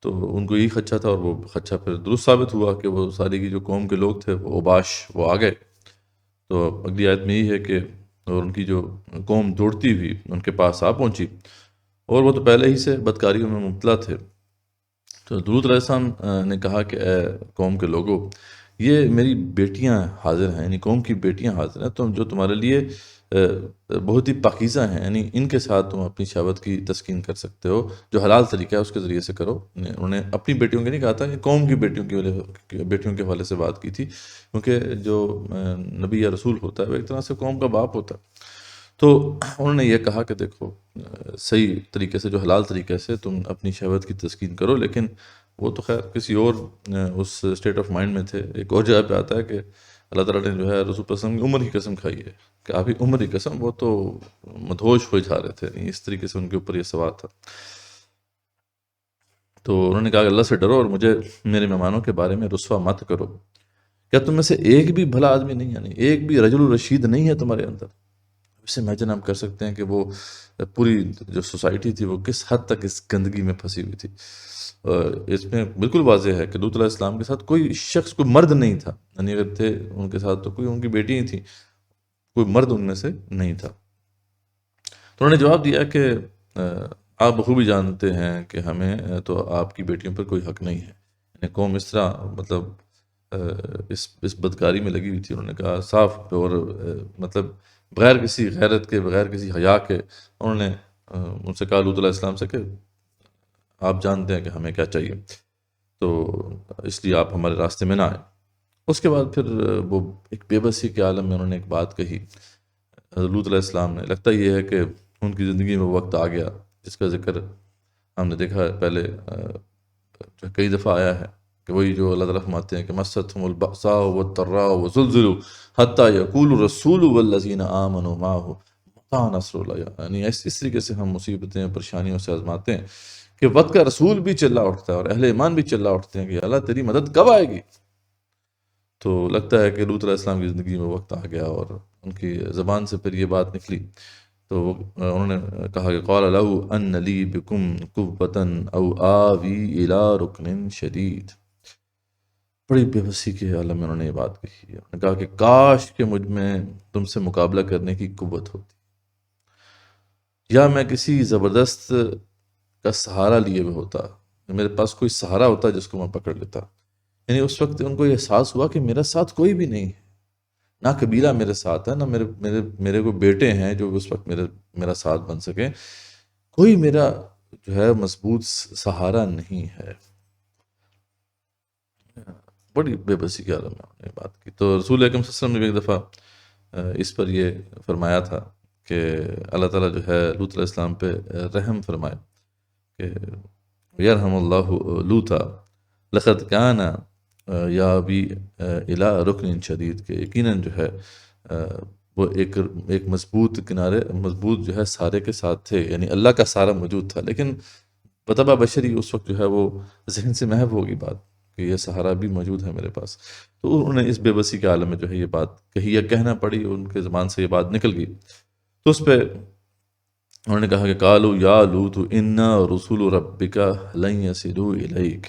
تو ان کو یہی خدشہ تھا، اور وہ خدشہ پھر درست ثابت ہوا کہ وہ ساری کی جو قوم کے لوگ تھے وہ اوباش وہ آ گئے۔ تو اگلی آیت میں یہ ہے کہ اور ان کی جو قوم دوڑتی ہوئی ان کے پاس آ پہنچی، اور وہ تو پہلے ہی سے بدکاریوں میں مبتلا تھے۔ تو لوط علیہ السلام نے کہا کہ اے قوم کے لوگوں، یہ میری بیٹیاں حاضر ہیں، یعنی قوم کی بیٹیاں حاضر ہیں، جو تمہارے لیے بہت ہی پاکیزہ ہیں، یعنی ان کے ساتھ تم اپنی شہوت کی تسکین کر سکتے ہو، جو حلال طریقہ ہے اس کے ذریعے سے کرو۔ انہوں نے اپنی بیٹیوں کے نہیں کہا تھا، کہ قوم کی بیٹیوں کے حوالے سے بات کی تھی، کیونکہ جو نبی یا رسول ہوتا ہے وہ ایک طرح سے قوم کا باپ ہوتا ہے۔ تو انہوں نے یہ کہا کہ دیکھو صحیح طریقے سے جو حلال طریقے سے تم اپنی شہوت کی تسکین کرو، لیکن وہ تو خیر کسی اور اس اسٹیٹ آف مائنڈ میں تھے۔ ایک اور جگہ پہ آتا ہے کہ اللہ تعالیٰ نے جو ہے رسول پر کی عمر کی قسم کھائی ہے، کہ ابھی عمر کی قسم، وہ تو مدہوش ہوئے جا رہے تھے، اس طریقے سے ان کے اوپر یہ سوال تھا۔ تو انہوں نے کہا کہ اللہ سے ڈرو اور مجھے میرے مہمانوں کے بارے میں رسوا مت کرو۔ کیا تم میں سے ایک بھی بھلا آدمی نہیں، یعنی ایک بھی رجل الرشید نہیں ہے تمہارے اندر؟ اسے امیجن ہم کر سکتے ہیں کہ وہ پوری جو سوسائٹی تھی وہ کس حد تک اس گندگی میں پھنسی ہوئی تھی۔ اس میں بالکل واضح ہے کہ لوط علیہ السلام کے ساتھ کوئی شخص، کوئی مرد نہیں تھا، یعنی اگر تھے ان کے ساتھ تو کوئی ان کی بیٹی ہی تھیں، کوئی مرد ان میں سے نہیں تھا۔ تو انہوں نے جواب دیا کہ آپ بخوبی جانتے ہیں کہ ہمیں تو آپ کی بیٹیوں پر کوئی حق نہیں ہے۔ یعنی قوم اس طرح مطلب اس بدکاری میں لگی ہوئی تھی، انہوں نے کہا صاف، اور مطلب بغیر کسی غیرت کے، بغیر کسی حیا کے انہوں نے ان سے کہا لوط علیہ السلام سے کہ آپ جانتے ہیں کہ ہمیں کیا چاہیے، تو اس لیے آپ ہمارے راستے میں نہ آئیں۔ اس کے بعد پھر وہ ایک بے بسی کے عالم میں انہوں نے ایک بات کہی لوط علیہ السلام نے۔ لگتا یہ ہے کہ ان کی زندگی میں وقت آ گیا جس کا ذکر ہم نے دیکھا پہلے جو کئی دفعہ آیا ہے، کہ وہی جو اللہ تعالیٰ فرماتے ہیں کہ مَسَّتْهُمُ الْبَأْسَاءُ وَالضَّرَّاءُ وَزُلْزِلُوا حَتَّىٰ يَقُولُ الرَّسُولُ وَالَّذِينَ آمَنُوا مَعَهُ مَتَىٰ نَصْرُ اللَّهِ، یعنی اس طریقے سے ہم مصیبتیں پریشانیوں سے آزماتے ہیں کہ وقت کا رسول بھی چلا اٹھتا ہے اور اہل ایمان بھی چلا اٹھتے ہیں کہ اللہ تیری مدد کب آئے گی۔ تو لگتا ہے کہ لوط علیہ السلام کی زندگی میں وقت آ گیا، اور ان کی زبان سے پھر یہ بات نکلی، تو انہوں نے کہا کہ قال لَهُ أَنَّ لِي بِكُمْ قُوَّةً أَوْ آوِي إِلَىٰ رُكْنٍ شَدِيدٍ۔ بڑی بے بسی کے عالم میں انہوں نے یہ بات کہی ہے۔ انہوں نے کہا کہ کاش کہ مجھ میں تم سے مقابلہ کرنے کی قوت ہوتی، یا میں کسی زبردست کا سہارا لیے ہوئے ہوتا، میرے پاس کوئی سہارا ہوتا جس کو میں پکڑ لیتا۔ یعنی اس وقت ان کو یہ احساس ہوا کہ میرا ساتھ کوئی بھی نہیں ہے، نہ قبیلہ میرے ساتھ ہے، نہ میرے کوئی بیٹے ہیں جو اس وقت میرا ساتھ بن سکیں، کوئی میرا جو ہے مضبوط سہارا نہیں ہے۔ بڑی بے بسی کے عالم میں انہوں نے بات کی۔ تو رسول اکرم صلی اللہ علیہ وسلم نے بھی ایک دفعہ اس پر یہ فرمایا تھا کہ اللہ تعالیٰ جو ہے لوط علیہ السلام پہ رحم فرمائے، کہ یرحم اللہ لوطا لقد کان یاوی الی رکن شدید، کہ یقیناً جو ہے وہ ایک مضبوط مضبوط جو ہے سارے کے ساتھ تھے، یعنی اللہ کا سارا موجود تھا، لیکن بطبع بشری اس وقت جو ہے وہ ذہن سے محو ہوگی بات کہ یہ سہارا بھی موجود ہے میرے پاس۔ تو انہوں نے اس بے بسی کے عالم میں جو ہے یہ بات کہی، یا کہنا پڑی، ان کے زبان سے یہ بات نکل گئی۔ تو اس پہ انہوں نے کہا کہ قالوا یا لوط انا رسول ربک لن یصلوا الیک،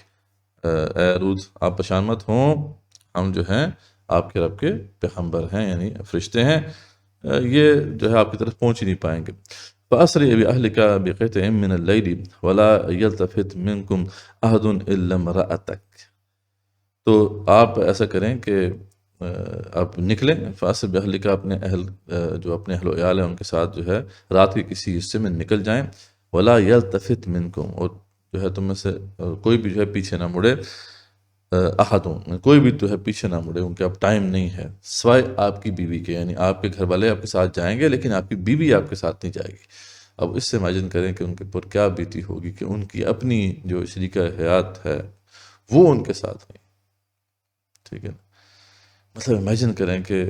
اے لوط آپ پریشان مت ہوں، ہم جو ہیں آپ کے رب کے پیغمبر ہیں، یعنی فرشتے ہیں، یہ جو ہے آپ کی طرف پہنچ ہی نہیں پائیں گے۔ فَأَسْرِ بِأَهْلِكَ بِقِطْعٍ مِّنَ اللَّيْلِ وَلَا يَلْتَفِتْ مِنكُمْ أَحَدٌ إِلَّا امْرَأَتَكَ، تو آپ ایسا کریں کہ آپ نکلیں، فاصل بہلی کا اپنے جو اپنے اہل و عیال ہیں ان کے ساتھ جو ہے رات کے کسی حصے میں نکل جائیں، ولا یلتفت منکم، اور جو ہے تم میں سے کوئی بھی جو ہے پیچھے نہ مڑے، احدوں، کوئی بھی جو ہے پیچھے نہ مڑے، ان کے اب ٹائم نہیں ہے، سوائے آپ کی بیوی کے، یعنی آپ کے گھر والے آپ کے ساتھ جائیں گے لیکن آپ کی بیوی آپ کے ساتھ نہیں جائے گی۔ اب اس سے امیجن کریں کہ ان کے اوپر کیا بیتی ہوگی کہ ان کی اپنی جو شریکہ حیات ہے وہ ان کے ساتھ نہیں، ٹھیک ہے نا؟ مطلب امیجن کریں کہ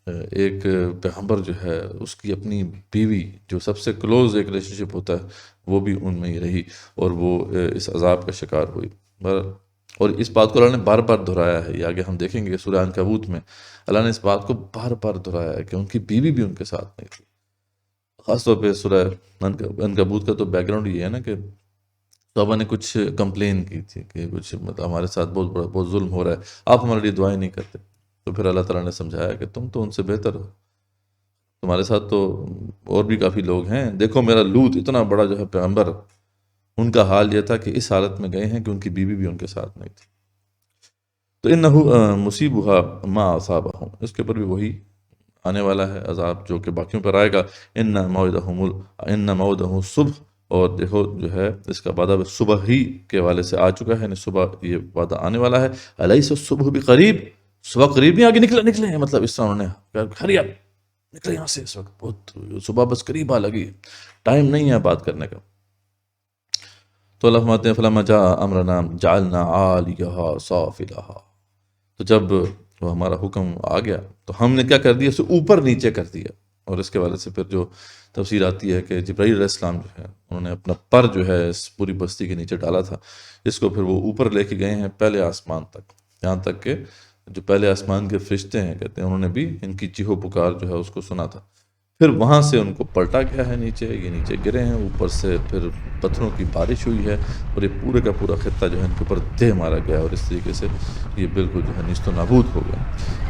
ایک پیغمبر جو ہے اس کی اپنی بیوی جو سب سے کلوز ایک ریلیشن شپ ہوتا ہے وہ بھی ان میں ہی رہی اور وہ اس عذاب کا شکار ہوئی۔ اور اس بات کو اللہ نے بار بار دہرایا ہے، یہ آگے ہم دیکھیں گے سورہ عنکبوت میں اللہ نے اس بات کو بار بار دہرایا ہے کہ ان کی بیوی بھی ان کے ساتھ نہیں تھی۔ خاص طور پہ سورہ عنکبوت کا تو بیک گراؤنڈ یہ ہے نا کہ صحابہ نے کچھ کمپلین کی تھی کہ کچھ مطلب ہمارے ساتھ بہت ظلم ہو رہا ہے، آپ ہمارے لیے دعائیں نہیں کرتے، تو پھر اللہ تعالیٰ نے سمجھایا کہ تم تو ان سے بہتر ہو، تمہارے ساتھ تو اور بھی کافی لوگ ہیں، دیکھو میرا لوط اتنا بڑا جو ہے پیغمبر، ان کا حال یہ تھا کہ اس حالت میں گئے ہیں کہ ان کی بیوی بھی ان کے ساتھ نہیں تھی۔ تو انہو مصیبہا ما اصابہم، اس کے اوپر بھی وہی آنے والا ہے عذاب جو کہ باقیوں پر آئے گا۔ ان موعدہم صبح، اور دیکھو جو ہے اس کا وعدہ صبح ہی کے والے سے آ چکا ہے، یعنی صبح یہ وعدہ آنے والا ہے۔ الیس الصبح بقریب، صبح قریب نہیں آگے نکلے مطلب اس طرح انہوں نے ہری اپ نکلے یہاں سے، اس وقت بہت صبح بس قریب آ لگی، ٹائم نہیں ہے بات کرنے کا۔ تو اللہ فرماتے ہیں فلما جاء امرنا جعلنا عالیہا سافلہا، تو جب وہ ہمارا حکم آ گیا تو ہم نے کیا کر دیا، اسے اوپر نیچے کر دیا۔ اور اس کے والے سے پھر جو تفسیر آتی ہے کہ جبرائیل علیہ السلام جو ہے انہوں نے اپنا پر جو ہے اس پوری بستی کے نیچے ڈالا تھا، اس کو پھر وہ اوپر لے کے گئے ہیں پہلے آسمان تک، یہاں تک کہ جو پہلے آسمان کے فرشتے ہیں کہتے ہیں انہوں نے بھی ان کی چیخو پکار جو ہے اس کو سنا تھا۔ پھر وہاں سے ان کو پلٹا گیا ہے نیچے، یہ نیچے گرے ہیں، اوپر سے پھر پتھروں کی بارش ہوئی ہے اور یہ پورے کا پورا خطہ جو ہے ان کے اوپر دہ مارا گیا اور اس طریقے سے یہ بالکل جو ہے نیست و نابود ہو گیا۔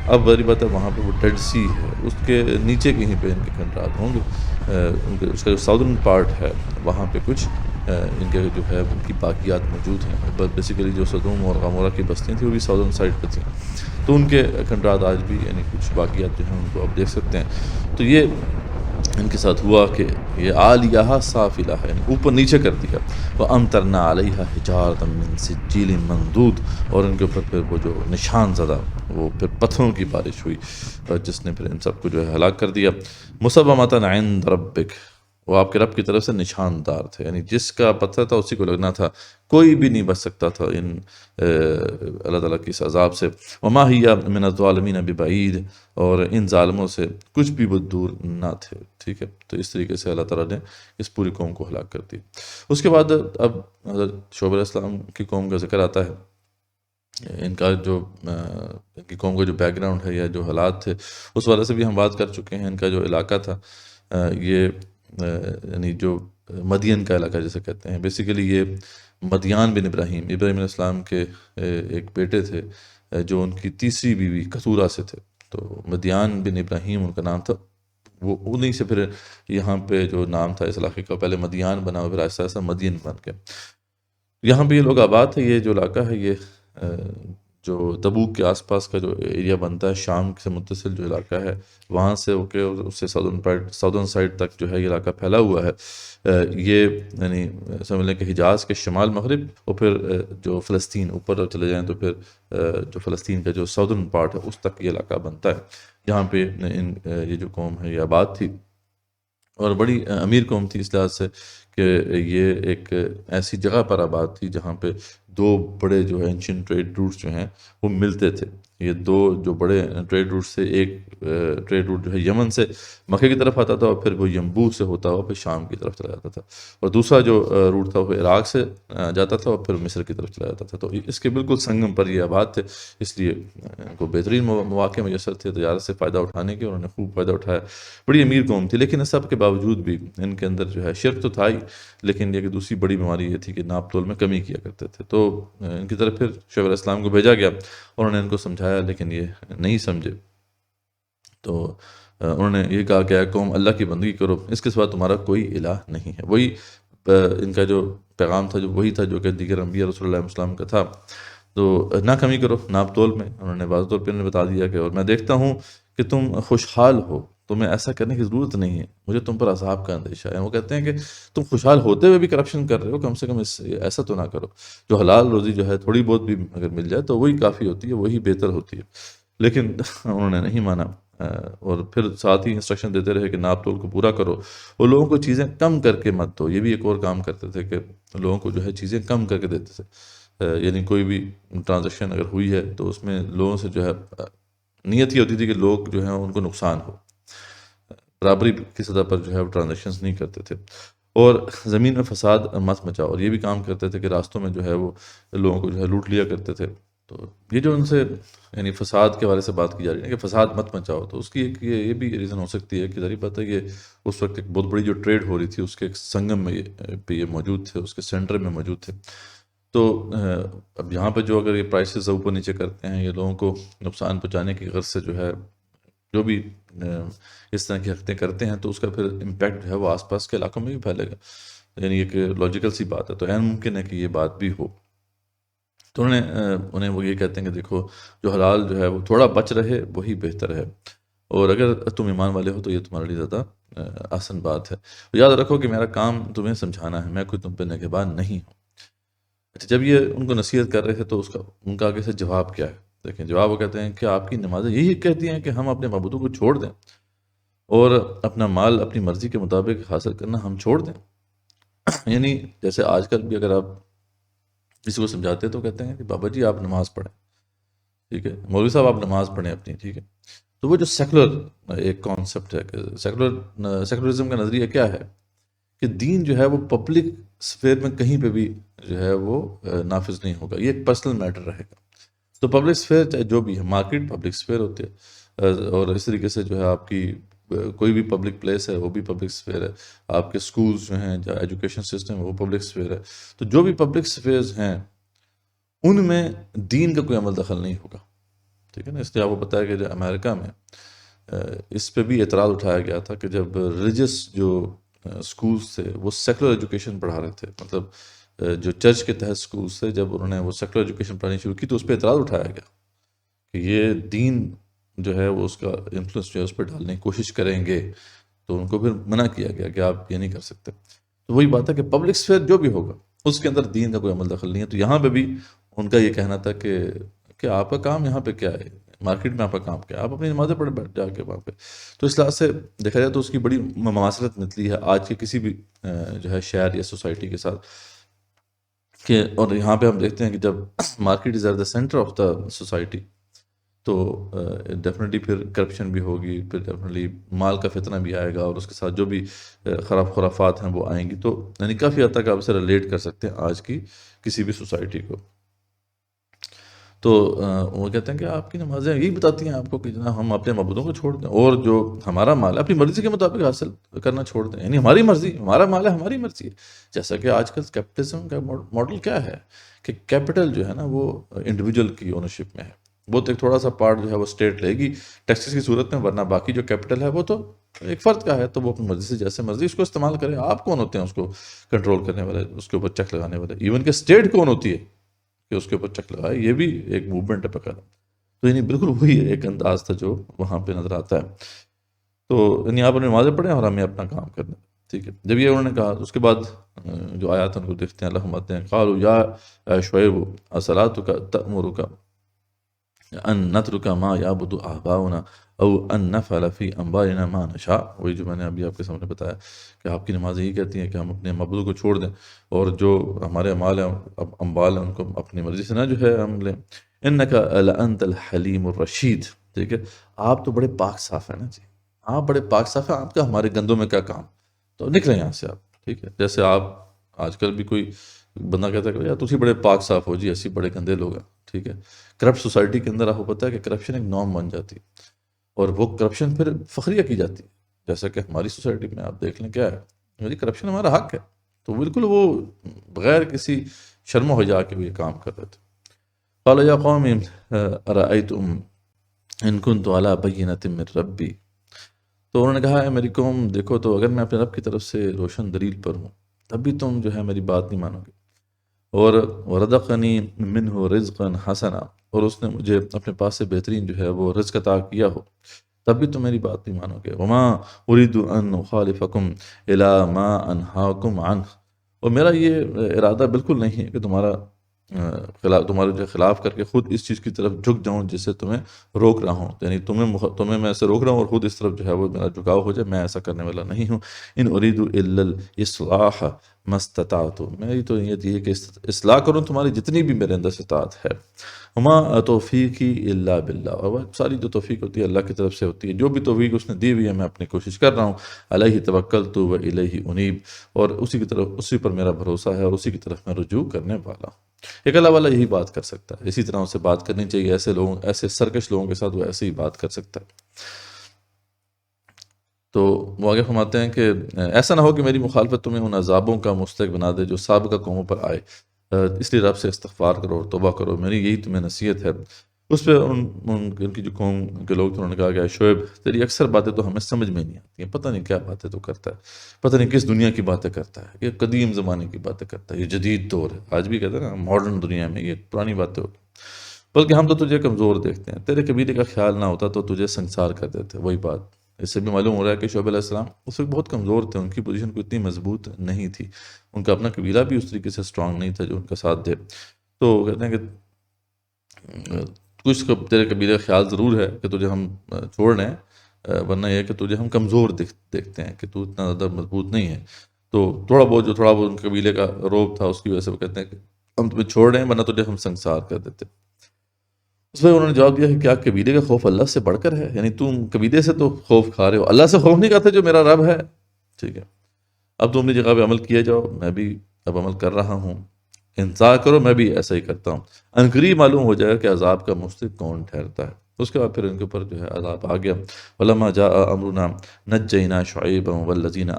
اب بڑی بات ہے وہاں پہ وہ ڈیڈ سی ہے، اس کے نیچے کہیں پہ ان کے کھنڈرات ہوں گے، ان کے اس کا جو ساؤدرن پارٹ ہے وہاں پہ کچھ ان کے جو ہے ان کی باقیات موجود ہیں، بیسیکلی جو سدوم اور غمورہ کی بستیاں تھیں وہ بھی ساؤدرن سائڈ پہ تھیں، تو ان کے کھنڈرات آج بھی یعنی کچھ باقیات جو ہیں ان کو آپ دیکھ سکتے ہیں۔ تو یہ ان کے ساتھ ہوا کہ یہ عالیہا سافلہ ہے، یعنی اوپر نیچے کر دیا، وَأَمْطَرْنَا عَلَيْهَا حِجَارَةً مِّن سِجِّيلٍ مَّنضُودٍ، اور ان کے اوپر پھر وہ جو نشان زدہ وہ پھر پتھروں کی بارش ہوئی جس نے پھر ان سب کو جو ہے ہلاک کر دیا۔ مُصَوَّمَةً عِندَ رَبِّكَ، وہ آپ کے رب کی طرف سے نشاندار تھے، یعنی جس کا پتھر تھا اسی کو لگنا تھا، کوئی بھی نہیں بچ سکتا تھا ان اللہ تعالیٰ کی اس عذاب سے۔ وَمَا هِيَ مِنَ الظَّالِمِينَ بِبَعِيدٍ، اور ان ظالموں سے کچھ بھی وہ دور نہ تھے، ٹھیک ہے۔ تو اس طریقے سے اللہ تعالیٰ نے اس پوری قوم کو ہلاک کر دی۔ اس کے بعد اب حضرت شعیب علیہ السلام کی قوم کا ذکر آتا ہے، ان کا جو ان کی قوم کا جو بیک گراؤنڈ ہے یا جو حالات تھے اس والے سے بھی ہم بات کر چکے ہیں۔ ان کا جو علاقہ تھا یہ یعنی جو مدین کا علاقہ جسے کہتے ہیں، بیسیکلی یہ مدیان بن ابراہیم علیہ السلام کے ایک بیٹے تھے جو ان کی تیسری بیوی کتورہ سے تھے، تو مدیان بن ابراہیم ان کا نام تھا، وہ انہیں سے پھر یہاں پہ جو نام تھا اس علاقے کا پہلے مدیان بنا پھر آہستہ آہستہ مدین بن گیا۔ یہاں پہ یہ لوگ آباد تھے، یہ جو علاقہ ہے یہ جو تبوک کے آس پاس کا جو ایریا بنتا ہے، شام سے متصل جو علاقہ ہے وہاں سے ہو کے اس سے ساؤدرن سائڈ تک جو ہے یہ علاقہ پھیلا ہوا ہے۔ یہ یعنی سمجھ لیں کہ حجاز کے شمال مغرب، اور پھر جو فلسطین اوپر چلے جائیں تو پھر جو فلسطین کا جو ساؤدرن پارٹ ہے اس تک یہ علاقہ بنتا ہے، جہاں پہ یہ جو قوم ہے یہ آباد تھی، اور بڑی امیر قوم تھی اس لحاظ سے کہ یہ ایک ایسی جگہ پر آباد تھی جہاں پہ دو بڑے جو ہے اینشینٹ ٹریڈ روٹس جو ہیں وہ ملتے تھے۔ یہ دو جو بڑے ٹریڈ روٹ سے، ایک ٹریڈ روٹ جو ہے یمن سے مکہ کی طرف آتا تھا اور پھر وہ ینبوع سے ہوتا ہوا پھر شام کی طرف چلا جاتا تھا، اور دوسرا جو روٹ تھا وہ عراق سے جاتا تھا اور پھر مصر کی طرف چلا جاتا تھا۔ تو اس کے بالکل سنگم پر یہ آباد تھے، اس لیے ان کو بہترین مواقع میسر تھے تجارت سے فائدہ اٹھانے کے، انہوں نے خوب فائدہ اٹھایا۔ بڑی امیر قوم تھی، لیکن اس سب کے باوجود بھی ان کے اندر جو ہے شرک تو تھا ہی، لیکن یہ کہ دوسری بڑی بیماری یہ تھی کہ ناپ تول میں کمی کیا کرتے تھے۔ تو ان کی طرف پھر شعیب علیہ السلام کو بھیجا گیا، انہوں نے ان کو سمجھایا لیکن یہ نہیں سمجھے، تو انہوں نے یہ کہا کہ اے قوم اللہ کی بندگی کرو، اس کے سوا تمہارا کوئی الہ نہیں ہے۔ وہی ان کا جو پیغام تھا جو وہی تھا جو کہ دیگر انبیاء رسول اللہ علیہ وسلم کا تھا۔ تو نہ کمی کرو ناپ تول میں، انہوں نے واضح طور پہ انہوں نے بتا دیا کہ اور میں دیکھتا ہوں کہ تم خوشحال ہو، تمہیں ایسا کرنے کی ضرورت نہیں ہے، مجھے تم پر عذاب کا اندیشہ ہے۔ وہ کہتے ہیں کہ تم خوشحال ہوتے ہوئے بھی کرپشن کر رہے ہو، کم سے کم ایسا تو نہ کرو، جو حلال روزی جو ہے تھوڑی بہت بھی اگر مل جائے تو وہی کافی ہوتی ہے، وہی بہتر ہوتی ہے۔ لیکن انہوں نے نہیں مانا، اور پھر ساتھ ہی انسٹرکشن دیتے رہے کہ ناپ تول کو پورا کرو، اور لوگوں کو چیزیں کم کر کے مت دو۔ یہ بھی ایک اور کام کرتے تھے کہ لوگوں کو جو ہے چیزیں کم کر کے دیتے تھے، یعنی کوئی بھی ٹرانزیکشن اگر ہوئی ہے تو اس میں لوگوں سے جو ہے نیت یہ ہوتی تھی کہ لوگ جو ہیں ان کو نقصان ہو، برابری کی سطح پر جو ہے وہ ٹرانزیکشنز نہیں کرتے تھے۔ اور زمین میں فساد مت مچاؤ، اور یہ بھی کام کرتے تھے کہ راستوں میں جو ہے وہ لوگوں کو جو ہے لوٹ لیا کرتے تھے۔ تو یہ جو ان سے یعنی فساد کے بارے سے بات کی جا رہی ہے کہ فساد مت مچاؤ، تو اس کی ایک یہ بھی ریزن ہو سکتی ہے کہ ظاہر بات ہے کہ اس وقت ایک بہت بڑی جو ٹریڈ ہو رہی تھی اس کے ایک سنگم میں پہ یہ موجود تھے، اس کے سینٹر میں موجود تھے۔ تو اب یہاں پہ جو اگر یہ پرائسز اوپر نیچے کرتے ہیں، یہ لوگوں کو نقصان پہنچانے کی غرض سے جو ہے جو بھی اس طرح کی حرکتیں کرتے ہیں، تو اس کا پھر امپیکٹ جو ہے وہ آس پاس کے علاقوں میں بھی پھیلے گا، یعنی ایک لاجیکل سی بات ہے، تو عین ممکن ہے کہ یہ بات بھی ہو۔ تو انہیں وہ یہ کہتے ہیں کہ دیکھو جو حلال جو ہے وہ تھوڑا بچ رہے وہی بہتر ہے، اور اگر تم ایمان والے ہو تو یہ تمہارے لیے زیادہ آسان بات ہے۔ یاد رکھو کہ میرا کام تمہیں سمجھانا ہے، میں کوئی تم پہ نگہبان نہیں ہوں۔ اچھا، جب یہ ان کو نصیحت کر رہے تھے تو ان کا آگے سے جواب کیا ہے؟ دیکھیں جواب وہ کہتے ہیں کہ آپ کی نمازیں یہی کہتی ہیں کہ ہم اپنے معبودوں کو چھوڑ دیں اور اپنا مال اپنی مرضی کے مطابق حاصل کرنا ہم چھوڑ دیں۔ یعنی جیسے آج کل بھی اگر آپ کسی کو سمجھاتے ہیں تو کہتے ہیں کہ بابا جی آپ نماز پڑھیں، ٹھیک ہے، مولوی صاحب آپ نماز پڑھیں اپنی، ٹھیک ہے۔ تو وہ جو سیکولر ایک کانسیپٹ ہے کہ سیکولرزم کا نظریہ کیا ہے کہ دین جو ہے وہ پبلک سفیر میں کہیں پہ بھی جو ہے وہ نافذ نہیں ہوگا، یہ ایک پرسنل میٹر رہے گا۔ تو پبلک سفیر چاہے جو بھی ہے، مارکیٹ پبلک سفیر ہوتی ہے، اور اس طریقے سے جو ہے آپ کی کوئی بھی پبلک پلیس ہے وہ بھی پبلک سفیر ہے، آپ کے سکولز جو ہیں یا ایجوکیشن سسٹم ہے وہ پبلک سفیر ہے۔ تو جو بھی پبلک سفیرز ہیں ان میں دین کا کوئی عمل دخل نہیں ہوگا، ٹھیک ہے نا۔ اس لیے آپ کو پتہ ہے کہ جو امریکہ میں اس پہ بھی اعتراض اٹھایا گیا تھا کہ جب ریلیجس جو سکولز تھے وہ سیکولر ایجوکیشن پڑھا رہے تھے، مطلب جو چرچ کے تحت سکولز تھے، جب انہوں نے وہ سیکولر ایجوکیشن پڑھانی شروع کی تو اس پہ اعتراض اٹھایا گیا کہ یہ دین جو ہے وہ اس کا انفلوئنس جو ہے اس پہ ڈالنے کی کوشش کریں گے، تو ان کو پھر منع کیا گیا کہ آپ یہ نہیں کر سکتے۔ تو وہی بات ہے کہ پبلک سفیر جو بھی ہوگا اس کے اندر دین کا کوئی عمل دخل نہیں ہے۔ تو یہاں پہ بھی ان کا یہ کہنا تھا کہ آپ کا کام یہاں پہ کیا ہے، مارکیٹ میں آپ کا کام کیا ہے، آپ اپنی نمازیں پڑھ بیٹھ جا کے وہاں پہ۔ تو اس لحاظ سے دیکھا جائے تو اس کی بڑی مماثلت مثلی ہے آج کے کسی بھی جو ہے شہر یا سوسائٹی کے ساتھ کہ، اور یہاں پہ ہم دیکھتے ہیں کہ جب market is at the center of the society تو ڈیفینیٹلی پھر کرپشن بھی ہوگی، پھر ڈیفینیٹلی مال کا فتنہ بھی آئے گا، اور اس کے ساتھ جو بھی خرافات ہیں وہ آئیں گی۔ تو یعنی کافی حد تک آپ اسے ریلیٹ کر سکتے ہیں آج کی کسی بھی سوسائٹی کو۔ تو وہ کہتے ہیں کہ آپ کی نمازیں یہی بتاتی ہیں آپ کو کہ جناب ہم اپنے معبودوں کو چھوڑ دیں، اور جو ہمارا مال ہے اپنی مرضی کے مطابق حاصل کرنا چھوڑ دیں، یعنی ہماری مرضی، ہمارا مال ہے ہماری مرضی ہے۔ جیسا کہ آج کل کیپٹلزم کا ماڈل کیا ہے کہ کیپٹل جو ہے نا وہ انڈیویجول کی اونرشپ میں ہے، بہت ایک تھوڑا سا پارٹ جو ہے وہ اسٹیٹ لے گی ٹیکسز کی صورت میں، ورنہ باقی جو کیپٹل ہے وہ تو ایک فرد کا ہے، تو وہ اپنی مرضی سے جیسے مرضی اس کو استعمال کرے۔ آپ کون ہوتے ہیں اس کو کنٹرول کرنے والے، اس کے اوپر چیک لگانے والے؟ ایون کہ اسٹیٹ کون ہوتی ہے کہ اس کے اوپر چیک لگائے؟ یہ بھی ایک موومنٹ ہے باقاعدہ۔ تو یعنی بالکل وہی ایک انداز تھا جو وہاں پہ نظر آتا ہے۔ تو یعنی آپ اپنی نمازیں پڑھیں اور ہمیں اپنا کام کرنا، ٹھیک ہے۔ جب یہ انہوں نے کہا اس کے بعد جو آیات ان کو دیکھتے ہیں، اللہ فرماتے ہیں قالوا یا شعیب اصلاتک تأمرک ان نترک ما یعبد آباؤنا او ان نفعل فی انبارنا ما نشاء۔ وہی جو میں نے ابھی آپ کے سامنے بتایا کہ آپ کی نمازیں یہ کہتی ہیں کہ ہم اپنے معبودوں کو چھوڑ دیں، اور جو ہمارے اعمال ہیں، اموال ہیں، ان کو اپنی مرضی سے نہ جو ہے ہم لیں۔ انک لانت الحلیم الرشید، ٹھیک ہے، آپ تو بڑے پاک صاف ہیں نا جی، آپ بڑے پاک صاف ہیں، آپ کا ہمارے گندوں میں کیا کام؟ تو نکلیں یہاں سے آپ، ٹھیک ہے۔ جیسے آپ آج کل بھی کوئی بندہ کہتا ہے کہ یار تسی بڑے پاک صاف ہو جی، ایسی بڑے گندے لوگ ہیں، ٹھیک ہے۔ کرپٹ سوسائٹی کے اندر آپ کو پتہ ہے کہ کرپشن ایک نارم بن جاتی ہے، اور وہ کرپشن پھر فخریہ کی جاتی ہے، جیسا کہ ہماری سوسائٹی میں آپ دیکھ لیں کیا ہے، میری کرپشن ہمارا حق ہے، تو بالکل وہ بغیر کسی شرم و حیا کے وہ یہ کام کر رہے تھے۔ قال یا قوم ارأیتم ان کنت علی بینۃ من ربی، تو انہوں نے کہا ہے میری قوم دیکھو تو اگر میں اپنے رب کی طرف سے روشن دلیل پر ہوں تب بھی تم جو ہے میری بات نہیں مانو گے، اور وردقنی منہ رزقا حسنا، اور اس نے مجھے اپنے پاس سے بہترین جو ہے وہ رزق عطا کیا ہو، تب بھی تم میری بات نہیں مانو گے۔ وما اريد ان اخالفکم الی ما انہاکم عنہ، اور میرا یہ ارادہ بالکل نہیں ہے کہ تمہارے جو خلاف کر کے خود اس چیز کی طرف جھک جاؤں جس سے تمہیں روک رہا ہوں، یعنی تمہیں میں ایسے روک رہا ہوں اور خود اس طرف جو ہے وہ میرا جھکاؤ ہو جائے، میں ایسا کرنے والا نہیں ہوں۔ ان اريد الا الاصلاح ما استطعت، میری تو نیت یہ ہے کہ اصلاح کروں تمہاری جتنی بھی میرے اندر استطاعت ہے۔ وما توفیقی الا باللہ، اور وہ ساری جو توفیق ہوتی ہے اللہ کی طرف سے ہوتی ہے، جو بھی توفیق اس نے دی ہوئی ہے میں اپنی کوشش کر رہا ہوں۔ علیہ توکلت و الیہ انیب، اور اسی پر میرا بھروسہ ہے اور اسی کی طرف میں رجوع کرنے والا ہوں۔ ایک اللہ والا یہی بات کر سکتا ہے، اسی طرح اسے بات کرنی چاہیے، ایسے سرکش لوگوں کے ساتھ وہ ایسے ہی بات کر سکتا ہے۔ تو وہ آگے فرماتے ہیں کہ ایسا نہ ہو کہ میری مخالفت تمہیں ان عذابوں کا مستحق بنا دے جو سابقہ قوموں پر آئے، اس لیے رب سے استغفار کرو اور توبہ کرو، میری یہی تمہیں نصیحت ہے۔ اس پہ ان کی جو قوم کے لوگ تھے انہوں نے کہا کہ شعیب تیری اکثر باتیں تو ہمیں سمجھ میں نہیں آتی ہیں، پتہ نہیں کیا باتیں تو کرتا ہے، پتہ نہیں کس دنیا کی باتیں کرتا ہے، یہ قدیم زمانے کی باتیں کرتا ہے، یہ جدید دور ہے، آج بھی کہتے ہیں نا ماڈرن دنیا میں، یہ پرانی باتیں ہوتی، بلکہ ہم تو تجھے کمزور دیکھتے ہیں، تیرے قبیلے کا خیال نہ ہوتا تو تجھے سنسار کر دیتے۔ وہی بات اس سے بھی معلوم ہو رہا ہے کہ شعیب علیہ السلام اس وقت بہت کمزور تھے، ان کی پوزیشن کو اتنی مضبوط نہیں تھی، ان کا اپنا قبیلہ بھی اس طریقے سے اسٹرانگ نہیں تھا جو ان کا ساتھ دے۔ تو کہتے ہیں کہ کچھ تیرے قبیلے کا خیال ضرور ہے کہ تجھے ہم چھوڑ لیں، ورنہ یہ کہ تجھے ہم کمزور دیکھتے ہیں کہ تو اتنا زیادہ مضبوط نہیں ہے۔ تو تھوڑا بہت ان قبیلے کا روب تھا اس کی وجہ سے وہ کہتے ہیں کہ ہم تمہیں چھوڑ رہے ہیں ورنہ تجھے ہم سنسار کر دیتے۔ اس میں انہوں نے جواب دیا کہ کیا قبیلے کا خوف اللہ سے بڑھ کر ہے؟ یعنی تم قبیلے سے تو خوف کھا رہے ہو، اللہ سے خوف نہیں کھاتے جو میرا رب ہے؟ ٹھیک ہے، اب تم اپنی جگہ پہ عمل کیے جاؤ، میں بھی اب عمل کر رہا ہوں، انتظار کرو، میں بھی ایسا ہی کرتا ہوں، عنقریب معلوم ہو جائے گا کہ عذاب کا مستحق کون ٹھہرتا ہے۔ اس کے بعد پھر ان کے اوپر جو ہے عذاب آ گیا۔ وَلَمَّا جَاءَ أَمْرُنَا نَجَّيْنَا شُعَيْبًا وَالَّذِينَ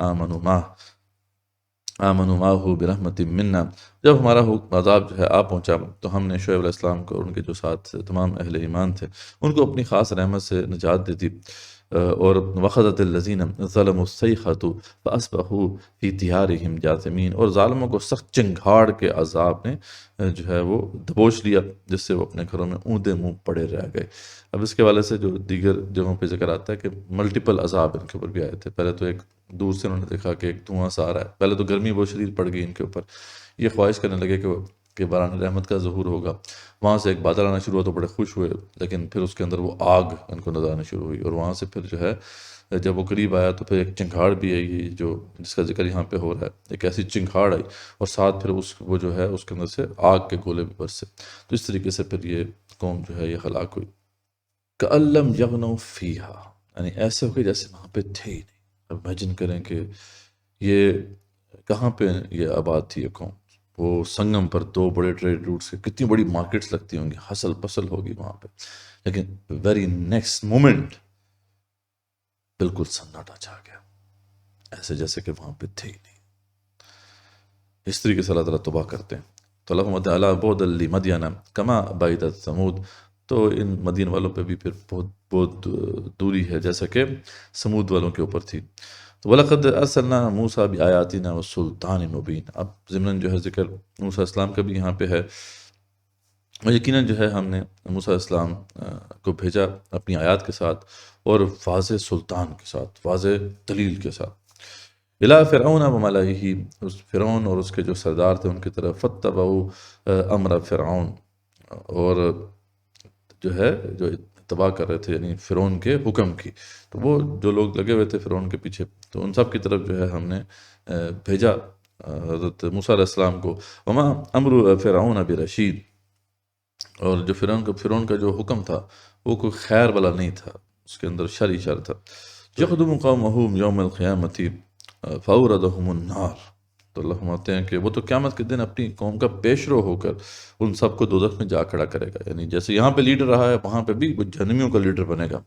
آمنوا معه برحمت منا، جب ہمارا عذاب جو ہے آ پہنچا تو ہم نے شعیب علیہ السلام کو اور ان کے جو ساتھ تمام اہل ایمان تھے ان کو اپنی خاص رحمت سے نجات دے دی۔ اور وَخَذَتِ الَّذِينَ ظَلَمُوا الصَّيْحَةُ فَأَصْبَحُوا فِي دِيَارِهِمْ جَاثِمِينَ، اور ظالموں کو سخت چنگھاڑ کے عذاب نے جو ہے وہ دبوچ لیا، جس سے وہ اپنے گھروں میں اوندا منہ پڑے رہ گئے۔ اب اس کے حوالے سے جو دیگر جگہوں پہ ذکر آتا ہے کہ ملٹیپل عذاب ان کے اوپر بھی آئے تھے۔ پہلے تو ایک دور سے انہوں نے دیکھا کہ ایک دھواں سا آ رہا ہے، پہلے تو گرمی بہت شدید پڑ گئی ان کے اوپر، یہ خواہش کرنے لگے کہ باران رحمت کا ظہور ہوگا۔ وہاں سے ایک بادل آنا شروع ہوا تو بڑے خوش ہوئے، لیکن پھر اس کے اندر وہ آگ ان کو نظر آنا شروع ہوئی، اور وہاں سے پھر جو ہے جب وہ قریب آیا تو پھر ایک چنگھاڑ بھی آئی جس کا ذکر یہاں پہ ہو رہا ہے، ایک ایسی چنگھاڑ آئی اور ساتھ پھر وہ جو ہے اس کے اندر سے آگ کے گولے بھی برسے۔ تو اس طریقے سے پھر یہ قوم جو ہے یہ ہلاک ہوئی۔ کأن لم یغنوا فیہا، یعنی ایسے ہو گئے جیسے وہاں پہ تھے ہی نہیں۔ اب امیجن کریں کہ یہ کہاں پہ یہ آباد تھی یہ قوم، وہ سنگم پر دو بڑے ٹریڈ روٹس کے، کتنی بڑی مارکیٹس لگتی ہوں گی، حسل پسل ہوگی وہاں پہ، لیکن ویری نیکسٹ مومنٹ بالکل سناٹا چھا گیا، ایسے جیسے کہ وہاں پہ تھے ہی نہیں۔ اس طریقے سے اللہ تعالیٰ توبہ کرتے ہیں۔ تو اللہم تعالیٰ بعد لمدین کما بعدت ثمود، تو ان مدین والوں پہ بھی پھر بہت دوری ہے جیسا کہ سمود والوں کے اوپر تھی۔ تو وَلَقَدْ أَرْسَلْنَا مُوسَىٰ بِآيَاتِنَا وَسُلْطَانٍ مُبِينٍ، اب ضمناً جو ہے ذکر موسیٰ السلام کا بھی یہاں پہ ہے، اور یقیناً جو ہے ہم نے موسیٰ السلام کو بھیجا اپنی آیات کے ساتھ اور واضح سلطان کے ساتھ، واضح دلیل کے ساتھ۔ اِلَىٰ فِرْعَوْنَ وَمَلَئِهِ، اس فرعون اور اس کے جو سردار تھے ان کی طرف، فَاتَّبَعُوا أَمْرَ فِرْعَوْنَ، اور جو ہے جو اتباع کر رہے تھے یعنی فرعون کے حکم کی، تو وہ جو لوگ لگے ہوئے تھے فرعون کے پیچھے، تو ان سب کی طرف جو ہے ہم نے بھیجا حضرت موسیٰ علیہ السلام کو۔ وما امر فرعون برشید، اور جو فرعون کا جو حکم تھا وہ کوئی خیر والا نہیں تھا، اس کے اندر شر ہی شر تھا۔ یخدم قومہ یوم القیامۃ فاوردہم النار، تو اللہ فرماتے ہیں کہ وہ تو قیامت کے دن اپنی قوم کا پیش رو ہو کر ان سب کو دوزخ میں جا کھڑا کرے گا، یعنی جیسے یہاں پہ لیڈر رہا ہے وہاں پہ بھی وہ جہنمیوں کا لیڈر بنے گا،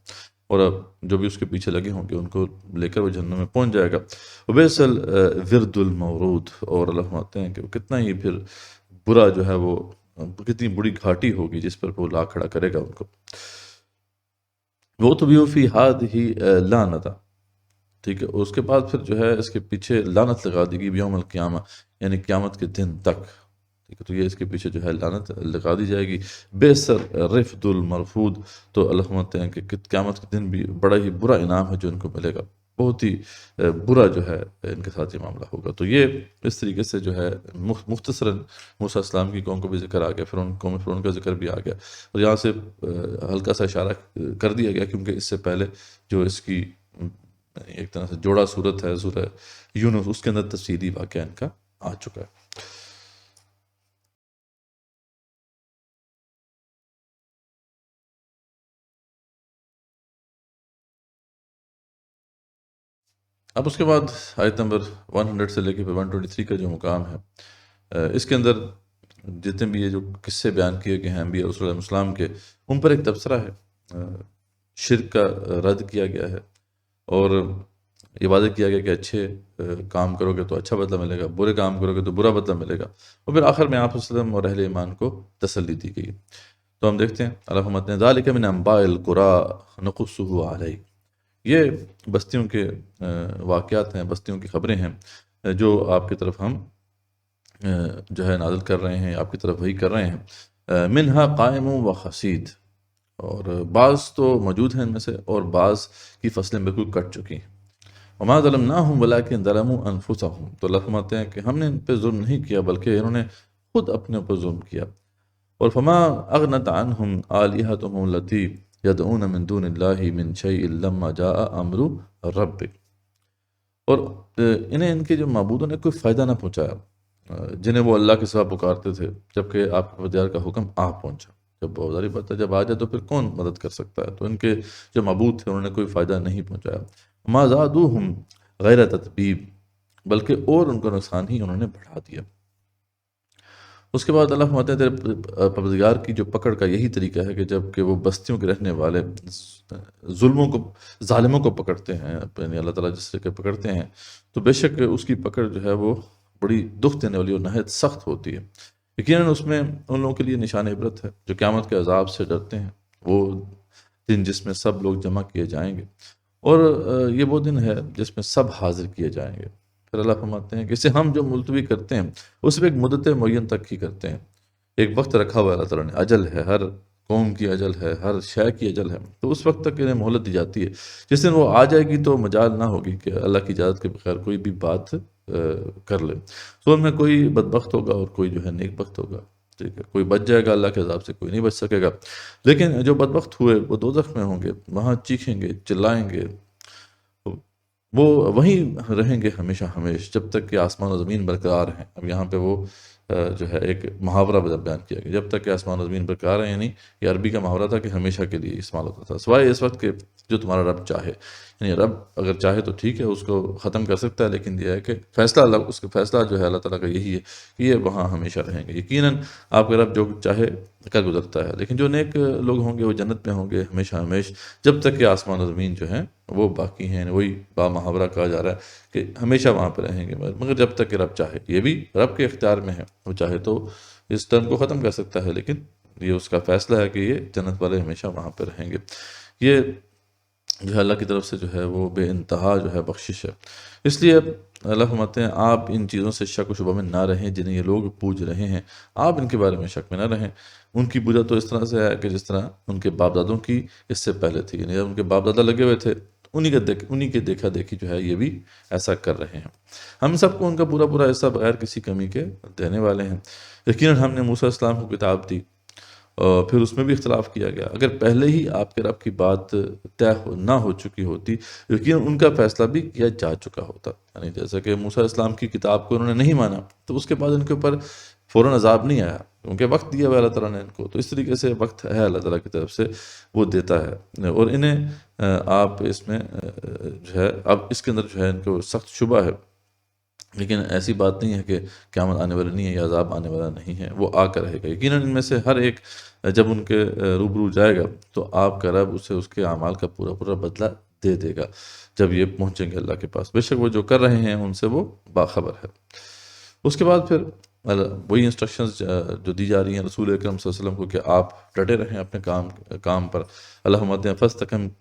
اور اب جو بھی اس کے پیچھے لگے ہوں گے ان کو لے کر وہ جہنم میں پہنچ جائے گا۔ وبئس الورد المورود، اور اللہ فرماتے ہیں کہ وہ کتنا ہی پھر برا جو ہے وہ کتنی بڑی گھاٹی ہوگی جس پر وہ لا کھڑا کرے گا ان کو۔ وہ تو بھی فی ہذہ لعنۃ، ٹھیک ہے، اس کے بعد پھر جو ہے اس کے پیچھے لعنت لگا دی گئی یوم القیامہ، یعنی قیامت کے دن تک، ٹھیک ہے، تو یہ اس کے پیچھے جو ہے لعنت لگا دی جائے گی۔ بئس الرفد المرفود، تو اللہ فرماتے ہیں کہ قیامت کے دن بھی بڑا ہی برا انعام ہے جو ان کو ملے گا، بہت ہی برا جو ہے ان کے ساتھ یہ معاملہ ہوگا۔ تو یہ اس طریقے سے جو ہے مختصراً موسیٰ السلام کی قوم کو بھی ذکر آ گیا، قوم فرعون کا ذکر بھی آ گیا، اور یہاں سے ہلکا سا اشارہ کر دیا گیا کیونکہ اس سے پہلے جو اس کی ایک طرح سے جوڑا صورت ہے سورہ یونس، اس کے اندر تفصیلی واقعہ ان کا آ چکا ہے۔ اب اس کے بعد آیت نمبر 100 سے لے کے 123 کا جو مقام ہے، اس کے اندر جتنے بھی یہ جو قصے بیان کیے گئے ہیں انبیاء رسول علیہ السلام کے، ان پر ایک تبصرہ ہے، شرک کا رد کیا گیا ہے، اور یہ واضح کیا گیا کہ اچھے کام کرو گے تو اچھا بدلہ ملے گا، برے کام کرو گے تو برا بدلہ ملے گا، اور پھر آخر میں آپ وسلم اور اہل ایمان کو تسلی دی گئی۔ تو ہم دیکھتے ہیں اللہ فرماتے ہیں ذالک من انباء القری نقصہ علیک، یہ بستیوں کے واقعات ہیں، بستیوں کی خبریں ہیں جو آپ کی طرف ہم جو ہے نازل کر رہے ہیں، آپ کی طرف وحی کر رہے ہیں۔ منہا قائم و حصید، اور بعض تو موجود ہیں ان میں سے، اور بعض کی فصلیں بالکل کٹ چکی ہیں۔ وما ظلمناہم ولکن ظلموا انفسہم، تو اللہ فرماتے ہیں کہ ہم نے ان پہ ظلم نہیں کیا بلکہ انہوں نے خود اپنے اوپر ظلم کیا۔ اور فما اغنت عنہم آلہتہم التی یدعون من دون اللہ من شیء لما جاء امر ربک، اور انہیں ان کے جو معبودوں نے کوئی فائدہ نہ پہنچایا جنہیں وہ اللہ کے سوا پکارتے تھے، جبکہ آپ کے پروردگار کا حکم آ پہنچا۔ جب بہت ساری بات ہے، جب آ جائے تو پھر کون مدد کر سکتا ہے؟ تو ان کے جو معبود تھے انہوں نے کوئی فائدہ نہیں پہنچایا۔ ما زادوہم غیر تتبیب، بلکہ اور ان کا نقصان ہی انہوں نے بڑھا دیا۔ اس کے بعد اللہ فرماتے ہیں تیرے پروردگار کی جو پکڑ کا یہی طریقہ ہے کہ جب کہ وہ بستیوں کے رہنے والے ظالموں کو پکڑتے ہیں، یعنی اللہ تعالیٰ جس سے کہ پکڑتے ہیں، تو بے شک اس کی پکڑ جو ہے وہ بڑی دکھ دینے والی اور نہایت سخت ہوتی ہے۔ یقیناً اس میں ان لوگوں کے لیے نشان عبرت ہے جو قیامت کے عذاب سے ڈرتے ہیں، وہ دن جس میں سب لوگ جمع کیے جائیں گے، اور یہ وہ دن ہے جس میں سب حاضر کیے جائیں گے۔ پھر اللہ فرماتے ہیں کہ اسے ہم جو ملتوی کرتے ہیں اس میں ایک مدت معین تک ہی کرتے ہیں، ایک وقت رکھا ہوا ہے اللہ تعالیٰ نے، اجل ہے، ہر قوم کی اجل ہے، ہر شے کی اجل ہے، تو اس وقت تک انہیں مہلت دی جاتی ہے۔ جس دن وہ آ جائے گی تو مجال نہ ہوگی کہ اللہ کی اجازت کے بغیر کوئی بھی بات کر لے۔ تو ان میں کوئی بدبخت ہوگا اور کوئی جو ہے نیک بخت ہوگا، ٹھیک ہے، کوئی بچ جائے گا اللہ کے عذاب سے، کوئی نہیں بچ سکے گا۔ لیکن جو بدبخت ہوئے وہ دوزخ میں ہوں گے، وہاں چیخیں گے، چلائیں گے، وہ وہیں رہیں گے ہمیشہ ہمیش جب تک کہ آسمان و زمین برقرار ہیں۔ اب یہاں پہ وہ جو ہے ایک محاورہ بیان کیا گیا، جب تک کہ آسمان و زمین برقرار ہیں، یعنی یہ عربی کا محاورہ تھا کہ ہمیشہ کے لیے استعمال ہوتا تھا، سوائے اس وقت کہ جو تمہارا رب چاہے، یعنی رب اگر چاہے تو ٹھیک ہے اس کو ختم کر سکتا ہے، لیکن یہ ہے کہ فیصلہ اللہ، اس کا فیصلہ جو ہے اللہ تعالیٰ کا یہی ہے کہ یہ وہاں ہمیشہ رہیں گے۔ یقیناً آپ کا رب جو چاہے کر گزرتا ہے، لیکن جو نیک لوگ ہوں گے وہ جنت میں ہوں گے ہمیشہ ہمیش، جب تک کہ آسمان و زمین جو ہیں وہ باقی ہیں۔ وہی با محاورہ کہا جا رہا ہے کہ ہمیشہ وہاں پہ رہیں گے، مگر جب تک کہ رب چاہے، یہ بھی رب کے اختیار میں ہے، وہ چاہے تو اس ٹرم کو ختم کر سکتا ہے، لیکن یہ اس کا فیصلہ ہے کہ یہ جنت والے ہمیشہ وہاں پہ رہیں گے۔ یہ جو ہے اللہ کی طرف سے جو ہے وہ بے انتہا جو ہے بخشش ہے۔ اس لیے اللہ فرماتے ہیں آپ ان چیزوں سے شک و شبہ میں نہ رہیں جنہیں یہ لوگ پوج رہے ہیں، آپ ان کے بارے میں شک میں نہ رہیں۔ ان کی پوجا تو اس طرح سے ہے کہ جس طرح ان کے باپ دادوں کی اس سے پہلے تھی، یعنی جب ان کے باپ دادا لگے ہوئے تھے انہی کے دیکھا دیکھی جو ہے یہ بھی ایسا کر رہے ہیں۔ ہم سب کو ان کا پورا پورا حصہ بغیر کسی کمی کے دینے والے ہیں۔ یقیناً ہم نے موسیٰ علیہ السلام کو کتاب دی، اور پھر اس میں بھی اختلاف کیا گیا۔ اگر پہلے ہی آپ کے رب کی بات طے نہ ہو چکی ہوتی، یقیناً ان کا فیصلہ بھی کیا جا چکا ہوتا، یعنی جیسا کہ موسیٰ علیہ السلام کی کتاب کو انہوں نے نہیں مانا تو اس کے بعد ان کے اوپر فوراً عذاب نہیں آیا، کیونکہ وقت دیا ہوا اللہ تعالیٰ نے ان کو، تو اس طریقے سے وقت ہے اللہ تعالیٰ کی طرف سے، وہ دیتا ہے۔ اور انہیں آپ اس میں جو ہے اب اس کے اندر جو ہے ان کو سخت شبہ ہے، لیکن ایسی بات نہیں ہے کہ قیامت آنے والا نہیں ہے یا عذاب آنے والا نہیں ہے، وہ آ کر رہے گا۔ یقیناً ان میں سے ہر ایک جب ان کے روبرو جائے گا تو آپ کا رب اسے اس کے اعمال کا پورا پورا بدلہ دے دے گا جب یہ پہنچیں گے اللہ کے پاس، بے شک وہ جو کر رہے ہیں ان سے وہ باخبر ہے۔ اس کے بعد پھر وہی انسٹرکشنز جو دی جا رہی ہیں رسول اکرم صلی اللہ علیہ وسلم کو کہ آپ ڈٹے رہیں اپنے کام پر۔ اللہ فرماتے ہیں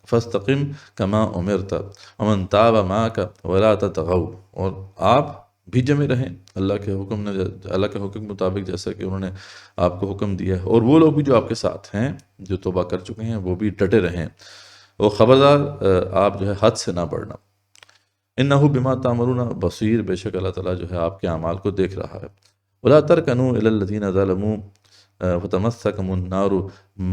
فاستقم کما امرت ومن تاب معک ولا تطغوا، اور آپ بھی جمے رہیں اللہ کے حکم نے، اللہ کے حکم کے مطابق جیسا کہ انہوں نے آپ کو حکم دیا ہے، اور وہ لوگ بھی جو آپ کے ساتھ ہیں جو توبہ کر چکے ہیں وہ بھی ڈٹے رہیں، اور خبردار آپ جو ہے حد سے نہ بڑھنا۔ انہ بما تعملون بصیر، بے شک اللہ تعالیٰ جو ہے آپ کے اعمال کو دیکھ رہا ہے۔ ولا ترکنوا الی الذین ظلموا فتمسکم النار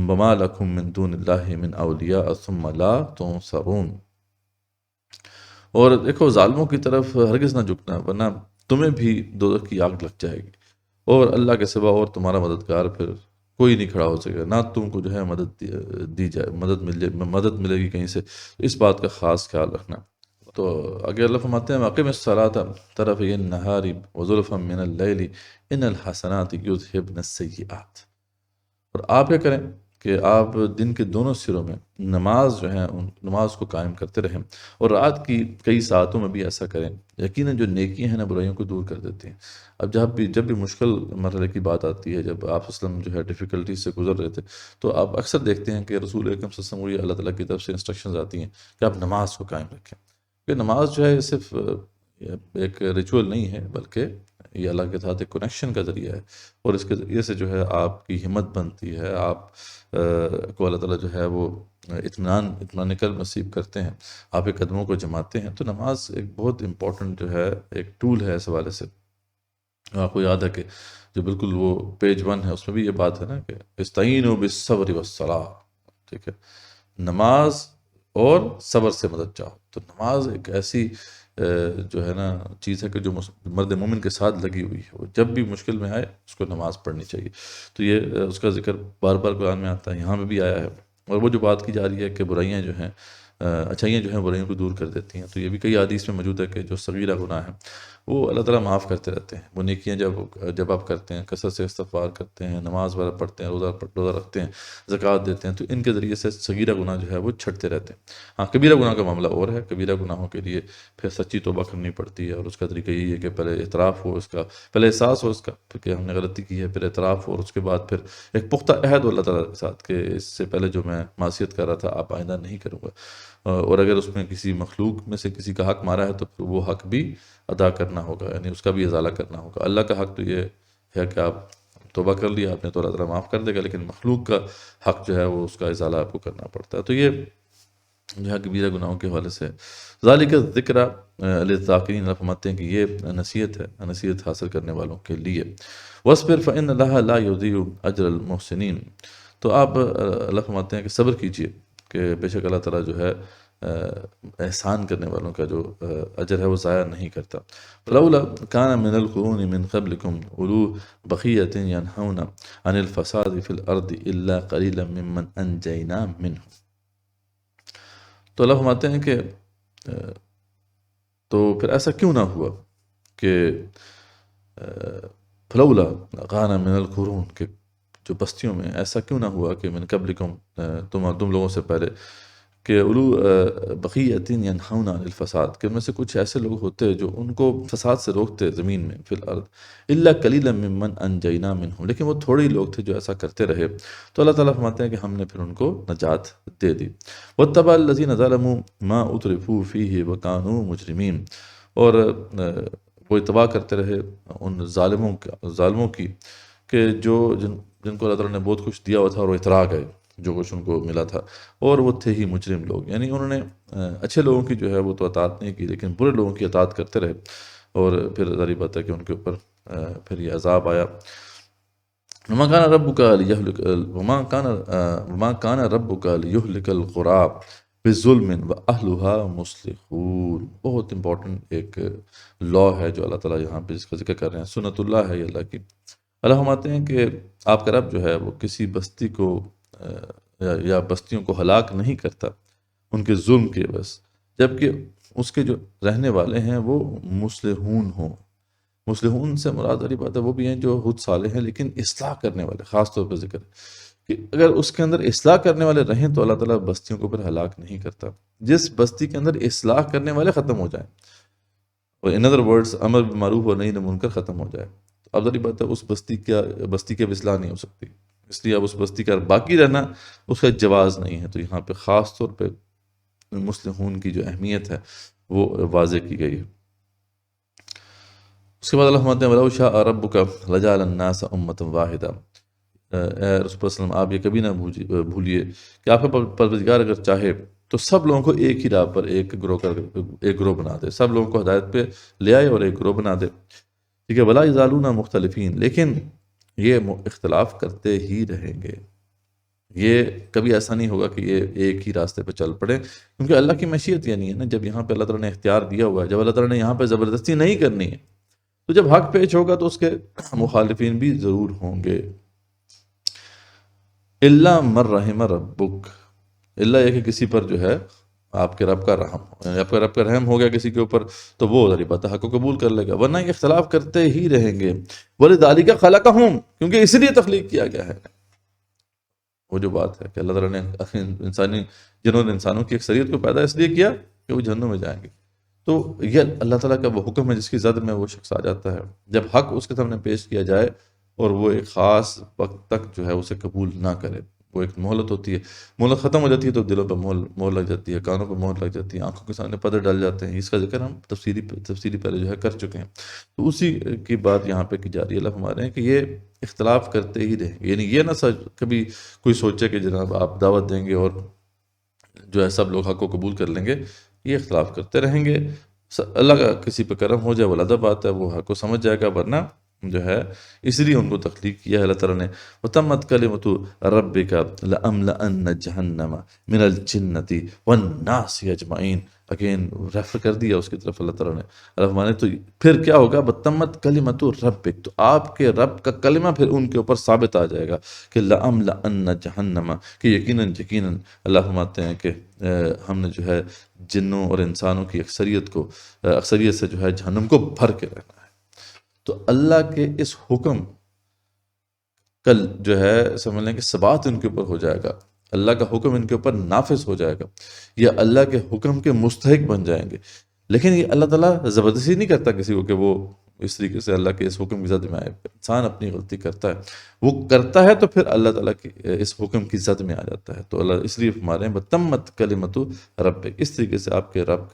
وما لکم من دون اللہ من اولیاء ثم لا تنصرون۔ اور دیکھو ظالموں کی طرف ہرگز نہ جھکنا، ورنہ تمہیں بھی دوزخ کی آگ لگ جائے گی، اور اللہ کے سوا اور تمہارا مددگار پھر کوئی نہیں کھڑا ہو سکے گا، نہ تم کو جو ہے مدد دی جائے، مدد ملے گی کہیں سے، اس بات کا خاص خیال رکھنا۔ تو آگے اللہ فرماتے ہیں واقم الصلاۃ طرفی النہار وزلفا من اللیل ان الحسنات یذہبن السیئات۔ اور آپ کیا کریں کہ آپ دن کے دونوں سروں میں نماز جو ہے ان نماز کو قائم کرتے رہیں، اور رات کی کئی ساعتوں میں بھی ایسا کریں، یقیناً جو نیکیاں ہیں نا برائیوں کو دور کر دیتی ہیں۔ اب جب بھی مشکل مرحلے کی بات آتی ہے، جب آپ اسلم جو ہے ڈیفیکلٹی سے گزر رہے تھے، تو آپ اکثر دیکھتے ہیں کہ رسول اکرم صلی اللہ علیہ وسلم کو اللہ تعالیٰ کی طرف سے انسٹرکشنز آتی ہیں کہ آپ نماز کو قائم رکھیں، کہ نماز جو ہے صرف ایک ریچول نہیں ہے، بلکہ یہ اللہ کے ساتھ ایک کنیکشن کا ذریعہ ہے، اور اس کے ذریعے سے جو ہے آپ کی ہمت بنتی ہے، آپ کو اللہ تعالیٰ جو ہے وہ اطمینان قلب نصیب کرتے ہیں، آپ کے قدموں کو جماتے ہیں۔ تو نماز ایک بہت امپورٹنٹ جو ہے ایک ٹول ہے اس حوالے سے۔ آپ کو یاد ہے کہ جو بالکل وہ پیج 1 ہے اس میں بھی یہ بات ہے نا کہ استعینوا بالصبر والصلاۃ، ٹھیک ہے، نماز اور صبر سے مدد چاہو۔ تو نماز ایک ایسی جو ہے نا چیز ہے کہ جو مرد مومن کے ساتھ لگی ہوئی ہے، وہ جب بھی مشکل میں آئے اس کو نماز پڑھنی چاہیے۔ تو یہ اس کا ذکر بار بار قرآن میں آتا ہے، یہاں میں بھی آیا ہے، اور وہ جو بات کی جا رہی ہے کہ برائیاں جو ہیں اچھائیاں جو ہیں برائیوں کو دور کر دیتی ہیں، تو یہ بھی کئی حدیث میں موجود ہے کہ جو صغیرہ گناہ ہیں وہ اللہ تعالیٰ معاف کرتے رہتے ہیں۔ وہ نیکیاں جب آپ کرتے ہیں، کثرت سے استغفار کرتے ہیں، نماز وغیرہ پڑھتے ہیں، روزہ رکھتے ہیں، زکوٰۃ دیتے ہیں، تو ان کے ذریعے سے صغیرہ گناہ جو ہے وہ چھٹتے رہتے ہیں۔ ہاں، کبیرہ گناہ کا معاملہ اور ہے، کبیرہ گناہوں کے لیے پھر سچی توبہ کرنی پڑتی ہے، اور اس کا طریقہ یہی ہے کہ پہلے اعتراف ہو، اس کا پہلے احساس ہو اس کا کہ ہم نے غلطی کی ہے، پھر اعتراف ہو، اور اس کے بعد پھر ایک پختہ عہد ہو اللہ تعالیٰ کے ساتھ کہ اس سے پہلے جو میں معصیت کر رہا تھا آپ آئندہ نہیں کروں گا، اور اگر اس میں کسی مخلوق میں سے کسی کا حق مارا ہے تو پھر وہ حق بھی ادا کرنا ہوگا، یعنی اس کا بھی ازالہ کرنا ہوگا۔ اللہ کا حق تو یہ ہے کہ آپ توبہ کر لیا آپ نے تو اللہ تعالیٰ معاف کر دے گا، لیکن مخلوق کا حق جو ہے وہ اس کا ازالہ آپ کو کرنا پڑتا ہے۔ تو یہ جو ہے کبیرہ گناہوں کے حوالے سے ذالک الذکر للذاکرین، اللہ فرماتے ہیں کہ یہ نصیحت ہے نصیحت حاصل کرنے والوں کے لیے۔ وَاصْبِرْ فَإِنَّ اللَّهَ لَا يُضِيعُ أَجْرَ الْمُحْسِنِينَ، تو آپ اللہ فرماتے ہیں کہ صبر کیجئے کہ بے شک اللہ تعالیٰ جو ہے احسان کرنے والوں کا جو اجر ہے وہ ضائع نہیں کرتا۔ فلولا كان من القرون من قبلكم اولو بقية ينهون عن الفساد في الارض الا قليلا ممن انجينا منهم۔ تو اللہ فرماتے ہیں کہ تو پھر ایسا کیوں نہ ہوا کہ فلولا كان من القرون، کہ جو بستیوں میں ایسا کیوں نہ ہوا کہ من قبلکم تم لوگوں سے پہلے، کہ اولو بقیۃ ینہون عن الفساد، کہ ان میں سے کچھ ایسے لوگ ہوتے جو ان کو فساد سے روکتے زمین میں، فی الارض، الا قلیلا ممن انجینا منہم، لیکن وہ تھوڑے ہی لوگ تھے جو ایسا کرتے رہے، تو اللہ تعالیٰ فرماتے ہیں کہ ہم نے پھر ان کو نجات دے دی۔ واتبع الذین ظلموا ما اترفوا فیہ وکانوا مجرمین، اور وہ اتباع کرتے رہے ان ظالموں کی کہ جن کو اللہ تعالیٰ نے بہت کچھ دیا ہوا تھا اور وہ اترا گئے جو کچھ ان کو ملا تھا، اور وہ تھے ہی مجرم لوگ، یعنی انہوں نے اچھے لوگوں کی جو ہے وہ تو اطاعت نہیں کی، لیکن برے لوگوں کی اطاعت کرتے رہے، اور پھر ظاہر بات ہے کہ ان کے اوپر پھر یہ عذاب آیا۔ وما كان ربك ليهلك القرى بظلم واهلها مصلحون، بہت امپورٹنٹ ایک لا ہے جو اللہ تعالیٰ یہاں پہ جس کا ذکر کر رہے ہیں، سنت اللہ ہے یہ اللہ کی۔ اللہ فرماتے ہیں کہ آپ کا رب جو ہے وہ کسی بستی کو یا بستیوں کو ہلاک نہیں کرتا ان کے ظلم کے بس، جبکہ اس کے جو رہنے والے ہیں وہ مصلحون ہوں۔ مصلحون سے مراد والی بات ہے وہ بھی ہیں جو خود صالح ہیں لیکن اصلاح کرنے والے، خاص طور پر ذکر ہے کہ اگر اس کے اندر اصلاح کرنے والے رہیں تو اللہ تعالیٰ بستیوں کو پھر ہلاک نہیں کرتا، جس بستی کے اندر اصلاح کرنے والے ختم ہو جائیں، اور ان ادر ورڈز امر بالمعروف اور نہی عن المنکر ختم ہو جائے، اب ظاہر بات ہے اس بستی کی اب اصلاح نہیں ہو سکتی، اس لیے اب اس بستی کا باقی رہنا اس کا جواز نہیں ہے۔ تو یہاں پہ خاص طور پہ مصلحون کی جو اہمیت ہے وہ واضح کی گئی ہے۔ اس کے بعد اللہ فرماتے ہیں وَلَوْ شَاءَ رَبُّكَ لَجَعَلَ النَّاسَ أُمَّةً وَاحِدَةً، اے رسول اللہ علیہ وسلم آپ یہ کبھی نہ بھولیے کہ آپ کا پروردگار اگر چاہے تو سب لوگوں کو ایک ہی راہ پر ایک گروہ بنا دے، سب لوگوں کو ہدایت پہ لے آئے اور ایک گروہ بنا دے، ٹھیک ہے، وَلَا يَزَالُونَ مُخْتَلِفِينَ، لیکن یہ اختلاف کرتے ہی رہیں گے، یہ کبھی ایسا نہیں ہوگا کہ یہ ایک ہی راستے پہ چل پڑے، کیونکہ اللہ کی مشیت یہ نہیں ہے نا، جب یہاں پہ اللہ تعالیٰ نے اختیار دیا ہوا ہے، جب اللہ تعالیٰ نے یہاں پہ زبردستی نہیں کرنی ہے، تو جب حق پیش ہوگا تو اس کے مخالفین بھی ضرور ہوں گے۔ اللہ مر رحم ربک، اللہ یہ کہ کسی پر جو ہے آپ کے رب کا رحم ہو، یعنی آپ کے رب کا رحم ہو گیا کسی کے اوپر تو وہ ذری بات حق کو قبول کر لے گا، ورنہ یہ اختلاف کرتے ہی رہیں گے۔ وَلِذَٰلِكَ خَلَقَهُمْ، کیونکہ اسی لیے تخلیق کیا گیا ہے۔ وہ جو بات ہے کہ اللہ تعالیٰ نے جنہوں نے انسانوں کی اکثریت کو پیدا اس لیے کیا کہ وہ جہنم میں جائیں گے، تو یہ اللہ تعالیٰ کا وہ حکم ہے جس کی زد میں وہ شخص آ جاتا ہے، جب حق اس کے سامنے پیش کیا جائے اور وہ ایک خاص وقت تک جو ہے اسے قبول نہ کرے، وہ ایک مہلت ہوتی ہے، مہلت ختم ہو جاتی ہے تو دلوں پہ مہر لگ جاتی ہے، کانوں پہ مہر لگ جاتی ہے، آنکھوں کے سامنے پردے ڈال جاتے ہیں، اس کا ذکر ہم تفصیلی پہلے جو ہے کر چکے ہیں، تو اسی کی بات یہاں پہ کی جا رہی ہے۔ اللہ فرما رہے ہیں کہ یہ اختلاف کرتے ہی رہیں گے، یعنی یہ نہ کبھی کوئی سوچے کہ جناب آپ دعوت دیں گے اور جو ہے سب لوگ حق کو قبول کر لیں گے، یہ اختلاف کرتے رہیں گے، اللہ کا کسی پہ کرم ہو جائے وہ الگ بات ہے، وہ حق کو سمجھ جائے گا، ورنہ جو ہے اس لیے ان کو تخلیق کیا ہے اللہ تعالیٰ نے۔ وَتَمَّتْ كَلِمَةُ رَبِّكَ لَأَمْلَأَنَّ جَهَنَّمَ مِنَ الْجِنَّةِ وَالنَّاسِ أَجْمَعِينَ، اگین ریفر کر دیا اس کی طرف اللہ تعالیٰ نے، اللہ فرمانے تو پھر کیا ہوگا، وَتَمَّتْ كَلِمَةُ رَبِّكَ، تو آپ کے رب کا کلمہ پھر ان کے اوپر ثابت آ جائے گا کہ لَأَمْلَأَنَّ جَهَنَّمَ، کہ یقیناً اللہ فرماتے ہیں کہ ہم نے جو ہے جنوں اور انسانوں کی اکثریت سے جو ہے جہنم کو بھر کے رہنا ہے۔ تو اللہ کے اس حکم کل جو ہے سمجھ لیں کہ ثبات ان کے اوپر ہو جائے گا، اللہ کا حکم ان کے اوپر نافذ ہو جائے گا، یا اللہ کے حکم کے مستحق بن جائیں گے۔ لیکن یہ اللہ تعالیٰ زبردستی نہیں کرتا کسی کو کہ وہ اس طریقے سے اللہ کے اس حکم کی زد میں آئے، انسان اپنی غلطی کرتا ہے، وہ کرتا ہے تو پھر اللہ تعالیٰ کی اس حکم کی زد میں آ جاتا ہے، تو اللہ اس لیے فرما رہے ہیں وَتَمَّتْ كَلِمَةُ رَبِّكَ، اس طریقے سے آپ کے رب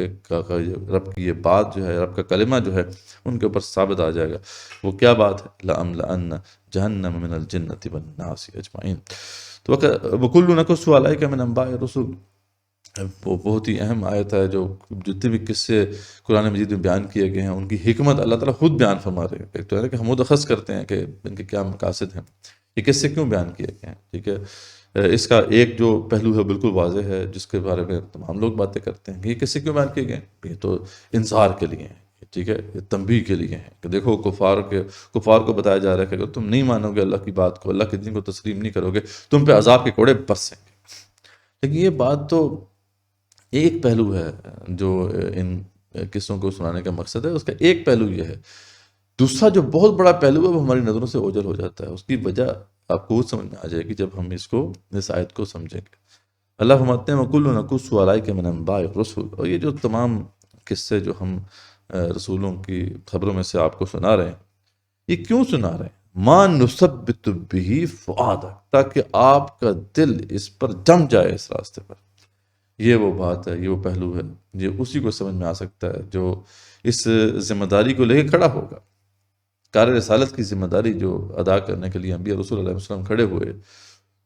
کی یہ بات جو ہے، رب کا کلمہ جو ہے ان کے اوپر ثابت آ جائے گا۔ وہ کیا بات ہے، لَأَمْلَأَنَّ جَهَنَّمَ مِنَ الْجِنَّةِ وَالنَّاسِ أَجْمَعِينَ۔ تو وَكُلُّ نَقُصُّ عَلَيْكَ مِنْ أَنْبَاءِ الرُّسُلِ، وہ بہت ہی اہم آیت ہے، جو جتنے بھی قصے قرآن مجید میں بیان کیے گئے ہیں ان کی حکمت اللہ تعالیٰ خود بیان فرما رہے ہیں۔ ایک تو ہے کہ ہم متخص کرتے ہیں کہ ان کے کیا مقاصد ہیں، یہ قصے کیوں بیان کیے گئے ہیں، ٹھیک ہے، اس کا ایک جو پہلو ہے بالکل واضح ہے جس کے بارے میں تمام لوگ باتیں کرتے ہیں کہ یہ قصے کیوں بیان کیے گئے ہیں، یہ تو انذار کے لیے ہیں، ٹھیک ہے، یہ تنبیہ کے لیے ہیں کہ دیکھو کفار کو بتایا جا رہا ہے کہ اگر تم نہیں مانو گے اللہ کی بات کو، اللہ کے دین کو تسلیم نہیں کرو گے، تم پہ عذاب کے کوڑے برسیں گے۔ لیکن یہ بات تو ایک پہلو ہے جو ان قصوں کو سنانے کا مقصد ہے، اس کا ایک پہلو یہ ہے، دوسرا جو بہت بڑا پہلو ہے وہ ہماری نظروں سے اوجھل ہو جاتا ہے، اس کی وجہ آپ کو سمجھ میں آ جائے گی جب ہم اس آیت کو سمجھیں گے۔ اللہ فرماتے ہیں وَكُلُّ نَقُصُّ عَلَيْكَ مِنْ أَنْبَاءِ الرُّسُلِ، اور یہ جو تمام قصے جو ہم رسولوں کی خبروں میں سے آپ کو سنا رہے ہیں، یہ کیوں سنا رہے ہیں، مَا نُثَبِّتُ بِهِ فُؤَادَكَ، تاکہ آپ کا دل اس پر جم جائے، اس راستے پر۔ یہ وہ بات ہے، یہ وہ پہلو ہے، یہ اسی کو سمجھ میں آ سکتا ہے جو اس ذمہ داری کو لے کے کھڑا ہوگا، کار رسالت کی ذمہ داری جو ادا کرنے کے لیے انبیاء رسول علیہ وسلم کھڑے ہوئے۔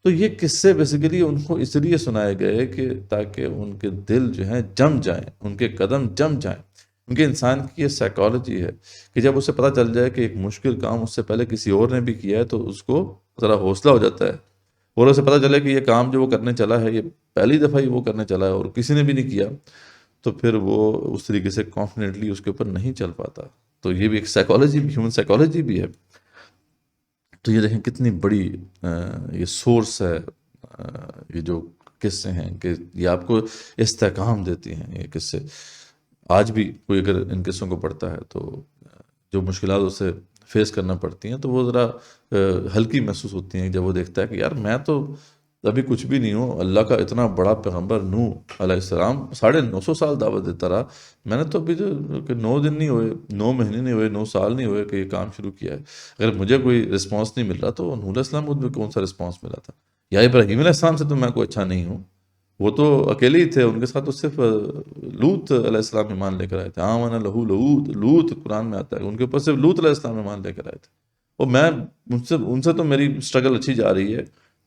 تو یہ قصے بیسیکلی ان کو اس لیے سنائے گئے کہ تاکہ ان کے دل جو ہیں جم جائیں، ان کے قدم جم جائیں، کیونکہ انسان کی یہ سائیکالوجی ہے کہ جب اسے پتہ چل جائے کہ ایک مشکل کام اس سے پہلے کسی اور نے بھی کیا ہے تو اس کو ذرا حوصلہ ہو جاتا ہے، اور اسے پتہ چلے کہ یہ کام جو وہ کرنے چلا ہے یہ پہلی دفعہ ہی وہ کرنے چلا ہے اور کسی نے بھی نہیں کیا، تو پھر وہ اس طریقے سے کانفیڈنٹلی اس کے اوپر نہیں چل پاتا۔ تو یہ بھی ایک سائیکالوجی بھی، ہیومن سائیکالوجی بھی ہے۔ تو یہ دیکھیں کتنی بڑی یہ سورس ہے، یہ جو قصے ہیں کہ یہ آپ کو استحکام دیتی ہیں یہ قصے۔ آج بھی کوئی اگر ان قصوں کو پڑھتا ہے تو جو مشکلات اسے فیس کرنا پڑتی ہیں تو وہ ذرا ہلکی محسوس ہوتی ہیں جب وہ دیکھتا ہے کہ یار میں تو ابھی کچھ بھی نہیں ہوں، اللہ کا اتنا بڑا پیغمبر نوح علیہ السلام 950 سال دعوت دیتا رہا، میں نے تو ابھی 9 دن نہیں ہوئے، 9 مہینے نہیں ہوئے، 9 سال نہیں ہوئے کہ یہ کام شروع کیا ہے، اگر مجھے کوئی رسپانس نہیں مل رہا تو نوح علیہ السلام کو کون سا رسپانس ملا تھا، یا ابراہیم علیہ السلام سے تو میں کوئی اچھا نہیں ہوں، وہ تو اکیلے ہی تھے، ان کے ساتھ تو صرف لوط علیہ السلام ایمان لے کر آئے تھے. آمن لہو لوط، لوط قرآن میں آتا ہے، ان کے اوپر صرف لوط علیہ السلام ایمان لے کر آئے تھے. اور میں ان سے تو میری اسٹرگل اچھی جا رہی ہے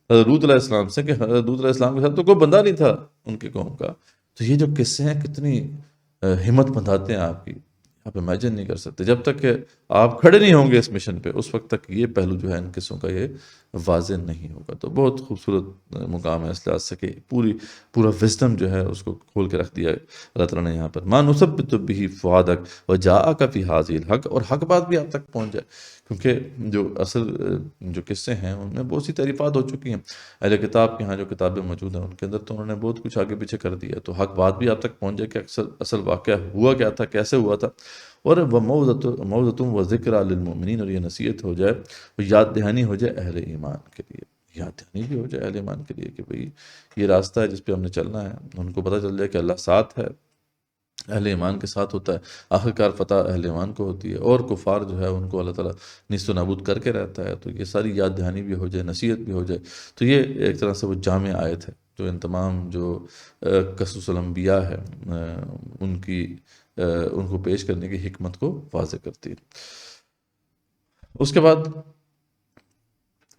حضرت لوط علیہ السلام سے، کہ حضرت لوط علیہ السلام کے ساتھ تو کوئی بندہ نہیں تھا ان کے قوم کا. تو یہ جو قصے ہیں کتنی ہمت بندھاتے ہیں آپ کی، آپ امیجن نہیں کر سکتے. جب تک کہ آپ کھڑے نہیں ہوں گے اس مشن پہ، اس وقت تک یہ پہلو جو ہے ان قصوں کا یہ واضح نہیں ہوگا. تو بہت خوبصورت مقام ہے اس لحاظ سے کہ پورا وزڈم جو ہے اس کو کھول کے رکھ دیا ہے اللہ تعالیٰ نے یہاں پر. مَا نُثَبِّتُ بِهِ فُؤَادَكَ وَجَاءَكَ فِي هَٰذِهِ الْحَقِّ، اور حق بات بھی آپ تک پہنچ جائے. کیونکہ جو اصل جو قصے ہیں ان میں بہت سی تعریفات ہو چکی ہیں. اہل کتاب کے ہاں جو کتابیں موجود ہیں ان کے اندر تو انہوں نے بہت کچھ آگے پیچھے کر دیا. تو حق بات بھی آپ تک پہنچ جائے کہ اصل واقعہ ہوا کیا تھا، کیسے ہوا تھا. اور وَمَوْعِظَةٌ وَذِكْرَىٰ لِلْمُؤْمِنِينَ، اور یہ نصیحت ہو جائے، اور یاد دہانی ہو جائے اہل ایمان کے لیے. یاد دہانی بھی ہو جائے اہل ایمان کے لیے کہ بھئی یہ راستہ ہے جس پہ ہم نے چلنا ہے. ان کو پتہ چل جائے کہ اللہ ساتھ ہے، اہل ایمان کے ساتھ ہوتا ہے. آخرکار فتح اہل ایمان کو ہوتی ہے، اور کفار جو ہے ان کو اللہ تعالیٰ نیست و نابود کر کے رہتا ہے. تو یہ ساری یاد دہانی بھی ہو جائے، نصیحت بھی ہو جائے. تو یہ ایک طرح سے وہ جامع آیت ہے جو ان تمام جو قصص الانبیاء ہے ان کو پیش کرنے کی حکمت کو واضح کرتی ہے. اس کے بعد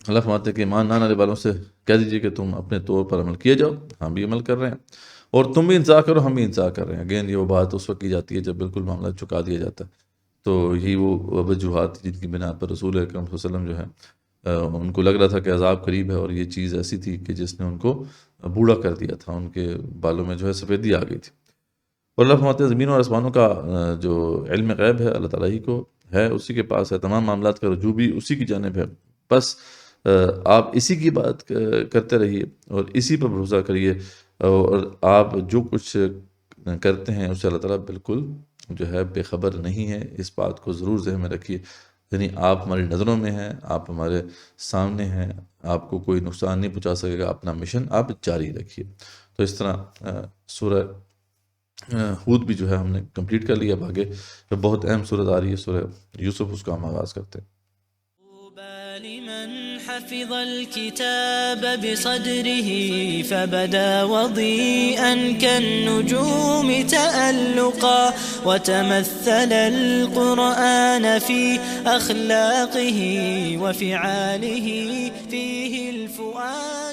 اللہ فرماتے ہیں کہ ایمان نہ لانے والوں سے کہہ دیجئے کہ تم اپنے طور پر عمل کیے جاؤ، ہم بھی عمل کر رہے ہیں، اور تم بھی انصاف کرو، ہم بھی انصاف کر رہے ہیں. اگین یہ وہ بات اس وقت کی جاتی ہے جب بالکل معاملہ چکا دیا جاتا ہے. تو یہی وہ وجوہات جن کی بنا پر رسول اکرم صلی اللہ علیہ وسلم جو ہے ان کو لگ رہا تھا کہ عذاب قریب ہے، اور یہ چیز ایسی تھی کہ جس نے ان کو بوڑھا کر دیا تھا، ان کے بالوں میں جو ہے سفیدی آ گئی تھی. اور اللہ فرماتے ہیں زمینوں اور آسمانوں کا جو علم غیب ہے اللہ تعالیٰ ہی کو ہے، اسی کے پاس ہے. تمام معاملات کا رجوع بھی اسی کی جانب ہے. بس آپ اسی کی بات کرتے رہیے اور اسی پر بھروسہ کریے، اور آپ جو کچھ کرتے ہیں اس سے اللہ تعالیٰ بالکل جو ہے بے خبر نہیں ہے. اس بات کو ضرور ذہن میں رکھیے. یعنی آپ ہماری نظروں میں ہیں، آپ ہمارے سامنے ہیں، آپ کو کوئی نقصان نہیں پہنچا سکے گا. اپنا مشن آپ جاری رکھیے. تو اس طرح سورہ ہود بھی جو ہے ہم نے کمپلیٹ کر لیا. اب آگے بہت اہم سورت آ رہی ہے سورہ یوسف، اس کا ہم آغاز کرتے ہیں. لمن حفظ الكتاب بصدره فبدا وضيئا كالنجوم تألقا وتمثل القرآن في أخلاقه وفعاله فيه الفؤاد